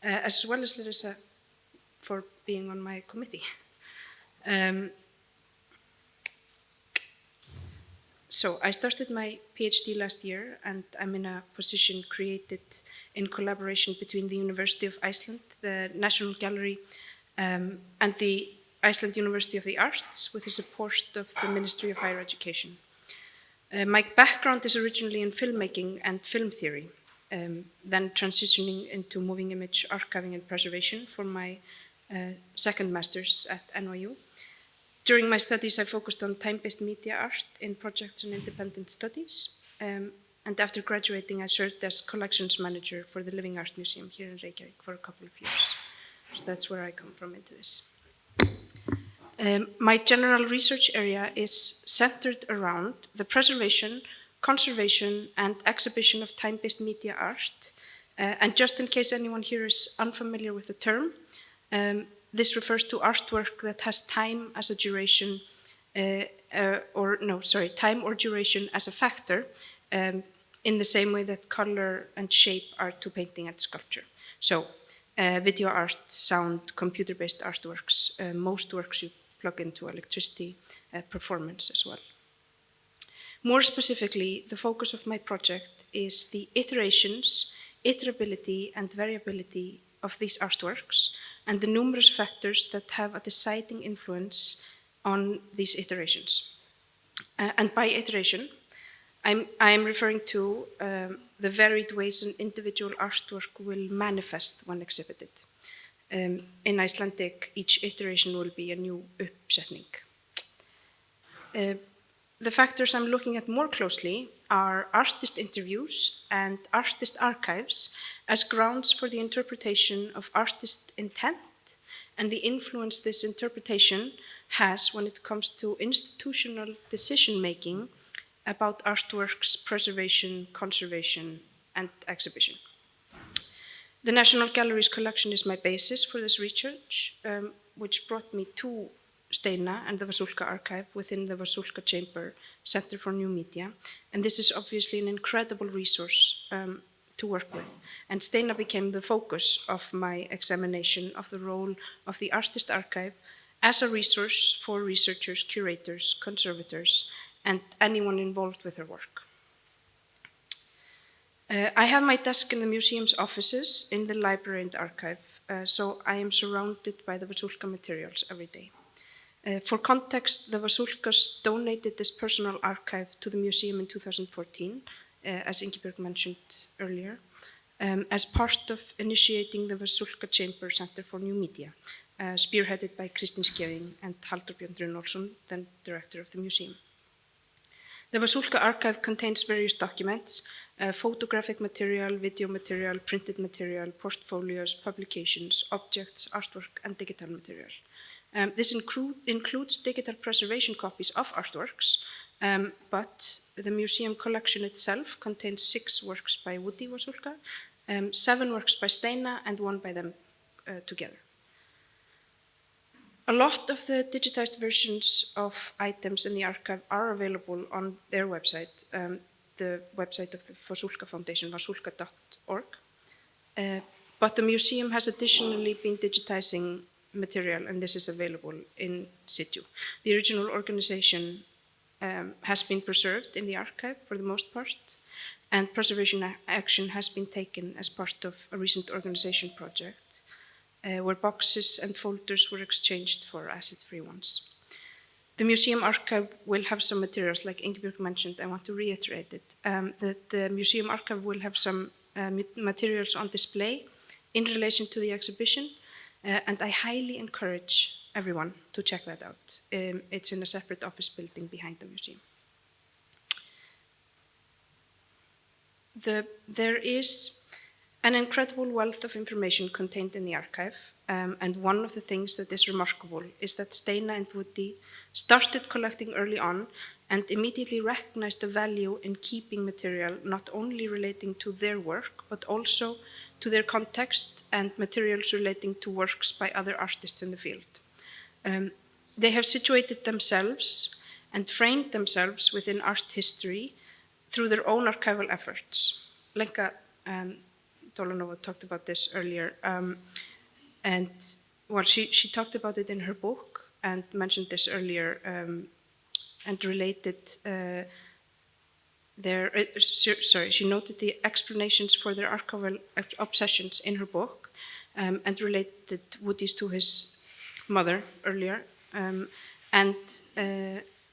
as well as Larisa for being on my committee. So I started my PhD last year, and I'm in a position created in collaboration between the University of Iceland, the National Gallery, and the Iceland University of the Arts, with the support of the Ministry of Higher Education. My background is originally in filmmaking and film theory, then transitioning into moving image archiving and preservation for my second master's at NYU. During my studies, I focused on time-based media art in projects and independent studies. And after graduating, I served as collections manager for the Living Art Museum here in Reykjavík for a couple of years. So that's where I come from into this. My general research area is centered around the preservation, conservation, and exhibition of time-based media art. And just in case anyone here is unfamiliar with the term, this refers to artwork that has time as a duration, time or duration as a factor, in the same way that color and shape are to painting and sculpture. So, video art, sound, computer-based artworks, most works you plug into electricity, performance as well. More specifically, the focus of my project is the iterations, iterability, and variability of these artworks, and the numerous factors that have a deciding influence on these iterations. And by iteration, I'm referring to the varied ways an individual artwork will manifest when exhibited. In Icelandic, each iteration will be a new uppsetning. The factors I'm looking at more closely are artist interviews and artist archives as grounds for the interpretation of artist intent and the influence this interpretation has when it comes to institutional decision-making about artworks, preservation, conservation, and exhibition. The National Gallery's collection is my basis for this research, which brought me to Steina and the Vasulka archive within the Vasulka Chamber Center for New Media. And this is obviously an incredible resource to work with. And Steina became the focus of my examination of the role of the Artist Archive as a resource for researchers, curators, conservators, and anyone involved with her work. I have my desk in the museum's offices, in the library and archive, so I am surrounded by the Vasulka materials every day. For context, the Vasulkas donated this personal archive to the museum in 2014, as Ingibjörg mentioned earlier. as part of initiating the Vasulka Chamber Center for New Media, spearheaded by Kristín Skeving and Halldór Björn Runolfsson, then director of the museum. The Vasulka archive contains various documents, photographic material, video material, printed material, portfolios, publications, objects, artwork, and digital material. This includes digital preservation copies of artworks, but the museum collection itself contains 6 works by Woody Vasulka, 7 works by Steina, and 1 by them together. A lot of the digitized versions of items in the archive are available on their website, the website of the Vasulka Foundation, vasulka.org. But the museum has additionally been digitizing material, and this is available in situ. The original organization has been preserved in the archive for the most part, and preservation action has been taken as part of a recent organization project where boxes and folders were exchanged for acid-free ones. The museum archive will have some materials, like Ingibjörg mentioned. I want to reiterate it, that the museum archive will have some materials on display in relation to the exhibition, and I highly encourage everyone to check that out. It's in a separate office building behind the museum. There is an incredible wealth of information contained in the archive, and one of the things that is remarkable is that Steina and Woody started collecting early on and immediately recognized the value in keeping material not only relating to their work, but also to their context and materials relating to works by other artists in the field. They have situated themselves and framed themselves within art history through their own archival efforts. Lenka Dolanova talked about this earlier, and well, she talked about it in her book and mentioned this earlier, and related she noted the explanations for their archival obsessions in her book, and related Woody's to his mother earlier, and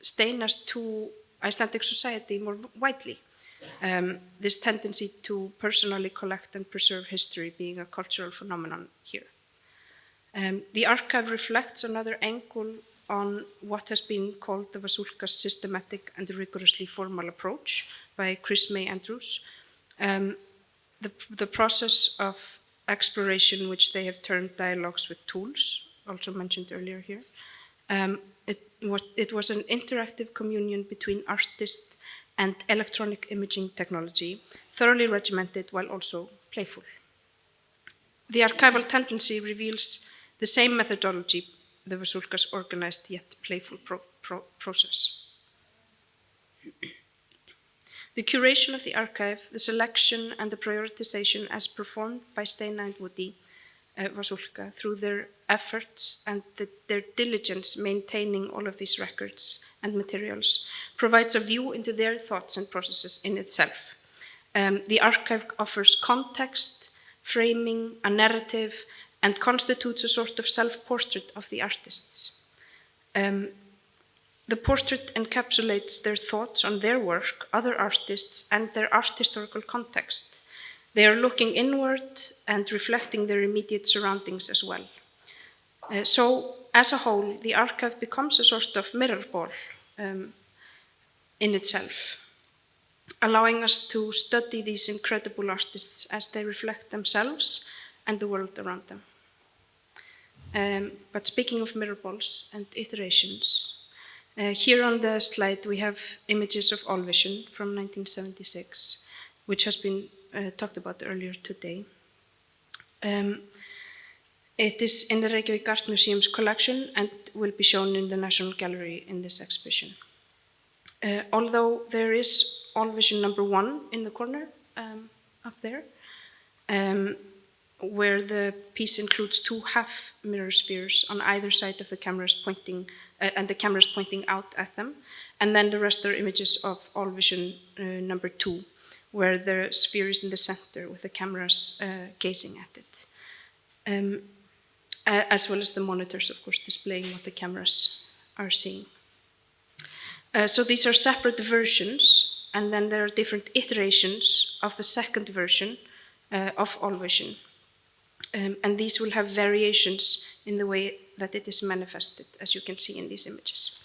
Steina's to Icelandic society more widely. This tendency to personally collect and preserve history being a cultural phenomenon here. The archive reflects another angle on what has been called the Vasulka's systematic and rigorously formal approach by Chris May Andrews. The process of exploration, which they have termed dialogues with tools, also mentioned earlier here. It was an interactive communion between artists and electronic imaging technology, thoroughly regimented while also playful. The archival tendency reveals the same methodology, the Vasulka's organized yet playful process. The curation of the archive, the selection and the prioritization as performed by Steina and Woody Vasulka through their efforts and their diligence maintaining all of these records and materials provides a view into their thoughts and processes in itself. The archive offers context, framing, a narrative, and constitutes a sort of self-portrait of the artists. The portrait encapsulates their thoughts on their work, other artists, and their art historical context. They are looking inward and reflecting their immediate surroundings as well. So, as a whole, the archive becomes a sort of mirror ball in itself, allowing us to study these incredible artists as they reflect themselves and the world around them. But speaking of mirror balls and iterations, here on the slide we have images of All Vision from 1976, which has been talked about earlier today. It is in the Reykjavík Art Museum's collection and will be shown in the National Gallery in this exhibition. Although there is All Vision number 1 in the corner up there, where the piece includes 2 half mirror spheres on either side of the cameras pointing, and the cameras pointing out at them, and then the rest are images of All Vision number 2, where the sphere is in the center with the cameras gazing at it, as well as the monitors, of course, displaying what the cameras are seeing. So these are separate versions, and then there are different iterations of the second version, of all vision. And these will have variations in the way that it is manifested, as you can see in these images.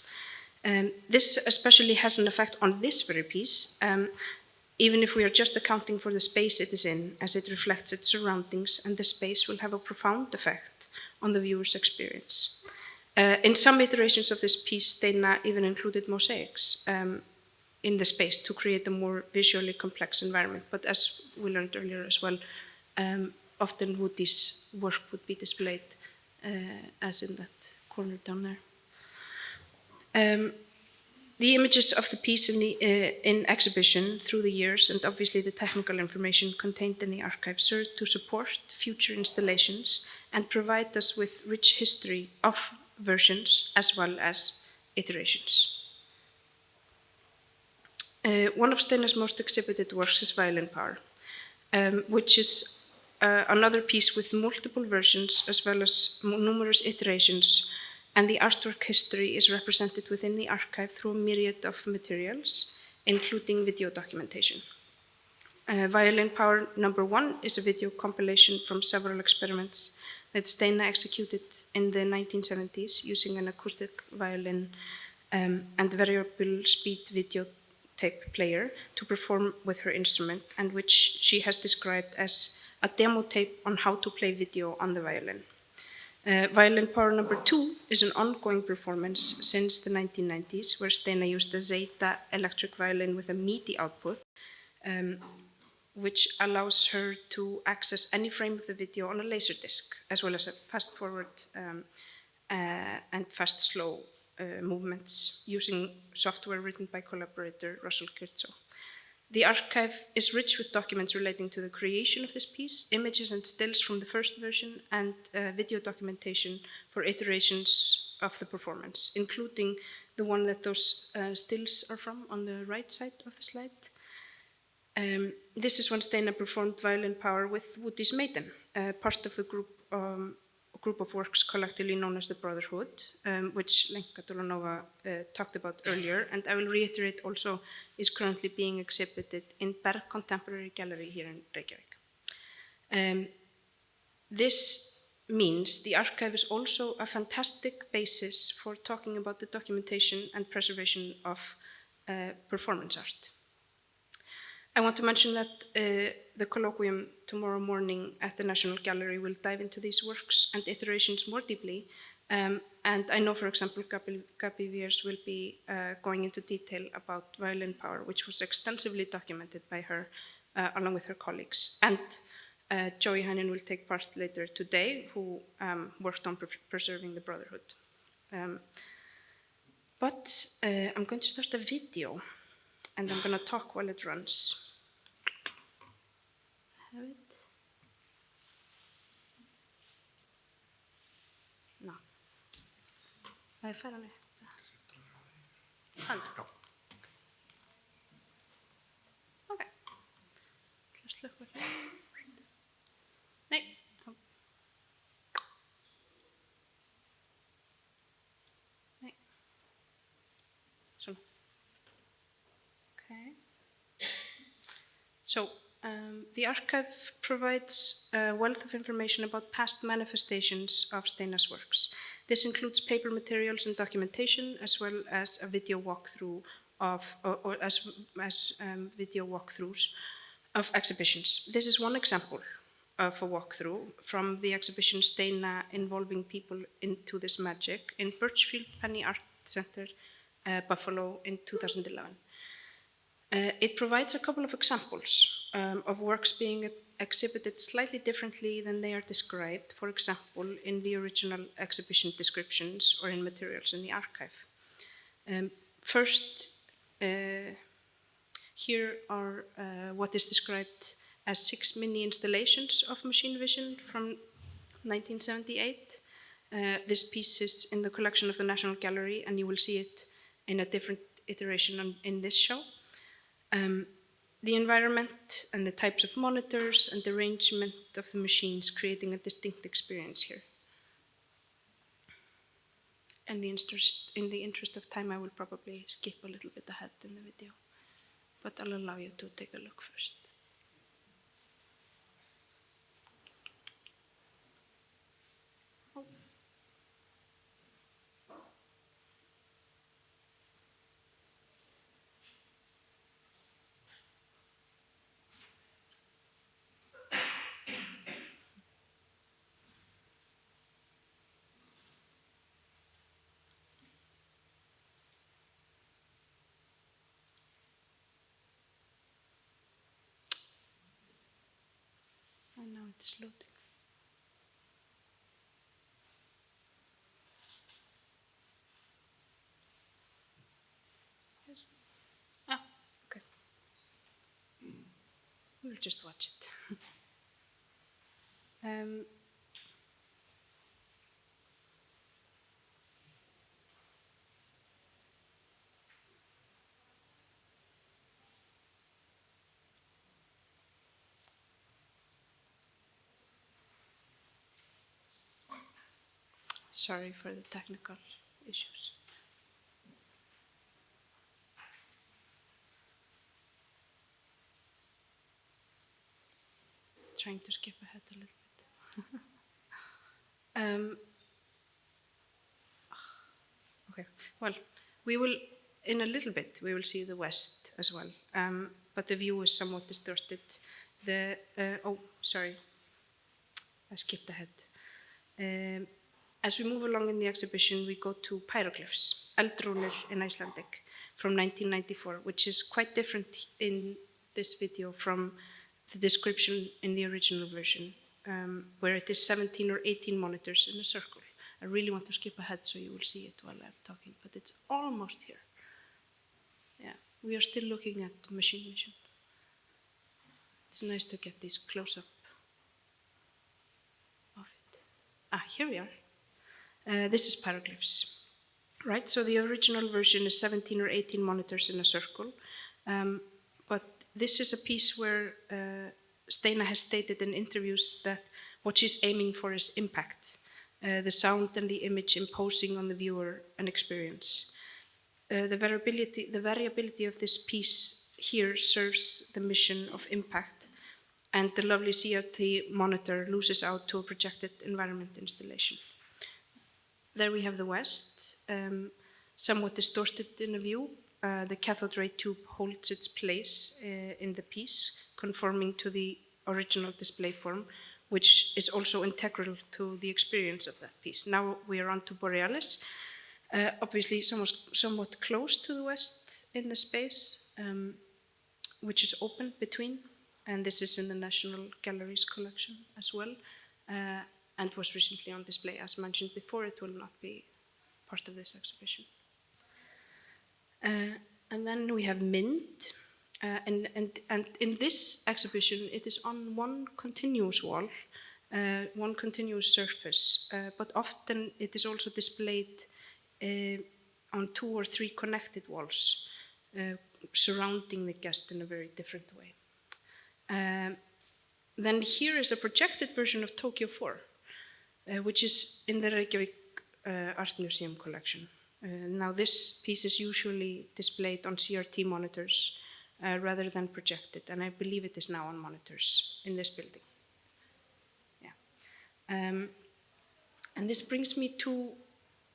This especially has an effect on this very piece, even if we are just accounting for the space it is in, as it reflects its surroundings, and the space will have a profound effect on the viewer's experience. In some iterations of this piece, Steina even included mosaics in the space to create a more visually complex environment. But as we learned earlier as well, often Woody's work would be displayed as in that corner down there. The images of the piece in exhibition through the years, and obviously the technical information contained in the archive, serve to support future installations and provide us with rich history of versions as well as iterations. One of Steina's most exhibited works is Violin Power, which is another piece with multiple versions as well as numerous iterations, and the artwork history is represented within the archive through a myriad of materials, including video documentation. Violin Power number 1 is a video compilation from several experiments that Steina executed in the 1970s using an acoustic violin and variable speed video tape player to perform with her instrument, and which she has described as a demo tape on how to play video on the violin. Violin Power number 2 is an ongoing performance since the 1990s, where Steina used a Zeta electric violin with a MIDI output, which allows her to access any frame of the video on a laser disc, as well as a fast forward and fast slow movements using software written by collaborator Russell Kirtzow. The archive is rich with documents relating to the creation of this piece, images and stills from the first version, and video documentation for iterations of the performance, including the one that those stills are from on the right side of the slide. This is when Steina performed Violin Power with Woody's Maiden, part of the group of works collectively known as the Brotherhood, which Lenka Dolanova talked about earlier, and I will reiterate also is currently being exhibited in Berg Contemporary Gallery here in Reykjavík. This means the archive is also a fantastic basis for talking about the documentation and preservation of performance art. I want to mention that the colloquium tomorrow morning at the National Gallery will dive into these works and iterations more deeply. And I know, for example, Gabi Viers will be going into detail about Violin Power, which was extensively documented by her along with her colleagues. And Joey Heinen will take part later today, who worked on preserving the Brotherhood. But I'm going to start a video, and I'm going to talk while it runs. Have it? No. I found it. Okay. Just look with me. Nej. Nej. So. Okay. So, the archive provides a wealth of information about past manifestations of Steina's works. This includes paper materials and documentation, as well as a video walkthrough of, video walkthroughs of exhibitions. This is one example of a walkthrough from the exhibition Steina Involving People into This Magic in Birchfield Penny Art Center, Buffalo in 2011. It provides a couple of examples of works being exhibited slightly differently than they are described, for example, in the original exhibition descriptions or in materials in the archive. First, here are what is described as 6 mini installations of machine vision from 1978. This piece is in the collection of the National Gallery, and you will see it in a different iteration in this show. The environment and the types of monitors and the arrangement of the machines creating a distinct experience here. And in the interest of time, I will probably skip a little bit ahead in the video, but I'll allow you to take a look first. it is loading. Yes. Ah, okay. We'll just watch it. Sorry for the technical issues. Trying to skip ahead a little bit. Okay, well, we will, in a little bit, we will see the west as well, but the view is somewhat distorted. Oh, sorry, I skipped ahead. As we move along in the exhibition, we go to pyroglyphs, eldrúnir in Icelandic, from 1994, which is quite different in this video from the description in the original version, where it is 17 or 18 monitors in a circle. I really want to skip ahead so you will see it while I'm talking, but it's almost here. Yeah, we are still looking at machine vision. It's nice to get this close-up of it. Ah, here we are. This is pyroglyphs, right? So the original version is 17 or 18 monitors in a circle, but this is a piece where Steina has stated in interviews that what she's aiming for is impact, the sound and the image imposing on the viewer an experience. The variability of this piece here serves the mission of impact, and the lovely CRT monitor loses out to a projected environment installation. There we have the west, somewhat distorted in the view. The cathode ray tube holds its place in the piece, conforming to the original display form, which is also integral to the experience of that piece. Now we are on to Borealis, obviously somewhat close to the west in the space, which is open between, and this is in the National Gallery's collection as well, and was recently on display. As mentioned before, it will not be part of this exhibition. And then we have Mynd, and in this exhibition, it is on one continuous wall, one continuous surface, but often it is also displayed on 2 or 3 connected walls, surrounding the guest in a very different way. Then here is a projected version of Tokyo 4, which is in the Reykjavík Art Museum collection. Now this piece is usually displayed on CRT monitors rather than projected, and I believe it is now on monitors in this building. Yeah. And this brings me to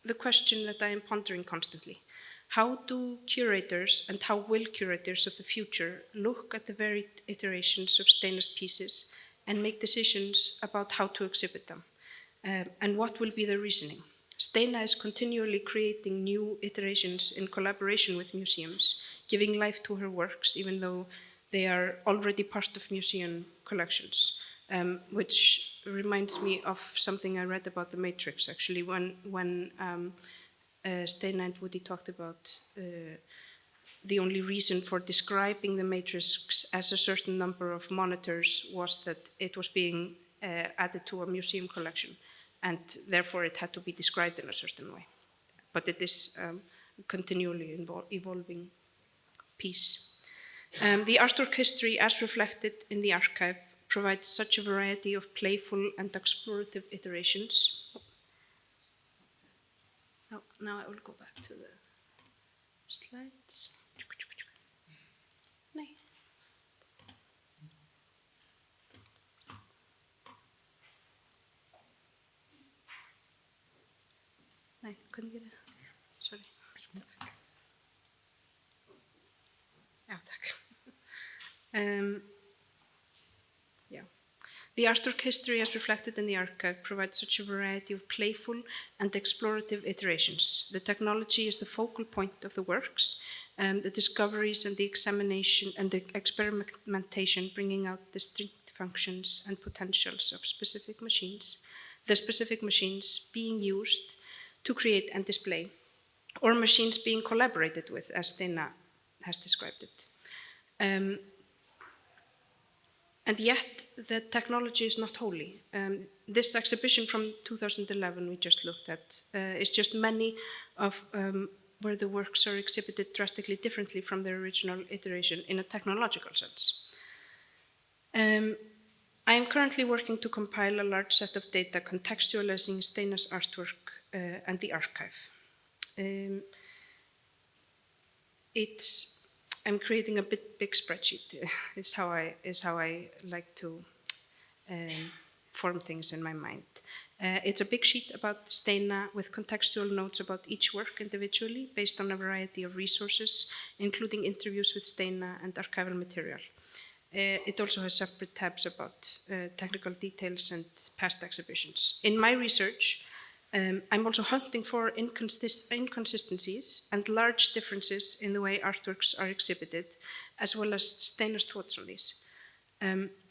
the question that I am pondering constantly. How do curators, and how will curators of the future, look at the varied iterations of Steina's pieces and make decisions about how to exhibit them? And what will be the reasoning? Steina is continually creating new iterations in collaboration with museums, giving life to her works, even though they are already part of museum collections, which reminds me of something I read about the Matrix, actually, when Steina and Woody talked about the only reason for describing the Matrix as a certain number of monitors was that it was being added to a museum collection, and therefore it had to be described in a certain way. But it is continually evolving piece. The artwork history, as reflected in the archive, provides such a variety of playful and explorative iterations. Now I will go back to the slides. Nej, couldn't get it. Sorry. Ja, tack. Yeah. The artwork history, as reflected in the archive, provides such a variety of playful and explorative iterations. The technology is the focal point of the works, the discoveries and the examination and the experimentation, bringing out distinct functions, and potentials of specific machines, the specific machines being used to create and display, or machines being collaborated with, as Steina has described it. And yet, the technology is not holy. This exhibition from 2011 we just looked at is just many of where the works are exhibited drastically differently from their original iteration in a technological sense. I am currently working to compile a large set of data contextualizing Steina's artwork and the archive. I'm creating a big spreadsheet. is how I like to form things in my mind. It's a big sheet about Steina with contextual notes about each work individually based on a variety of resources, including interviews with Steina and archival material. It also has separate tabs about technical details and past exhibitions. In my research, I'm also hunting for inconsistencies and large differences in the way artworks are exhibited, as well as Steina's thoughts on these.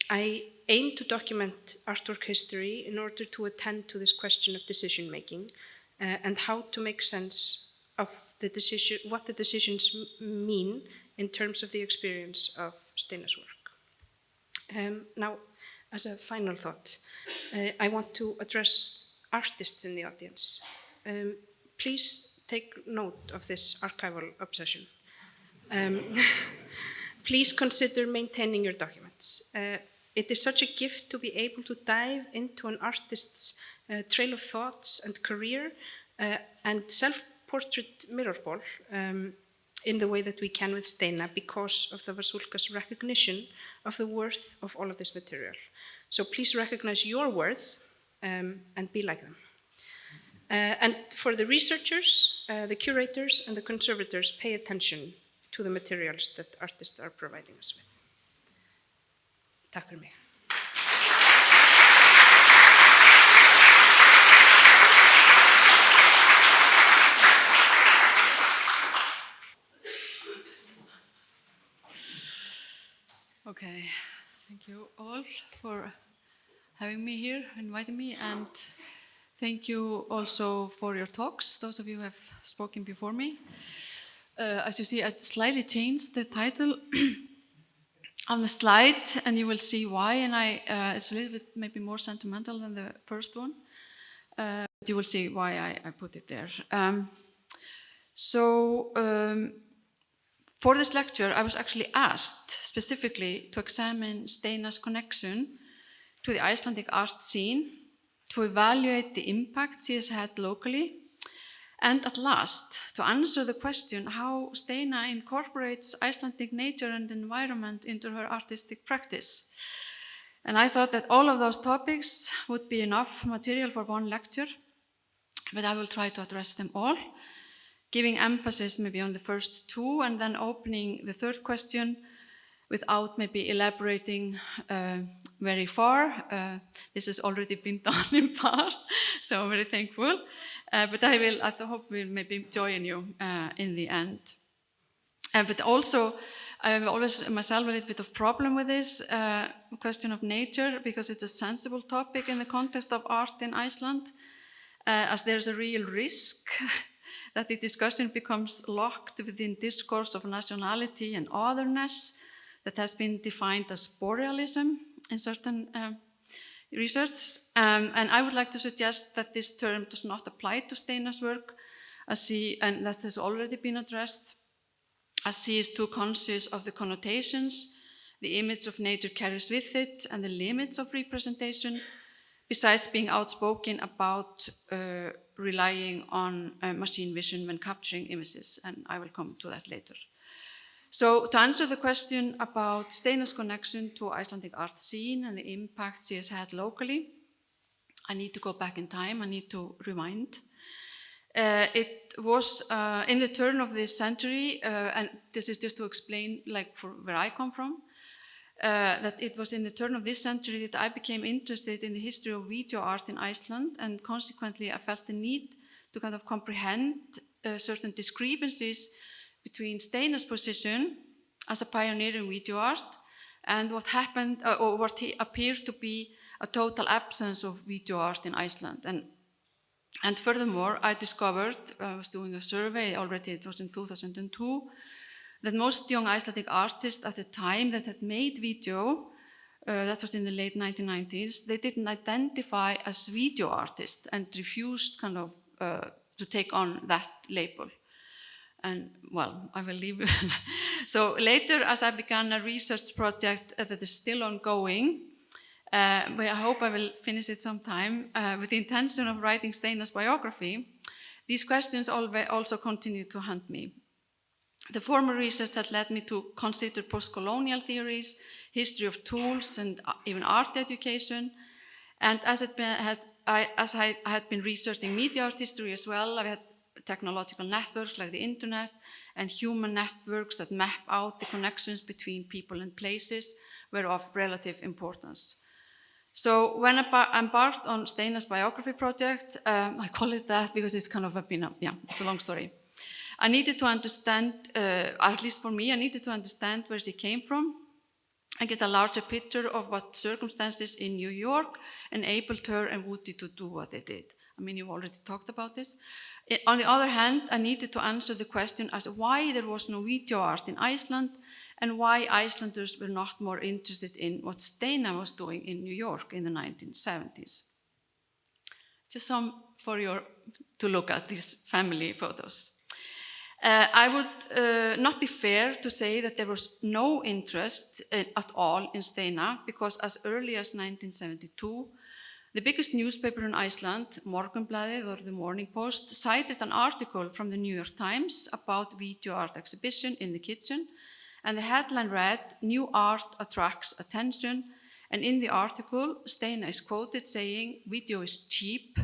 I aim to document artwork history in order to attend to this question of decision-making and how to make sense of what the decisions mean in terms of the experience of Steina's work. Now, as a final thought, I want to address artists in the audience. Please take note of this archival obsession. Please consider maintaining your documents. It is such a gift to be able to dive into an artist's trail of thoughts and career and self-portrait mirror ball in the way that we can with Steina because of the Vasulka's recognition of the worth of all of this material. So please recognize your worth and be like them. And for the researchers, the curators, and the conservators, pay attention to the materials that artists are providing us with. Takk fyrir mig. Okay, thank you all for having me here, inviting me, and thank you also for your talks, those of you who have spoken before me. As you see, I slightly changed the title on the slide, and you will see why, and it's a little bit maybe more sentimental than the first one. But you will see why I put it there. For this lecture, I was actually asked specifically to examine Steina's connection to the Icelandic art scene, to evaluate the impact she has had locally, and at last, to answer the question how Steina incorporates Icelandic nature and environment into her artistic practice. And I thought that all of those topics would be enough material for one lecture, but I will try to address them all, giving emphasis maybe on the first two and then opening the third question without maybe elaborating very far. This has already been done in part, so I'm very thankful. But I hope we'll maybe join you in the end. But also, I have always myself a little bit of problem with this question of nature because it's a sensible topic in the context of art in Iceland, as there's a real risk that the discussion becomes locked within discourse of nationality and otherness that has been defined as borealism in certain research. And I would like to suggest that this term does not apply to Steina's work, and that has already been addressed, as she is too conscious of the connotations the image of nature carries with it and the limits of representation, besides being outspoken about relying on machine vision when capturing images, and I will come to that later. So to answer the question about Steina's connection to Icelandic art scene and the impact she has had locally, I need to go back in time, I need to rewind. It was in the turn of this century, and this is just to explain like where I come from, that it was in the turn of this century that I became interested in the history of video art in Iceland, and consequently I felt the need to kind of comprehend certain discrepancies between Steina's position as a pioneer in video art and what happened, or what appeared to be a total absence of video art in Iceland. And furthermore, I discovered, I was doing a survey already, it was in 2002, that most young Icelandic artists at the time that had made video, that was in the late 1990s, they didn't identify as video artists and refused kind of to take on that label. And well, I will leave. So later, as I began a research project that is still ongoing, but I hope I will finish it sometime, with the intention of writing Steina's biography, these questions also continue to haunt me. The former research had led me to consider post-colonial theories, history of tools, and even art education. And as I had been researching media art history as well, I had technological networks like the internet and human networks that map out the connections between people and places were of relative importance. So when I embarked on Steina's biography project, I call it that because it's kind of it's a long story. I needed to understand, at least for me, I needed to understand where she came from and get a larger picture of what circumstances in New York enabled her and Woody to do what they did. I mean, you've already talked about this. On the other hand, I needed to answer the question as to why there was no video art in Iceland and why Icelanders were not more interested in what Steina was doing in New York in the 1970s. Just some for you to look at, these family photos. I would not be fair to say that there was no interest at all in Steina, because as early as 1972, the biggest newspaper in Iceland, Morgunblaðið, or the Morning Post, cited an article from the New York Times about video art exhibition in the kitchen, and the headline read, "New art attracts attention," and in the article, Steina is quoted saying, "Video is cheap.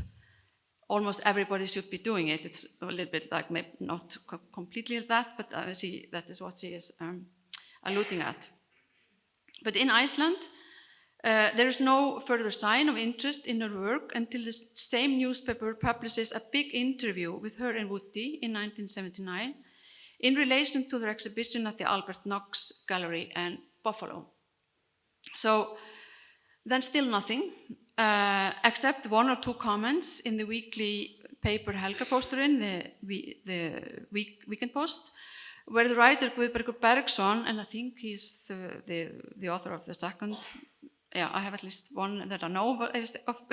Almost everybody should be doing it." It's a little bit like, maybe not completely that, but that is what she is alluding at. But in Iceland, there is no further sign of interest in her work until the same newspaper publishes a big interview with her and Woody in 1979 in relation to their exhibition at the Albert Knox Gallery in Buffalo. So then still nothing. Except one or two comments in the weekly paper Helga Pósturinn, the Weekend Post, where the writer Guðbergur Bergsson, and I think he's the author of the second, I have at least one that I know of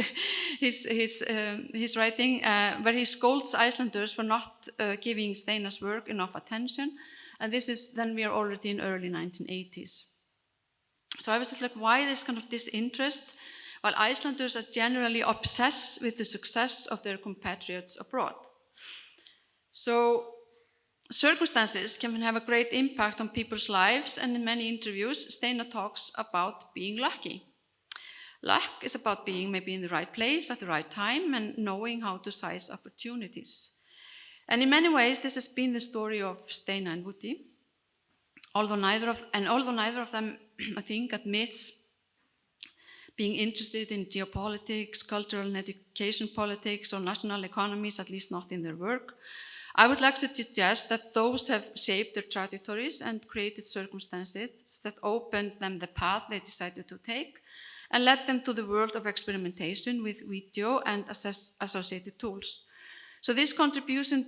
his writing, where he scolds Icelanders for not giving Steina's work enough attention, and then we are already in early 1980s. So I was just like, why this kind of disinterest? While Icelanders are generally obsessed with the success of their compatriots abroad. So circumstances can have a great impact on people's lives, and in many interviews, Steina talks about being lucky. Luck is about being maybe in the right place at the right time and knowing how to seize opportunities. And in many ways, this has been the story of Steina and Woody. Although neither of them, I think, admits being interested in geopolitics, cultural and education politics, or national economies, at least not in their work, I would like to suggest that those have shaped their trajectories and created circumstances that opened them the path they decided to take and led them to the world of experimentation with video and associated tools. So this contributed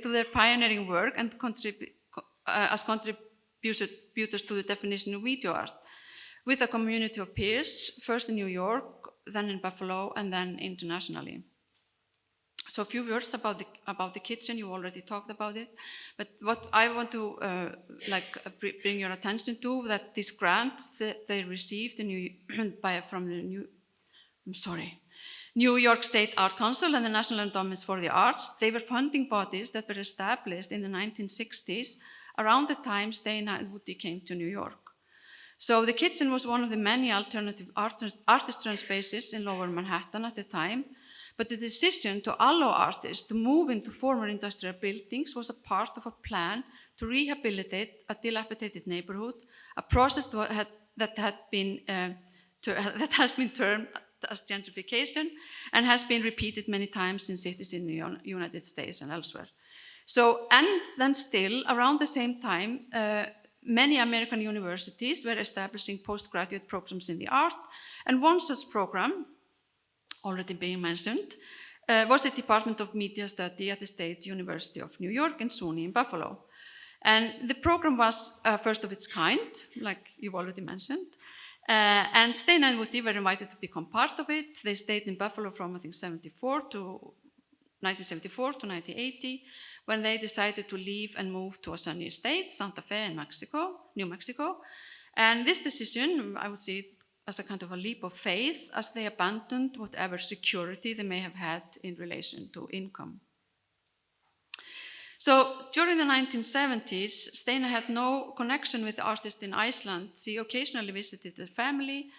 to their pioneering work and as contributors to the definition of video art, with a community of peers, first in New York, then in Buffalo, and then internationally. So a few words about the kitchen. You already talked about it, but what I want to bring your attention to, that these grants that they received from the New York State Art Council and the National Endowments for the Arts, they were funding bodies that were established in the 1960s, around the time Steina and Woody came to New York. So the kitchen was one of the many alternative artisan spaces in Lower Manhattan at the time, but the decision to allow artists to move into former industrial buildings was a part of a plan to rehabilitate a dilapidated neighborhood, a process that has been termed as gentrification and has been repeated many times in cities in the United States and elsewhere. So, and then still, around the same time, many American universities were establishing postgraduate programs in the art, and one such program, already being mentioned, was the Department of Media Study at the State University of New York and SUNY in Buffalo. And the program was first of its kind, like you've already mentioned, and Steina and Woody were invited to become part of it. They stayed in Buffalo from, I think, 1974 to 1980, when they decided to leave and move to a sunny state, Santa Fe in New Mexico. And this decision, I would see it as a kind of a leap of faith, as they abandoned whatever security they may have had in relation to income. So during the 1970s, Steina had no connection with the artist in Iceland. She occasionally visited her family,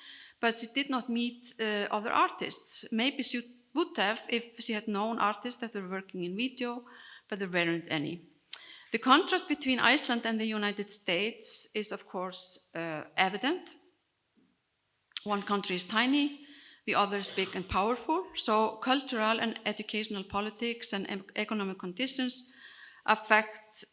but she did not meet other artists. Maybe she would have if she had known artists that were working in video, but there weren't any. The contrast between Iceland and the United States is, of course, evident. One country is tiny, the other is big and powerful, so cultural and educational politics and economic conditions affect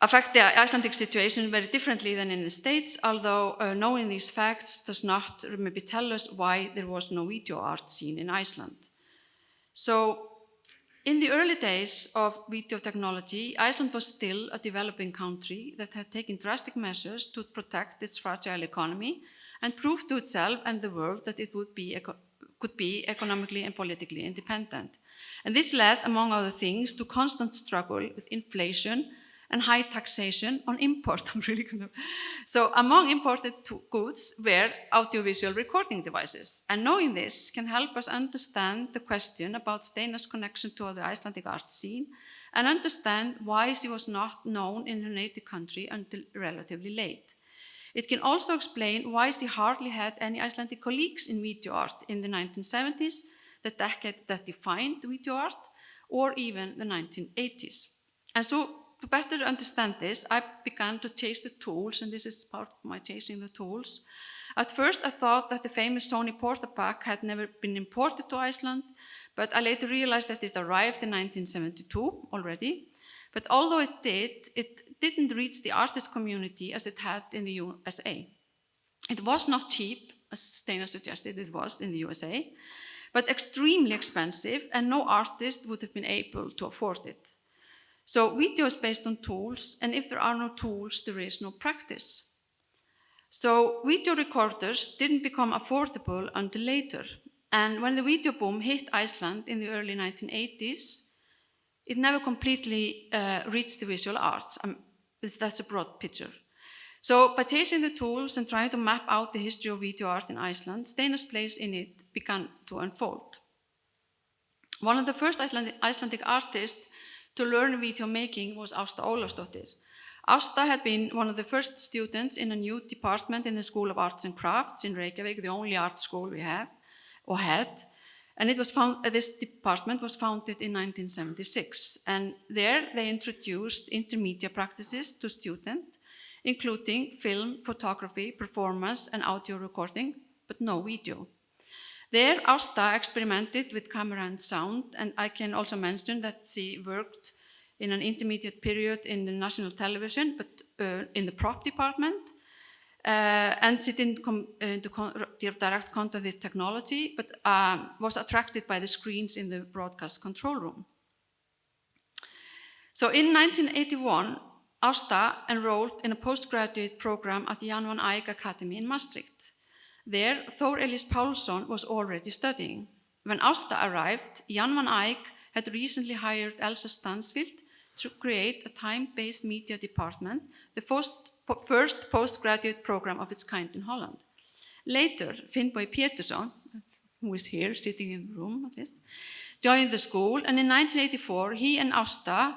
affect the Icelandic situation very differently than in the States, although knowing these facts does not maybe tell us why there was no video art scene in Iceland. So, in the early days of video technology, Iceland was still a developing country that had taken drastic measures to protect its fragile economy and prove to itself and the world that it could be economically and politically independent. And this led, among other things, to constant struggle with inflation and high taxation on import. So among imported goods were audiovisual recording devices. And knowing this can help us understand the question about Steina's connection to the Icelandic art scene and understand why she was not known in her native country until relatively late. It can also explain why she hardly had any Icelandic colleagues in video art in the 1970s, the decade that defined video art, or even the 1980s. And so, to better understand this, I began to chase the tools, and this is part of my chasing the tools. At first, I thought that the famous Sony Portapak had never been imported to Iceland, but I later realized that it arrived in 1972 already. But although it didn't reach the artist community as it had in the USA. It was not cheap, as Steina suggested it was in the USA, but extremely expensive, and no artist would have been able to afford it. So video is based on tools, and if there are no tools, there is no practice. So video recorders didn't become affordable until later. And when the video boom hit Iceland in the early 1980s, it never completely reached the visual arts. That's a broad picture. So by chasing the tools and trying to map out the history of video art in Iceland, Steina's place in it began to unfold. One of the first Icelandic artists to learn video making was Ásta Ólafsdóttir. Ásta had been one of the first students in a new department in the School of Arts and Crafts in Reykjavík, the only art school we have, or had. And this department was founded in 1976. And there they introduced intermedia practices to students, including film, photography, performance, and audio recording, but no video. There, Ásta experimented with camera and sound, and I can also mention that she worked in an intermediate period in the national television, but in the prop department. And she didn't come into direct contact with technology, but was attracted by the screens in the broadcast control room. So in 1981, Ásta enrolled in a postgraduate program at the Jan van Eyck Academy in Maastricht. There, Thor Elís Pálsson was already studying. When Ásta arrived, Jan van Eyck had recently hired Elsa Stansfield to create a time-based media department, the first postgraduate program of its kind in Holland. Later, Finnbogi Pétursson, who is here, sitting in the room at least, joined the school, and in 1984, he and Ásta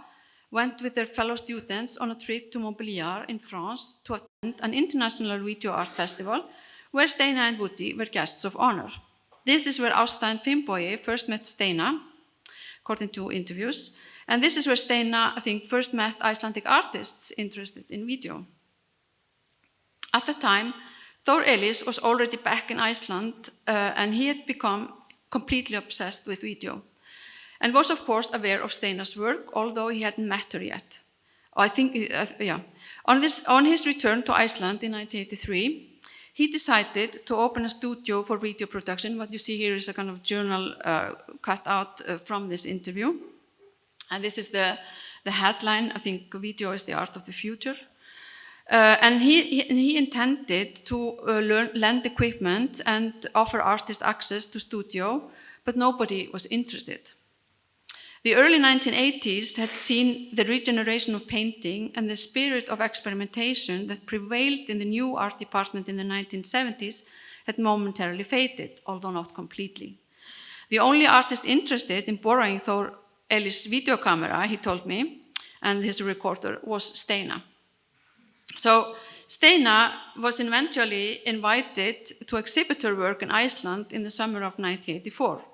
went with their fellow students on a trip to Montpellier in France to attend an international video art festival where Steina and Woody were guests of honor. This is where Ásta and Finnbogi first met Steina, according to interviews, and this is where Steina, I think, first met Icelandic artists interested in video. At the time, Thor Elís was already back in Iceland and he had become completely obsessed with video and was of course aware of Steina's work, although he hadn't met her yet. I think, yeah. On his return to Iceland in 1983, he decided to open a studio for video production. What you see here is a kind of journal cut out from this interview. And this is the headline, I think, "Video is the art of the future." And he intended to lend equipment and offer artists access to studio, but nobody was interested. The early 1980s had seen the regeneration of painting, and the spirit of experimentation that prevailed in the new art department in the 1970s had momentarily faded, although not completely. The only artist interested in borrowing Thor Elís' video camera, he told me, and his recorder, was Steina. So Steina was eventually invited to exhibit her work in Iceland in the summer of 1984.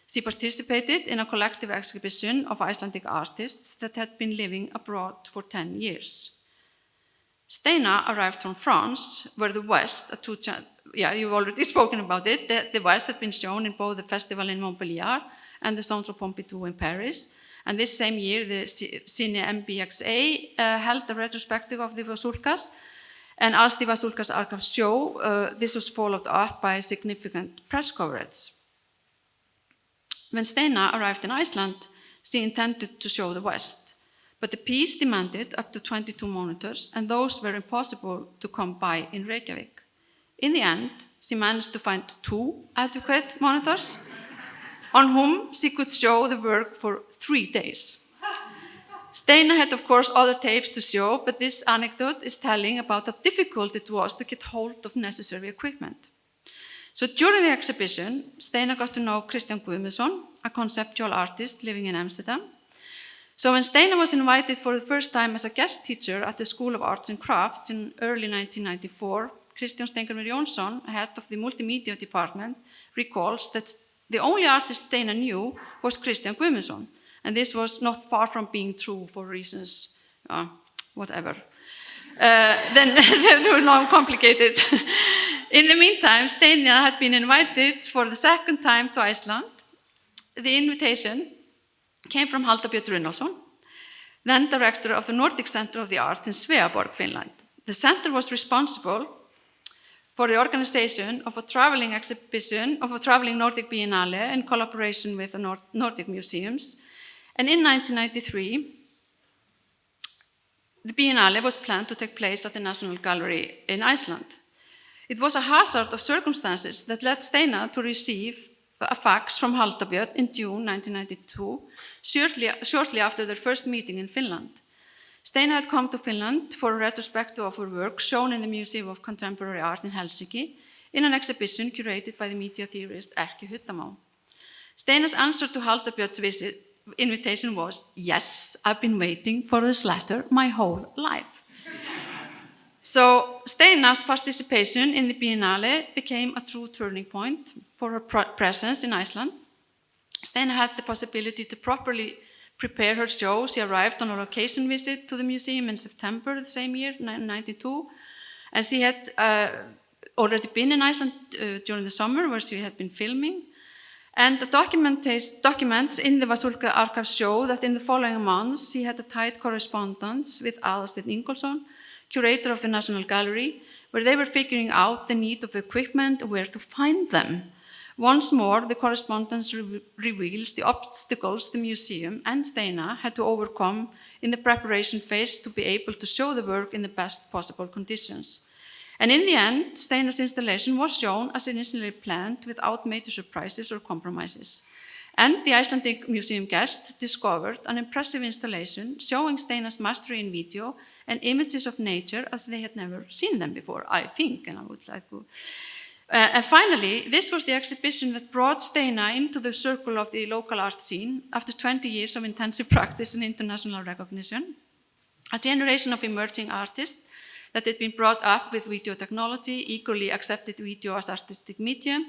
She participated in a collective exhibition of Icelandic artists that had been living abroad for 10 years. Steina arrived from France, where the West, you've already spoken about it, the West had been shown in both the festival in Montpellier and the Centre Pompidou in Paris. And this same year, the Cine MBXA held a retrospective of the Vasulkas. And as the Vasulkas archives show, this was followed up by significant press coverage. When Steina arrived in Iceland, she intended to show the West. But the piece demanded up to 22 monitors, and those were impossible to come by in Reykjavík. In the end, she managed to find 2 adequate monitors, on whom she could show the work for 3 days. Steina had, of course, other tapes to show, but this anecdote is telling about how difficult it was to get hold of necessary equipment. So during the exhibition, Steina got to know Kristján Guðmundsson, a conceptual artist living in Amsterdam. So when Steina was invited for the first time as a guest teacher at the School of Arts and Crafts in early 1994, Kristján Steingrímur Jónsson, head of the multimedia department, recalls that the only artist Steina knew was Kristján Guðmundsson, and this was not far from being true for reasons, whatever. Then they were not complicated. In the meantime, Steina had been invited for the second time to Iceland. The invitation came from Halldór Björn Runálfsson, then director of the Nordic Center of the Arts in Sveaborg, Finland. The center was responsible for the organization of a traveling exhibition of a traveling Nordic Biennale in collaboration with the Nordic museums. And in 1993, the Biennale was planned to take place at the National Gallery in Iceland. It was a hazard of circumstances that led Steina to receive a fax from Halldór Björn in June 1992, shortly after their first meeting in Finland. Steina had come to Finland for a retrospective of her work shown in the Museum of Contemporary Art in Helsinki in an exhibition curated by the media theorist Erki Huttamá. Steina's answer to Halldór Björn's invitation was, "Yes, I've been waiting for this letter my whole life." So Steina's participation in the Biennale became a true turning point for her presence in Iceland. Steina had the possibility to properly prepare her show. She arrived on a location visit to the museum in September the same year, 1992, and she had already been in Iceland during the summer where she had been filming. And the documents in the Vasulka archives show that in the following months she had a tight correspondence with Aðalsteinn Ingólfsson, curator of the National Gallery, where they were figuring out the need of equipment and where to find them. Once more, the correspondence reveals the obstacles the museum and Steina had to overcome in the preparation phase to be able to show the work in the best possible conditions. And in the end, Steina's installation was shown as initially planned without major surprises or compromises. And the Icelandic museum guest discovered an impressive installation showing Steina's mastery in video and images of nature as they had never seen them before, I think, and I would like to. And finally, this was the exhibition that brought Steina into the circle of the local art scene after 20 years of intensive practice and international recognition. A generation of emerging artists that had been brought up with video technology, equally accepted video as artistic medium,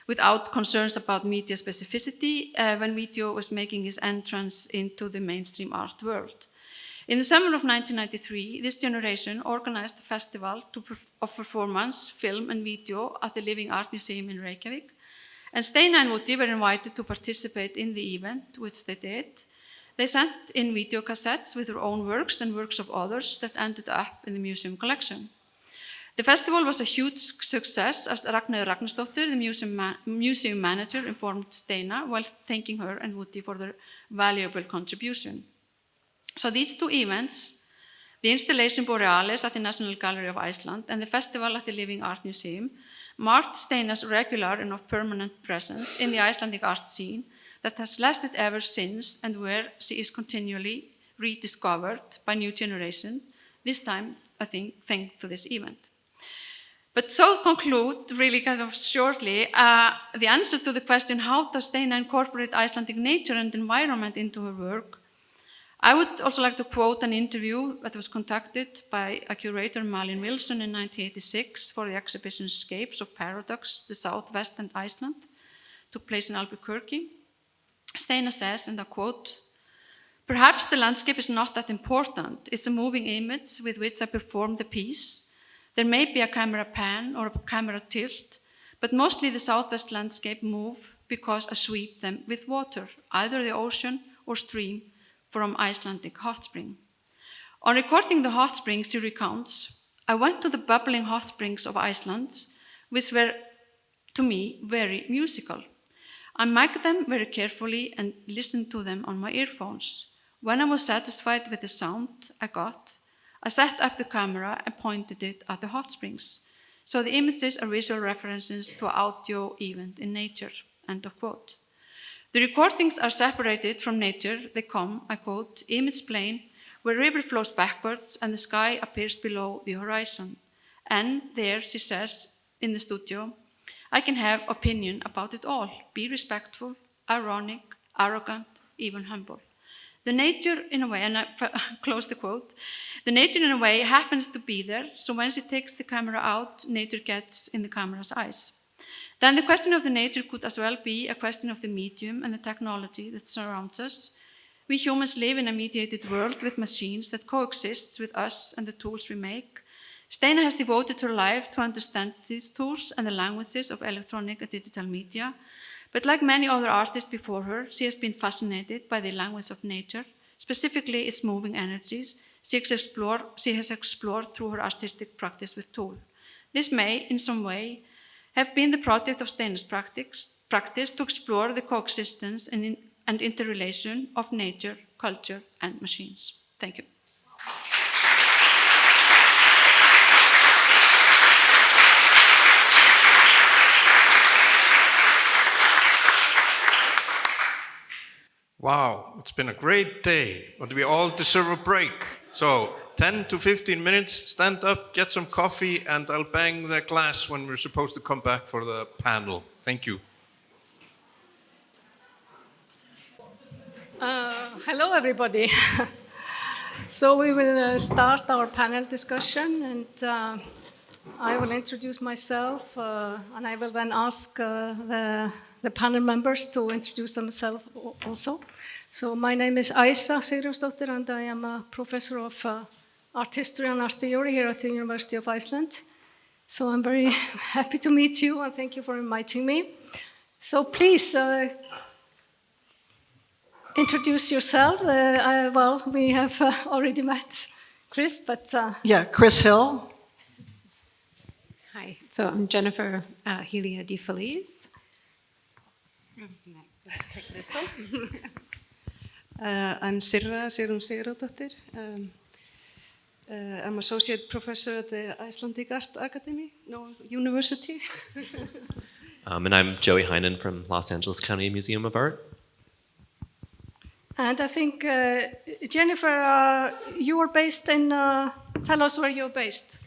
without concerns about media specificity when video was making its entrance into the mainstream art world. In the summer of 1993, this generation organized a festival of performance, film and video at the Living Art Museum in Reykjavík. And Steina and Woody were invited to participate in the event, which they did. They sent in video cassettes with their own works and works of others that ended up in the museum collection. The festival was a huge success, as Ragnheiður Ragnarsdóttir, the museum manager, informed Steina while thanking her and Woody for their valuable contribution. So these two events, the installation Borealis at the National Gallery of Iceland and the festival at the Living Art Museum, marked Steina's regular and permanent presence in the Icelandic art scene that has lasted ever since, and where she is continually rediscovered by new generation, this time, I think, thanks to this event. But so conclude, really kind of shortly, the answer to the question, how does Steina incorporate Icelandic nature and environment into her work? I would also like to quote an interview that was conducted by a curator, Malin Wilson, in 1986 for the exhibition Scapes of Paradox, the Southwest and Iceland, took place in Albuquerque. Steina says, and I quote, "Perhaps the landscape is not that important. It's a moving image with which I perform the piece. There may be a camera pan or a camera tilt, but mostly the Southwest landscape move because I sweep them with water, either the ocean or stream from Icelandic hot spring. On recording the hot springs," she recounts, "I went to the bubbling hot springs of Iceland, which were, to me, very musical. I mic'd them very carefully and listened to them on my earphones. When I was satisfied with the sound I got, I set up the camera and pointed it at the hot springs. So the images are visual references to an audio event in nature," end of quote. "The recordings are separated from nature. They come," I quote, "image plane, where river flows backwards and the sky appears below the horizon. And there," she says, "in the studio, I can have opinion about it all, be respectful, ironic, arrogant, even humble. The nature in a way," and I close the quote, "the nature in a way happens to be there, so when she takes the camera out, nature gets in the camera's eyes. Then the question of the nature could as well be a question of the medium and the technology that surrounds us. We humans live in a mediated world with machines that coexist with us and the tools we make. Steina has devoted her life to understand these tools and the languages of electronic and digital media. But like many other artists before her, she has been fascinated by the language of nature, specifically its moving energies she has explored through her artistic practice with tool. This may, in some way, have been the project of Steina's practice to explore the coexistence and interrelation of nature, culture, and machines." Thank you. Wow, it's been a great day, but we all deserve a break. So 10 to 15 minutes, stand up, get some coffee, and I'll bang the glass when we're supposed to come back for the panel. Thank you. Hello, everybody. So we will start our panel discussion, and I will introduce myself, and I will then ask the panel members to introduce themselves also. So my name is Æsa Sigurjónsdóttir, and I am a professor of art history and art theory here at the University of Iceland. So I'm very happy to meet you, and thank you for inviting me. So please introduce yourself. Well, we have already met Chris, but... Yeah, Chris Hill. Hi, so I'm Jennifer Helia de Feliz. Take this one. I'm Sirra Sigrún Sigurðardóttir. I'm associate professor at the Icelandic Art University. And I'm Joey Heinen from Los Angeles County Museum of Art. And I think, Jennifer, you are based in, tell us where you're based.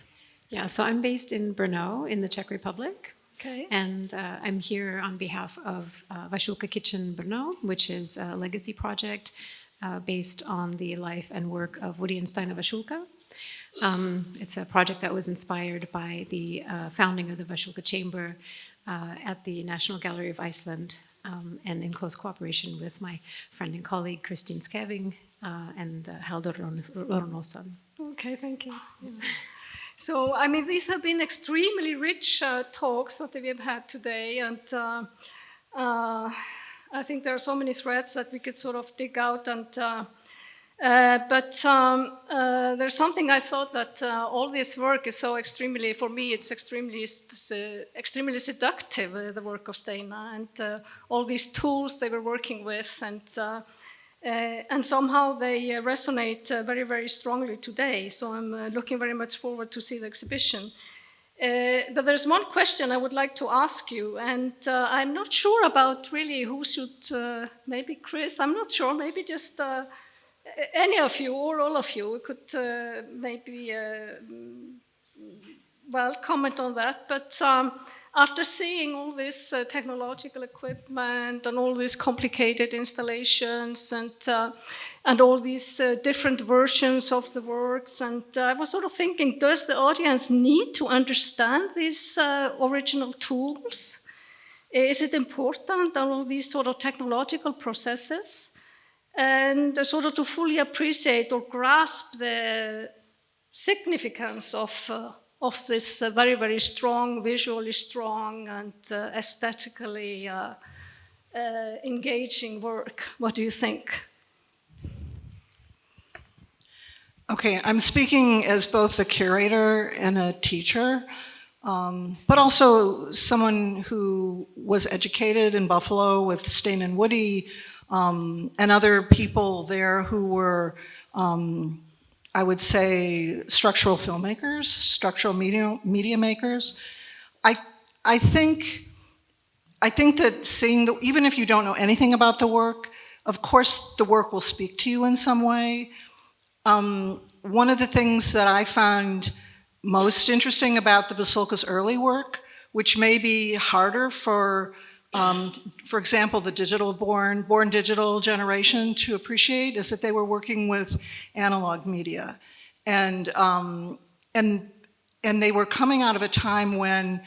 Yeah, so I'm based in Brno in the Czech Republic. Okay. And I'm here on behalf of Vasulka Kitchen Brno, which is a legacy project based on the life and work of Woody and Steina Vasulka. It's a project that was inspired by the founding of the Vasulka Chamber at the National Gallery of Iceland and in close cooperation with my friend and colleague Christine Skeving and Helga Christoffersen. Okay, thank you. Yeah. So, I mean, these have been extremely rich talks that we have had today, and I think there are so many threads that we could sort of dig out, and but there's something I thought that all this work is so extremely, for me, it's extremely seductive, the work of Steina, and all these tools they were working with, and somehow they resonate very, very strongly today. So I'm looking very much forward to see the exhibition. But there's one question I would like to ask you, and I'm not sure about really who should, maybe Chris, I'm not sure, maybe just any of you or all of you could maybe, well, comment on that. But after seeing all this technological equipment and all these complicated installations and all these different versions of the works, and I was sort of thinking, does the audience need to understand these original tools? Is it important, all these sort of technological processes? And sort of to fully appreciate or grasp the significance of this very, very strong, visually strong, and aesthetically engaging work. What do you think? Okay, I'm speaking as both a curator and a teacher, but also someone who was educated in Buffalo with Steina and Woody, and other people there who were, I would say, structural filmmakers, structural media makers. I think that seeing even if you don't know anything about the work, of course the work will speak to you in some way. One of the things that I found most interesting about the Vasulka's early work, which may be harder for example, the born digital generation to appreciate, is that they were working with analog media. And they were coming out of a time when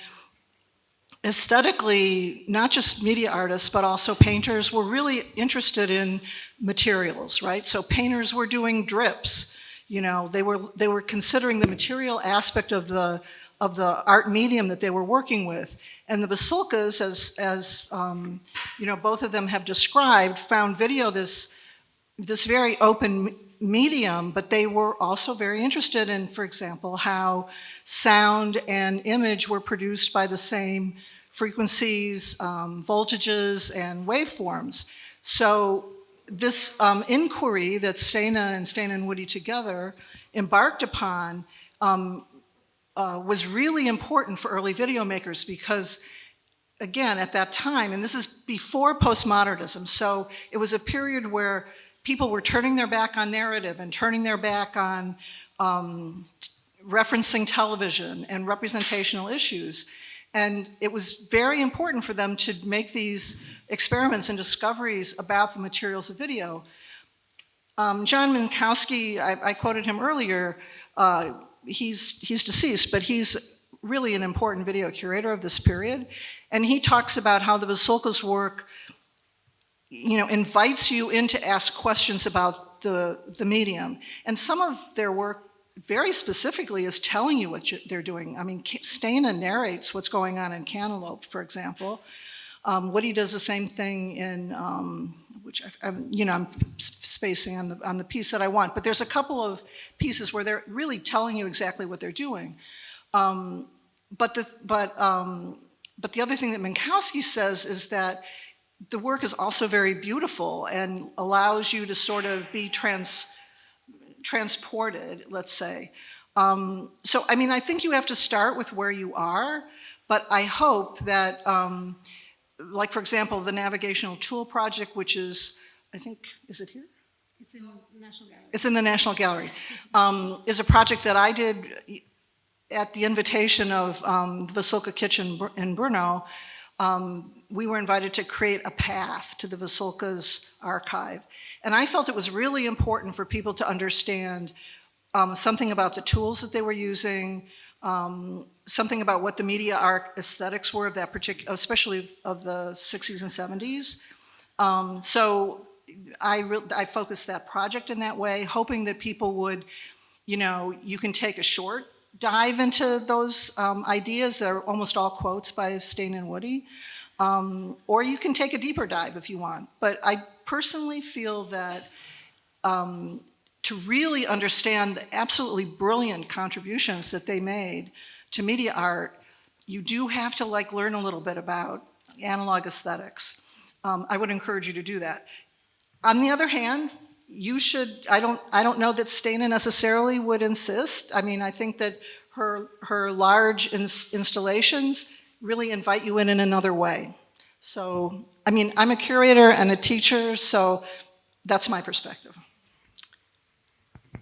aesthetically, not just media artists, but also painters were really interested in materials, right? So painters were doing drips, you know, they were considering the material aspect of the art medium that they were working with. And the Vasulkas, as you know, both of them have described, found video this very open medium, but they were also very interested in, for example, how sound and image were produced by the same frequencies, voltages, and waveforms. So this inquiry that Steina and Woody together embarked upon was really important for early video makers because, again, at that time, and this is before postmodernism, so it was a period where people were turning their back on narrative and turning their back on referencing television and representational issues. And it was very important for them to make these experiments and discoveries about the materials of video. John Minkowski, I quoted him earlier, he's deceased, but he's really an important video curator of this period. And he talks about how the Vasulka's work, you know, invites you in to ask questions about the medium. And some of their work very specifically is telling you what they're doing. I mean, Steina narrates what's going on in Cantaloupe, for example. Woody does the same thing in, which I'm spacing on the piece that I want, but there's a couple of pieces where they're really telling you exactly what they're doing. But the other thing that Minkowski says is that the work is also very beautiful and allows you to sort of be transported, let's say. So, I mean, I think you have to start with where you are, but I hope that, like, for example, the Navigational Tool Project, which is, I think, is it here? It's in the National Gallery. It's in the National Gallery. Is a project that I did at the invitation of the Vasulka Kitchen in Brno. We were invited to create a path to the Vasulka's archive. And I felt it was really important for people to understand something about the tools that they were using, something about what the media art aesthetics were of that particular, especially of the 60s and 70s. So I focused that project in that way, hoping that people would, you can take a short dive into those ideas. They're almost all quotes by Steina and Woody. Or you can take a deeper dive if you want. But I personally feel that to really understand the absolutely brilliant contributions that they made to media art, you do have to learn a little bit about analog aesthetics. I would encourage you to do that. On the other hand, you should, I don't know that Steina necessarily would insist. I mean, I think that her large installations really invite you in another way. So, I mean, I'm a curator and a teacher, so that's my perspective.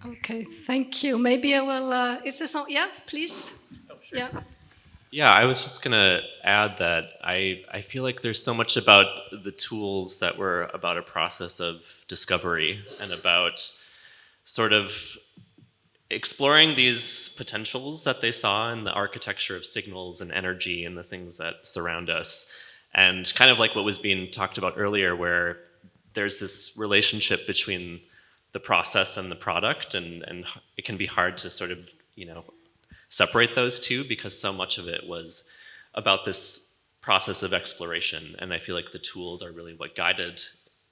Okay, thank you. Maybe I will, is there some, yeah, please? Oh, sure. Yeah. Yeah, I was just gonna add that I feel like there's so much about the tools that were about a process of discovery and about sort of exploring these potentials that they saw in the architecture of signals and energy and the things that surround us. And kind of like what was being talked about earlier, where there's this relationship between the process and the product, and it can be hard to sort of, separate those two, because so much of it was about this process of exploration. And I feel like the tools are really what guided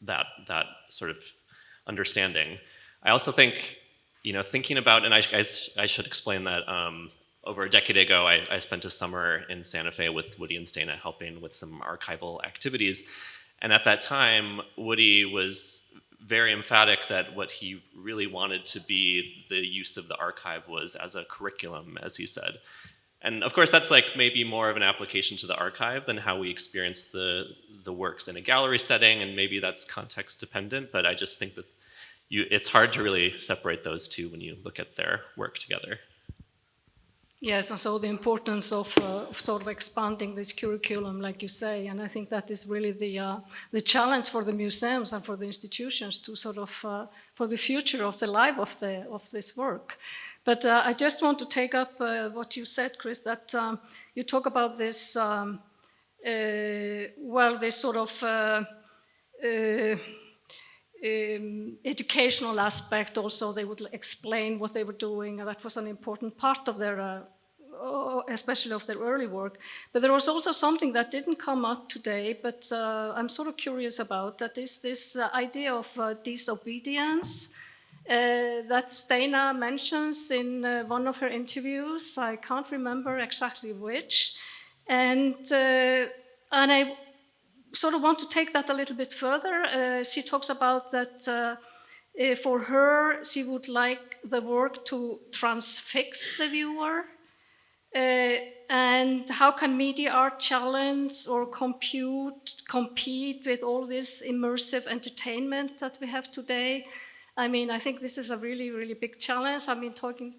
that sort of understanding. I also think, thinking about, and I should explain that over a decade ago, I spent a summer in Santa Fe with Woody and Steina helping with some archival activities. And at that time, Woody was very emphatic that what he really wanted to be the use of the archive was as a curriculum, as he said. And of course, that's maybe more of an application to the archive than how we experience the works in a gallery setting, and maybe that's context dependent, but I just think that it's hard to really separate those two when you look at their work together. Yes, and so the importance of sort of expanding this curriculum, like you say, and I think that is really the challenge for the museums and for the institutions to sort of for the future of the life of this work. But I just want to take up what you said, Chris, that you talk about this, this sort of educational aspect also. They would explain what they were doing, and that was an important part of their, especially of their early work. But there was also something that didn't come up today, but I'm sort of curious about, that is this idea of disobedience that Steina mentions in one of her interviews. I can't remember exactly which. And I sort of want to take that a little bit further. She talks about that for her, she would like the work to transfix the viewer. And how can media art challenge or compete with all this immersive entertainment that we have today? I mean, I think this is a really, really big challenge. I mean, talking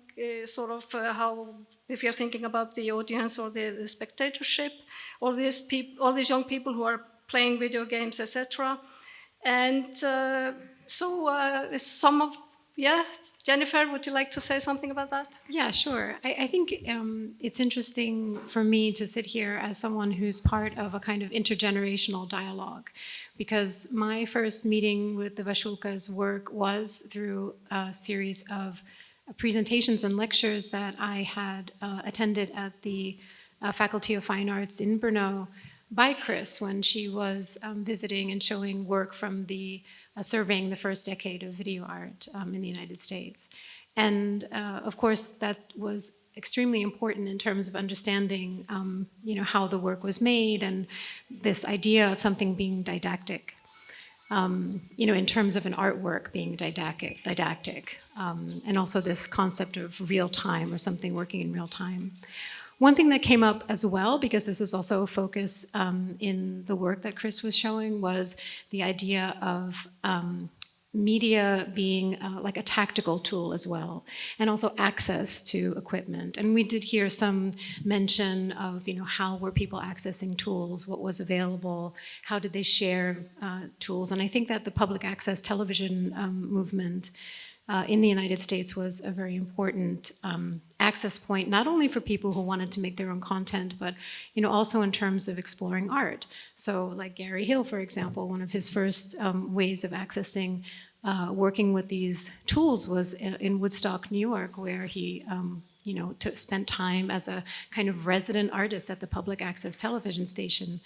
sort of how, if you're thinking about the audience or the spectatorship, all these young people who are playing video games, etc. And some of, Jennifer, would you like to say something about that? Yeah, sure. I think it's interesting for me to sit here as someone who's part of a kind of intergenerational dialogue, because my first meeting with the Vasulka's work was through a series of presentations and lectures that I had attended at the Faculty of Fine Arts in Brno by Chris when she was visiting and showing work from the surveying the first decade of video art in the United States. And of course, that was extremely important in terms of understanding how the work was made, and this idea of something being didactic, in terms of an artwork being didactic, and also this concept of real time or something working in real time. One thing that came up as well, because this was also a focus in the work that Chris was showing, was the idea of media being like a tactical tool as well, and also access to equipment. And we did hear some mention of, how were people accessing tools, what was available, how did they share tools. And I think that the public access television movement in the United States was a very important access point, not only for people who wanted to make their own content, but also in terms of exploring art. So like Gary Hill, for example, one of his first ways of accessing working with these tools was in Woodstock, New York, where he spent time as a kind of resident artist at the public access television station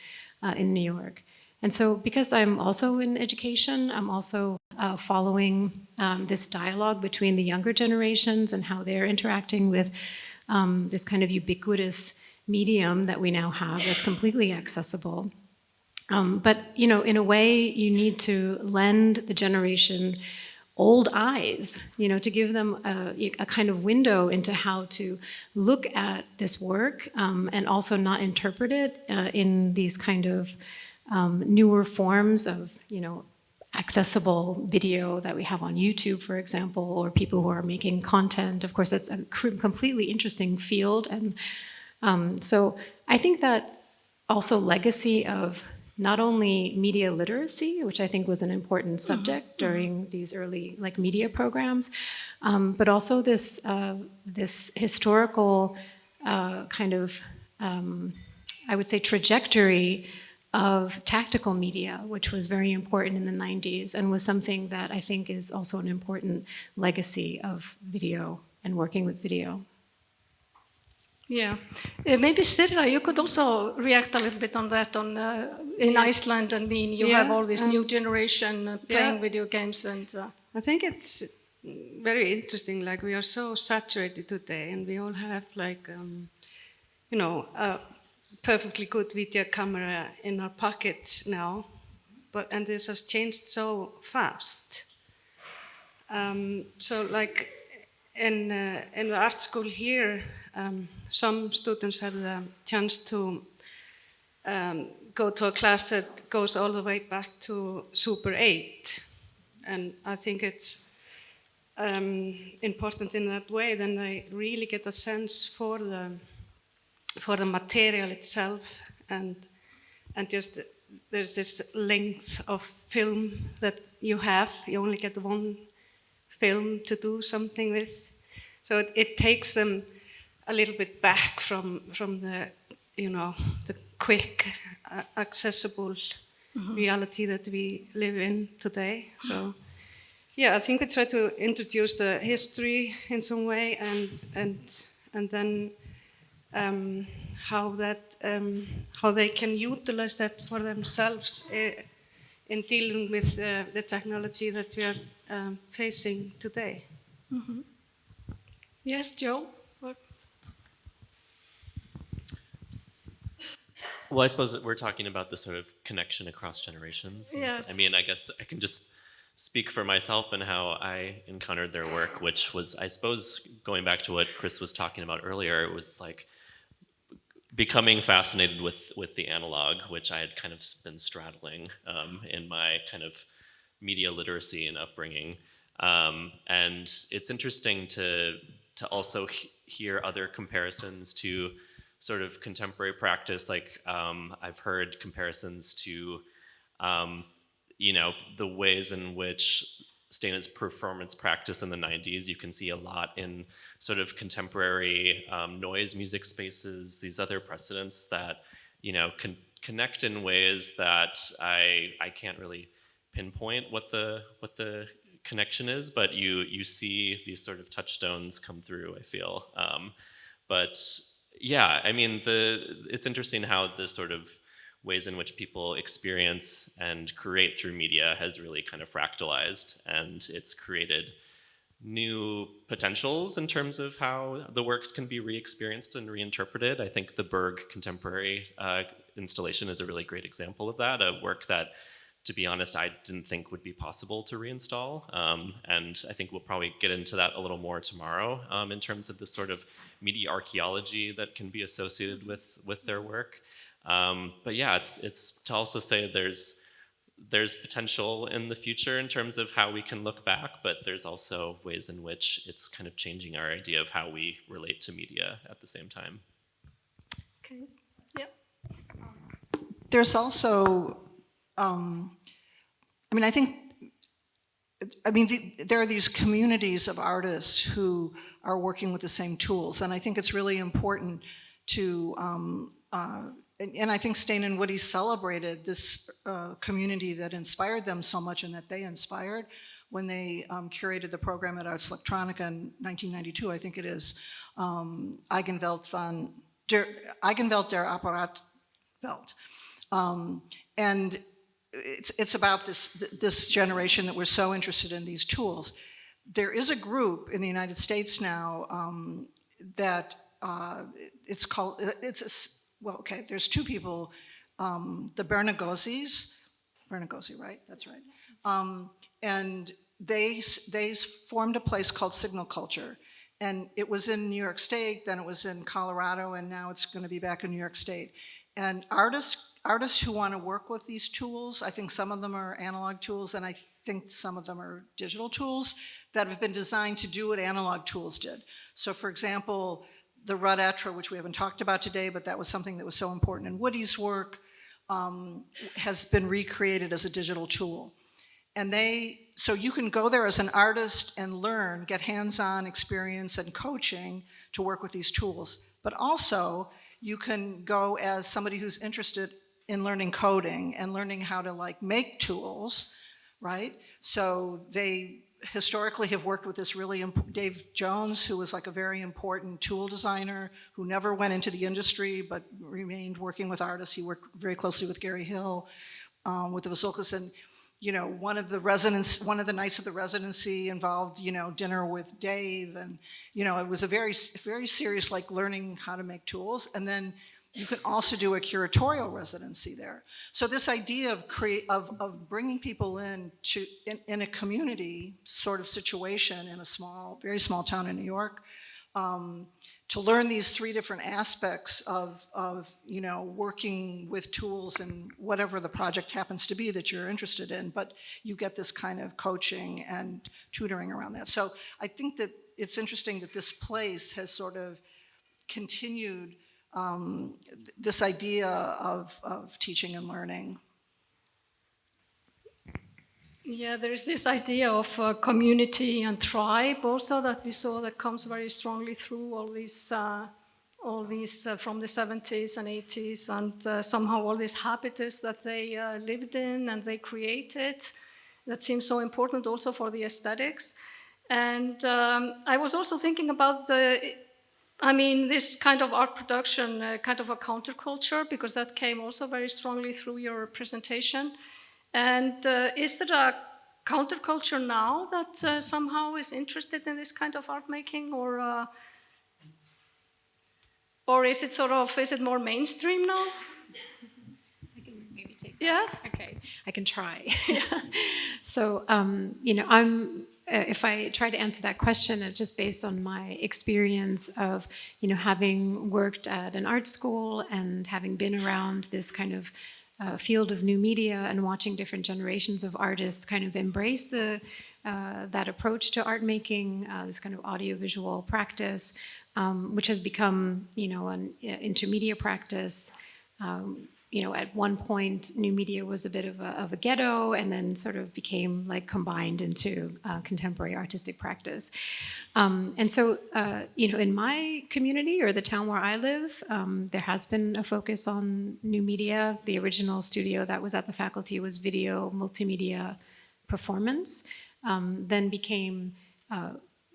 in New York. And so because I'm also in education, I'm also following this dialogue between the younger generations and how they're interacting with this kind of ubiquitous medium that we now have that's completely accessible. But in a way, you need to lend the generation old eyes, to give them a kind of window into how to look at this work and also not interpret it in these kind of newer forms of, accessible video that we have on YouTube, for example, or people who are making content. Of course, that's a completely interesting field. And so I think that also legacy of not only media literacy, which I think was an important subject during these early media programs, but also this historical kind of, I would say, trajectory of tactical media, which was very important in the 90s and was something that I think is also an important legacy of video and working with video. Yeah, maybe Sirra, you could also react a little bit on that. In Iceland, you have all this new generation playing video games, and I think it's very interesting. Like, we are so saturated today, and we all have a perfectly good video camera in our pockets now, and this has changed so fast. So like in the art school here, some students have the chance to go to a class that goes all the way back to Super 8. And I think it's important in that way. Then they really get a sense for the material itself, and just there's this length of film that you have. You only get one film to do something with. So it takes them a little bit back from the the quick, accessible reality that we live in today. So yeah, I think we try to introduce the history in some way, and then how they can utilize that for themselves in dealing with the technology that we are facing today. Mm-hmm. Yes, Joe? Well, I suppose that we're talking about the sort of connection across generations. Yes. I mean, I guess I can just speak for myself and how I encountered their work, which was, I suppose, going back to what Chris was talking about earlier, it was like becoming fascinated with the analog, which I had kind of been straddling in my kind of media literacy and upbringing. And it's interesting to also hear other comparisons to sort of contemporary practice. Like I've heard comparisons to, the ways in which Steina's performance practice in the 90s, you can see a lot in sort of contemporary noise music spaces, these other precedents that, can connect in ways that I can't really pinpoint what the connection is, but you see these sort of touchstones come through, I feel. But yeah, I mean, it's interesting how the sort of ways in which people experience and create through media has really kind of fractalized, and it's created new potentials in terms of how the works can be re-experienced and reinterpreted. I think the Berg Contemporary installation is a really great example of that, a work that, to be honest, I didn't think would be possible to reinstall. And I think we'll probably get into that a little more tomorrow in terms of this sort of media archaeology that can be associated with their work. But yeah, it's to also say there's potential in the future in terms of how we can look back, but there's also ways in which it's kind of changing our idea of how we relate to media at the same time. Okay, yep. There's also, I think I mean, there are these communities of artists who are working with the same tools, and I think it's really important to, and I think Steina and Woody celebrated this community that inspired them so much and that they inspired when they curated the program at Arts Electronica in 1992, I think it is, Eigenwelt der Apparatwelt. And it's about this generation that we're so interested in these tools. There is a group in the United States now that it's called, well, okay, there's two people, the Bernagozis, right? That's right. And they formed a place called Signal Culture. And it was in New York State, then it was in Colorado, and now it's going to be back in New York State. And artists who want to work with these tools, I think some of them are analog tools, and I think some of them are digital tools that have been designed to do what analog tools did. So for example, the Rudetra, which we haven't talked about today, but that was something that was so important in Woody's work, has been recreated as a digital tool. And so you can go there as an artist and learn, get hands-on experience and coaching to work with these tools. But also, you can go as somebody who's interested in learning coding and learning how to like make tools, right? So they historically have worked with this really, Dave Jones, who was like a very important tool designer who never went into the industry but remained working with artists. He worked very closely with Gary Hill, with the Vasulkas, and you know, one of the nights of the residency involved, you know, dinner with Dave, and you know, it was a very, very serious, like learning how to make tools. And then you can also do a curatorial residency there. So this idea of bringing people in in a community sort of situation in a very small town in New York, to learn these three different aspects of you know, working with tools and whatever the project happens to be that you're interested in, but you get this kind of coaching and tutoring around that. So I think that it's interesting that this place has sort of continued this idea of teaching and learning. Yeah, there's this idea of community and tribe also that we saw that comes very strongly through all these from the 70s and 80s, and somehow all these habitats that they lived in and they created. That seems so important also for the aesthetics. And I was also thinking about this kind of art production, kind of a counterculture, because that came also very strongly through your presentation. And is there a counterculture now that somehow is interested in this kind of art making, or is it is it more mainstream now? I can maybe take that. Yeah. Okay, I can try. So you know, if I try to answer that question, it's just based on my experience of, you know, having worked at an art school and having been around this kind of field of new media and watching different generations of artists kind of embrace that approach to art making, this kind of audiovisual practice, which has become, you know, an intermedia practice. You know, at one point, new media was a bit of a ghetto, and then sort of became like combined into contemporary artistic practice. And so, you know, in my community or the town where I live, there has been a focus on new media. The original studio that was at the faculty was video multimedia performance, then became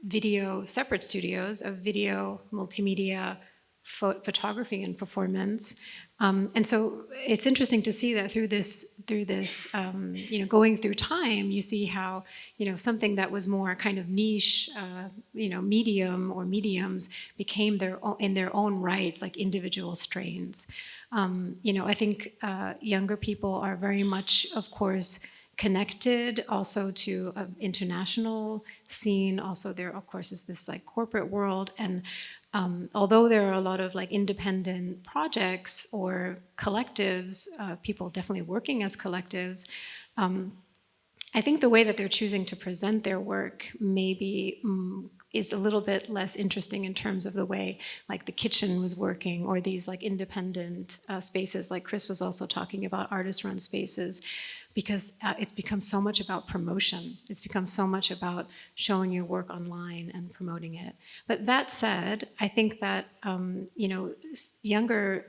video separate studios of video multimedia photography and performance. And so it's interesting to see that through this, you know, going through time, you see how, you know, something that was more kind of niche, you know, medium or mediums became in their own rights, like individual strains. You know, I think younger people are very much, of course, connected also to an international scene. Also, there, of course, is this like corporate world, and although there are a lot of like independent projects or collectives, people definitely working as collectives, I think the way that they're choosing to present their work maybe is a little bit less interesting in terms of the way like the kitchen was working, or these like independent spaces, like Chris was also talking about artist-run spaces. because it's become so much about promotion. It's become so much about showing your work online and promoting it. But that said, I think that younger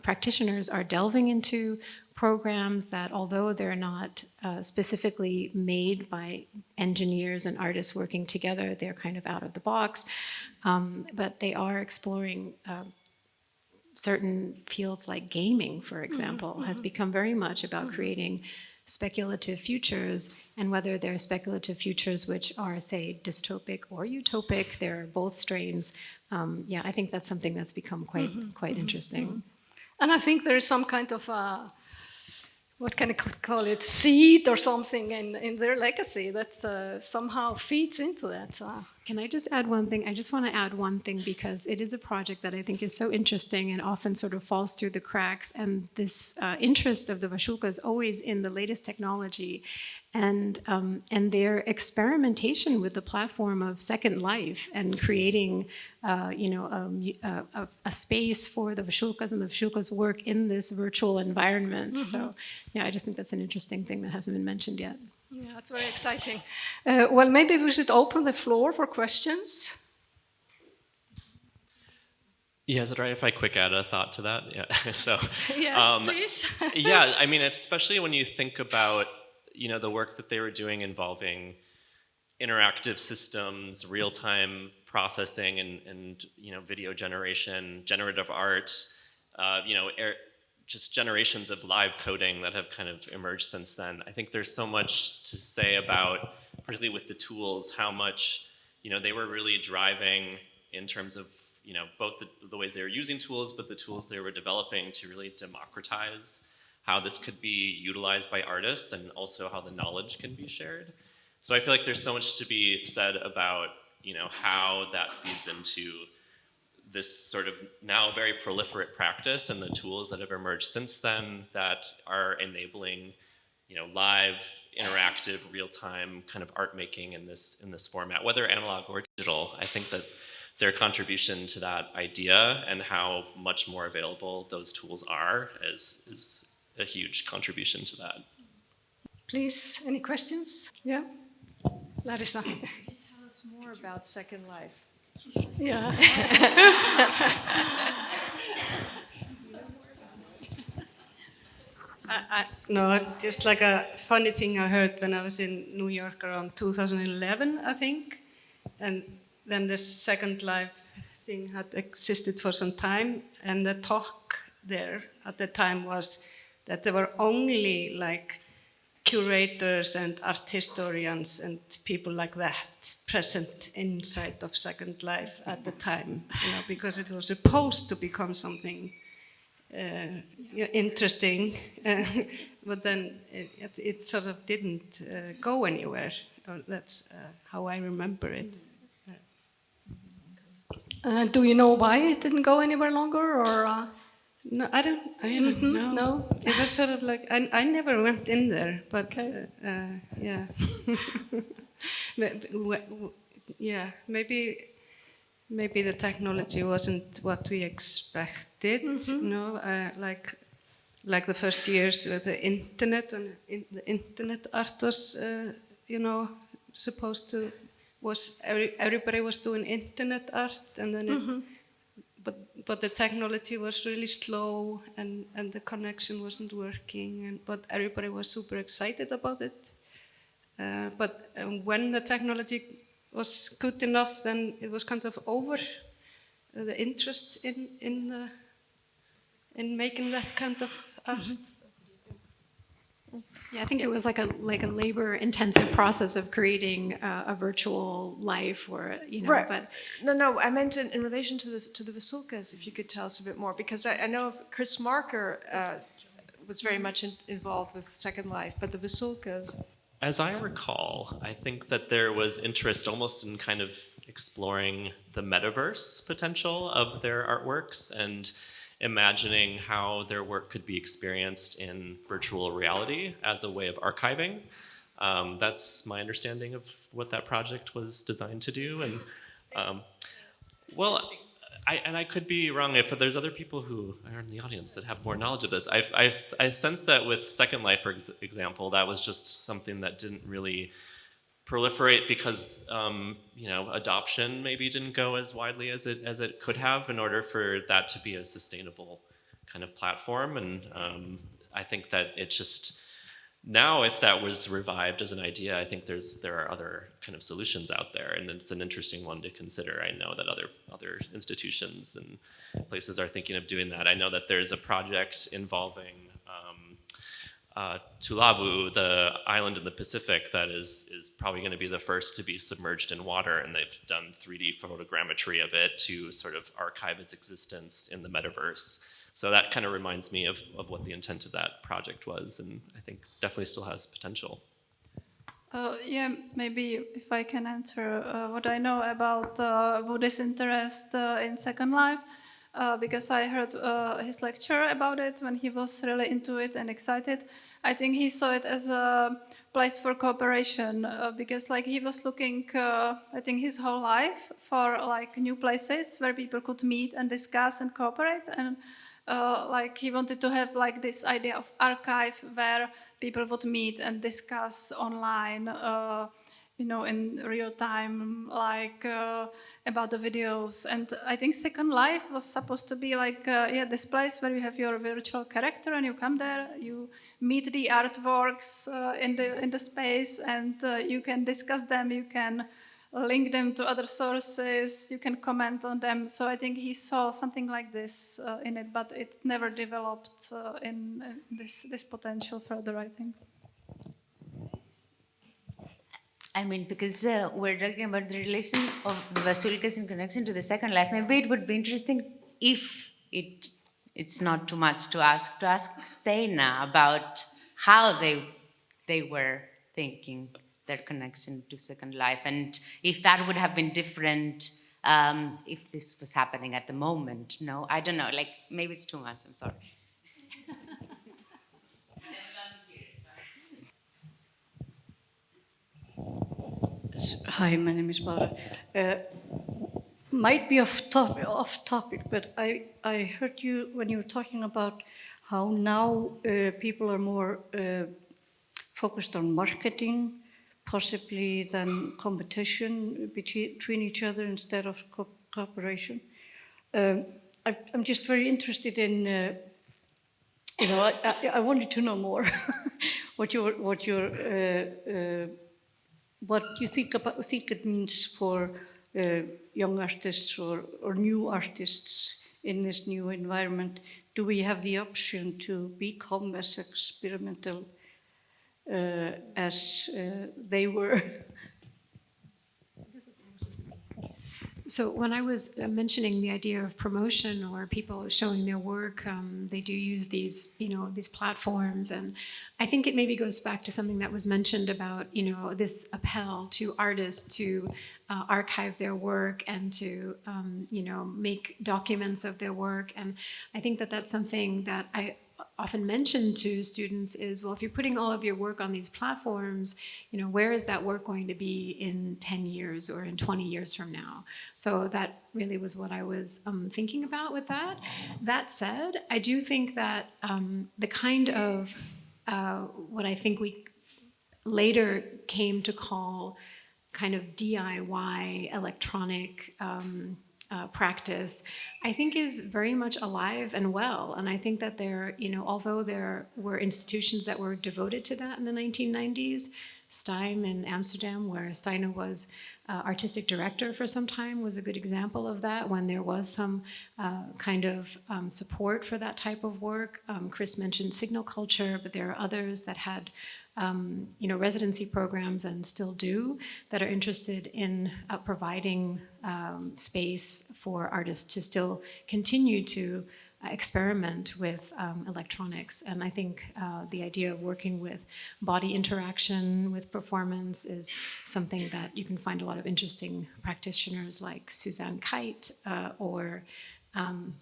practitioners are delving into programs that, although they're not specifically made by engineers and artists working together, they're kind of out of the box, but they are exploring certain fields like gaming, for example, has become very much about creating speculative futures, and whether they're speculative futures which are, say, dystopic or utopic, they're both strains. Yeah, I think that's something that's become quite interesting. And I think there's some kind of what can I call it, seed or something in their legacy that somehow feeds into that. Can I just add one thing? I just want to add one thing because it is a project that I think is so interesting and often sort of falls through the cracks. And this interest of the Vasulka is always in the latest technology and their experimentation with the platform of Second Life and creating, a space for the Vasulkas and the Vasulkas' work in this virtual environment. So, yeah, I just think that's an interesting thing that hasn't been mentioned yet. Yeah, it's very exciting. Well, maybe we should open the floor for questions. Yeah, is it right if I quick add a thought to that? Yeah. So. Yes, please. Yeah, I mean, especially when you think about the work that they were doing involving interactive systems, real-time processing, and video generation, generative art, just generations of live coding that have kind of emerged since then. I think there's so much to say about, particularly with the tools, how much they were really driving in terms of both the ways they were using tools, but the tools they were developing to really democratize how this could be utilized by artists and also how the knowledge can be shared. So I feel like there's so much to be said about how that feeds into this sort of now very proliferate practice and the tools that have emerged since then that are enabling live, interactive, real-time kind of art making in this format, whether analog or digital. I think that their contribution to that idea and how much more available those tools are is a huge contribution to that. Please, any questions? Yeah, Larisa. Can you tell us more about Second Life? Yeah. No, just like a funny thing I heard when I was in New York around 2011, I think. And then the Second Life thing had existed for some time. And the talk there at the time was that there were only like curators and art historians and people like that present inside of Second Life at the time, because it was supposed to become something interesting, but then it sort of didn't go anywhere. That's how I remember it. Do you know why it didn't go anywhere longer, or? No, I don't know. No? It was sort of like, I never went in there, but yeah. Yeah, maybe the technology wasn't what we expected, like the first years with the internet, and the internet art was, everybody was doing internet art, and then but the technology was really slow, and the connection wasn't working, but everybody was super excited about it. But when the technology was good enough, then it was kind of over, the interest in making that kind of art. Yeah, I think it was like a labor-intensive process of creating a virtual life, or Right. But No, I meant in relation to the Vasulkas. If you could tell us a bit more, because I know Chris Marker was very much involved with Second Life, but the Vasulkas. As I recall, I think that there was interest almost in kind of exploring the metaverse potential of their artworks and imagining how their work could be experienced in virtual reality as a way of archiving. That's my understanding of what that project was designed to do. And well, I could be wrong if there's other people who are in the audience that have more knowledge of this. I sense that with Second Life, for example, that was just something that didn't really proliferate because adoption maybe didn't go as widely as it could have in order for that to be a sustainable kind of platform. And I think that it just now, if that was revived as an idea, I think there are other kind of solutions out there, and it's an interesting one to consider. I know that other institutions and places are thinking of doing that. I know that there's a project involving Tuvalu, the island in the Pacific, that is probably going to be the first to be submerged in water, and they've done 3D photogrammetry of it to sort of archive its existence in the metaverse. So that kind of reminds me of what the intent of that project was, and I think definitely still has potential. Yeah, maybe if I can answer what I know about Woody's interest in Second Life, because I heard his lecture about it when he was really into it and excited. I think he saw it as a place for cooperation because like he was looking, I think his whole life for like new places where people could meet and discuss and cooperate, and like he wanted to have like this idea of archive where people would meet and discuss online, in real time, like about the videos. And I think Second Life was supposed to be like, this place where you have your virtual character and you come there, you meet the artworks in the space, and you can discuss them, you can link them to other sources, you can comment on them. So I think he saw something like this in it, but it never developed in this potential further, I think. I mean, because we're talking about the relation of the Vasulkas in connection to the Second Life, maybe it would be interesting if it's not too much to ask Steina about how they were thinking their connection to Second Life, and if that would have been different if this was happening at the moment. No, I don't know, like maybe it's too much, I'm sorry. Hi, my name is Barbara. Might be off topic, but I heard you when you were talking about how now people are more focused on marketing, possibly than competition between each other instead of cooperation. I'm just very interested in, I wanted to know more what you think it means for young artists or new artists in this new environment. Do we have the option to become as experimental as they were? So when I was mentioning the idea of promotion or people showing their work, they do use these platforms, and I think it maybe goes back to something that was mentioned about, this appel to artists to archive their work and to, make documents of their work. And I think that that's something that I often mention to students is, well, if you're putting all of your work on these platforms, where is that work going to be in 10 years or in 20 years from now? So that really was what I was thinking about with that. That said, I do think that the kind of what I think we later came to call kind of DIY electronic practice, I think is very much alive and well. And I think that although there were institutions that were devoted to that in the 1990s, Stein in Amsterdam, where Steina was artistic director for some time, was a good example of that, when there was some kind of support for that type of work. Chris mentioned signal culture, but there are others that had residency programs and still do, that are interested in providing space for artists to still continue to experiment with electronics. And I think the idea of working with body interaction with performance is something that you can find a lot of interesting practitioners like Suzanne Kite or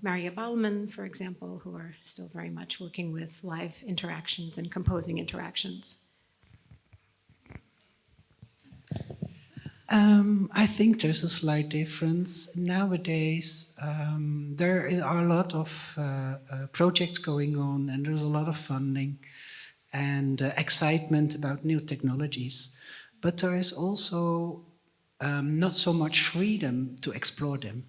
Maria Ballman, for example, who are still very much working with live interactions and composing interactions. I think there's a slight difference. Nowadays, there are a lot of projects going on, and there's a lot of funding and excitement about new technologies. But there is also not so much freedom to explore them.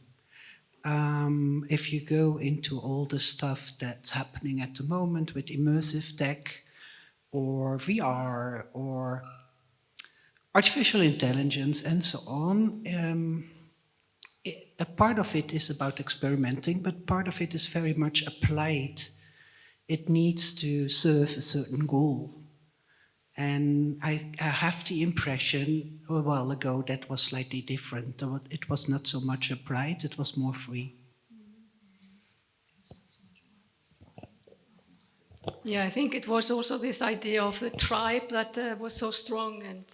If you go into all the stuff that's happening at the moment with immersive tech or VR or artificial intelligence and so on, a part of it is about experimenting, but part of it is very much applied. It needs to serve a certain goal. And I have the impression a while ago that was slightly different. It was not so much applied, it was more free. Yeah, I think it was also this idea of the tribe that was so strong, and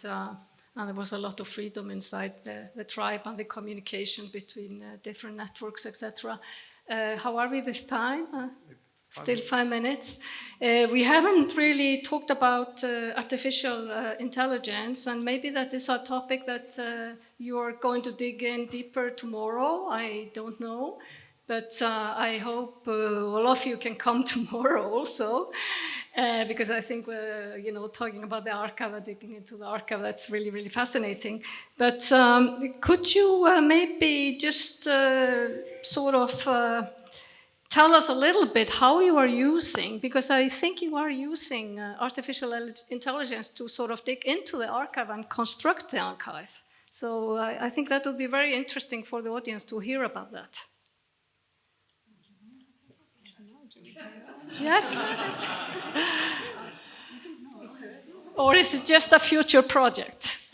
there was a lot of freedom inside the tribe and the communication between different networks, etc. How are we with time? Still 5 minutes. We haven't really talked about artificial intelligence, and maybe that is a topic that you are going to dig in deeper tomorrow. I don't know. But I hope all of you can come tomorrow also, because I think talking about the archive, digging into the archive, that's really, really fascinating. But could you maybe just sort of tell us a little bit how you are using, because I think you are using artificial intelligence to sort of dig into the archive and construct the archive. So I think that would be very interesting for the audience to hear about that. Yes? Or is it just a future project?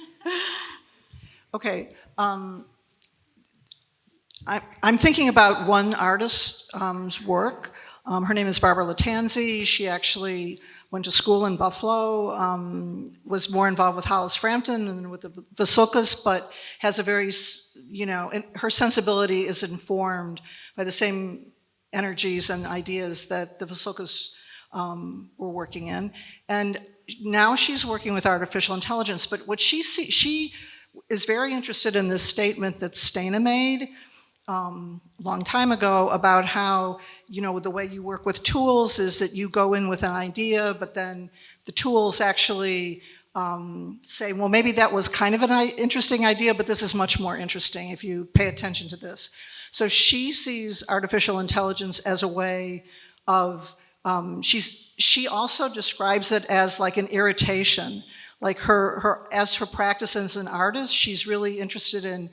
Okay. I'm thinking about one artist's work. Her name is Barbara Latanzi. She actually went to school in Buffalo, was more involved with Hollis Frampton and with the Vasulkas, but has a very, her sensibility is informed by the same energies and ideas that the Vasulkas were working in. And now she's working with artificial intelligence, but what she is very interested in this statement that Steina made long time ago about how, the way you work with tools is that you go in with an idea, but then the tools actually say, well, maybe that was kind of an interesting idea, but this is much more interesting if you pay attention to this. So she sees artificial intelligence as a way of, she also describes it as like an irritation. Like as her practice as an artist, she's really interested in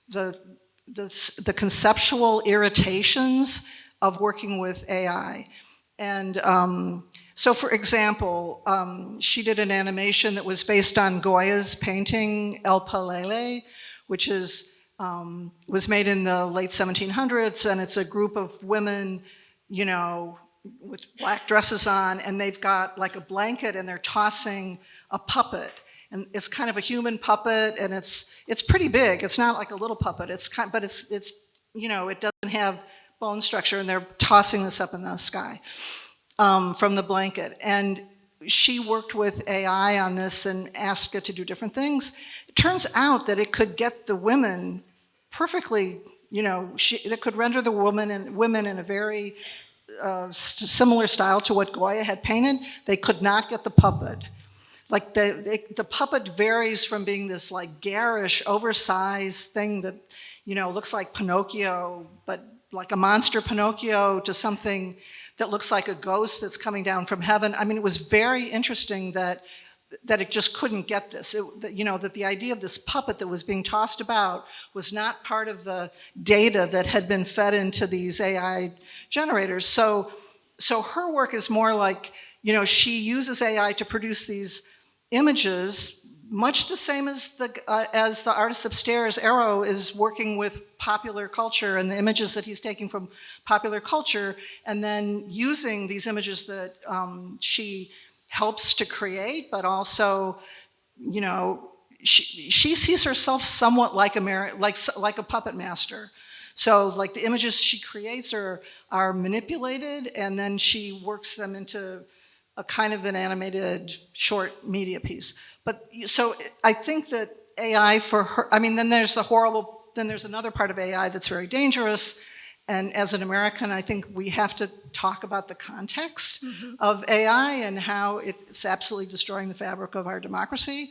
the conceptual irritations of working with AI. And so for example, she did an animation that was based on Goya's painting El Pelele, which was made in the late 1700s, and it's a group of women, with black dresses on, and they've got like a blanket and they're tossing a puppet. And it's kind of a human puppet, and it's pretty big. It's not like a little puppet. But it's it doesn't have bone structure, and they're tossing this up in the sky from the blanket. And she worked with AI on this and asked it to do different things. It turns out that it could get the women perfectly, it could render the women in a very similar style to what Goya had painted. They could not get the puppet. Like the puppet varies from being this like garish, oversized thing that, looks like Pinocchio, but like a monster Pinocchio, to something that looks like a ghost that's coming down from heaven. I mean, it was very interesting that it just couldn't get this. That the idea of this puppet that was being tossed about was not part of the data that had been fed into these AI generators. So her work is more like, she uses AI to produce these images, much the same as the artist upstairs, Arrow, is working with popular culture and the images that he's taking from popular culture, and then using these images that she helps to create, but also, she sees herself somewhat like a puppet master. So like the images she creates are manipulated, and then she works them into a kind of an animated short media piece. But so I think that AI for her, then there's another part of AI that's very dangerous. And as an American, I think we have to talk about the context of AI and how it's absolutely destroying the fabric of our democracy.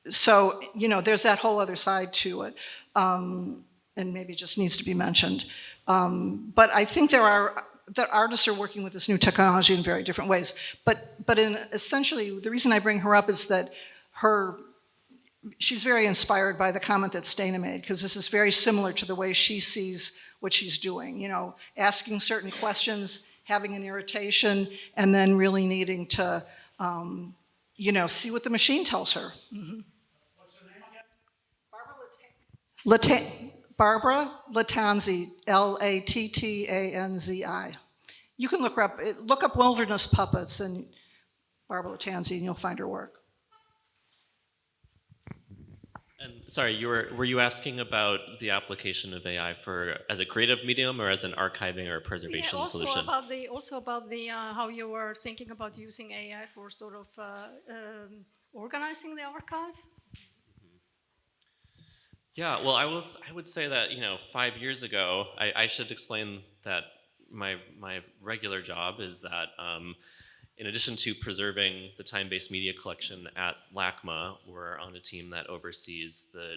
So, there's that whole other side to it, and maybe just needs to be mentioned. But I think that artists are working with this new technology in very different ways. But essentially, the reason I bring her up is that she's very inspired by the comment that Steina made, because this is very similar to the way she sees what she's doing, asking certain questions, having an irritation, and then really needing to, see what the machine tells her. What's her name again? Barbara Lattanzi, Lattanzi. You can look up Wilderness Puppets and Barbara Lattanzi, and you'll find her work. And sorry, were you asking about the application of AI as a creative medium or as an archiving or preservation solution? Also about the how you were thinking about using AI for sort of organizing the archive. Yeah, well, I would say that 5 years ago, I should explain that my regular job is that in addition to preserving the time-based media collection at LACMA, we're on a team that oversees the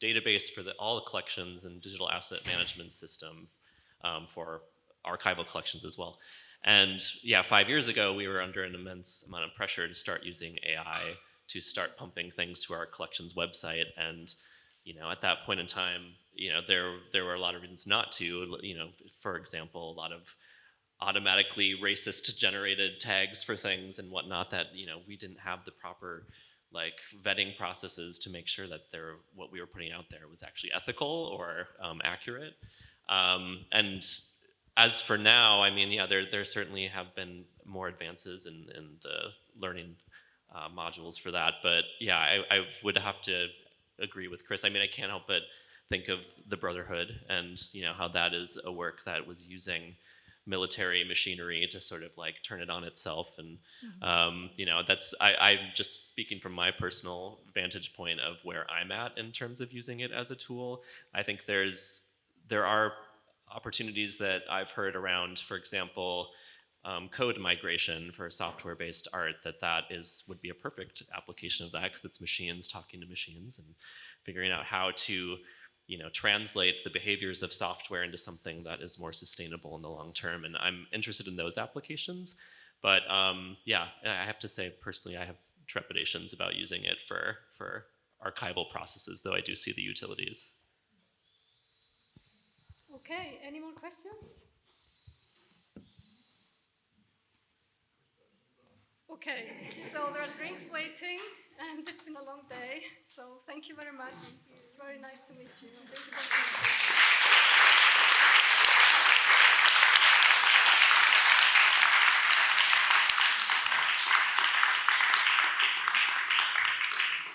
database for all the collections and digital asset management system for archival collections as well. And yeah, 5 years ago, we were under an immense amount of pressure to start using AI to start pumping things to our collections website. And at that point in time, there were a lot of reasons not to. For example, a lot of automatically racist generated tags for things and whatnot that we didn't have the proper vetting processes to make sure that what we were putting out there was actually ethical or accurate. And as for now, there certainly have been more advances in the learning modules for that. But yeah, I would have to agree with Chris. I can't help but think of the Brotherhood and how that is a work that was using military machinery to sort of turn it on itself. And I'm just speaking from my personal vantage point of where I'm at in terms of using it as a tool. I think there are opportunities that I've heard around, for example, code migration for software-based art, that would be a perfect application of that, because it's machines talking to machines and figuring out how to translate the behaviors of software into something that is more sustainable in the long term. And I'm interested in those applications. But yeah, I have to say personally, I have trepidations about using it for archival processes, though I do see the utilities. Okay, any more questions? Okay, so there are drinks waiting, and it's been a long day, so thank you very much. It's very nice to meet you. Thank you very much.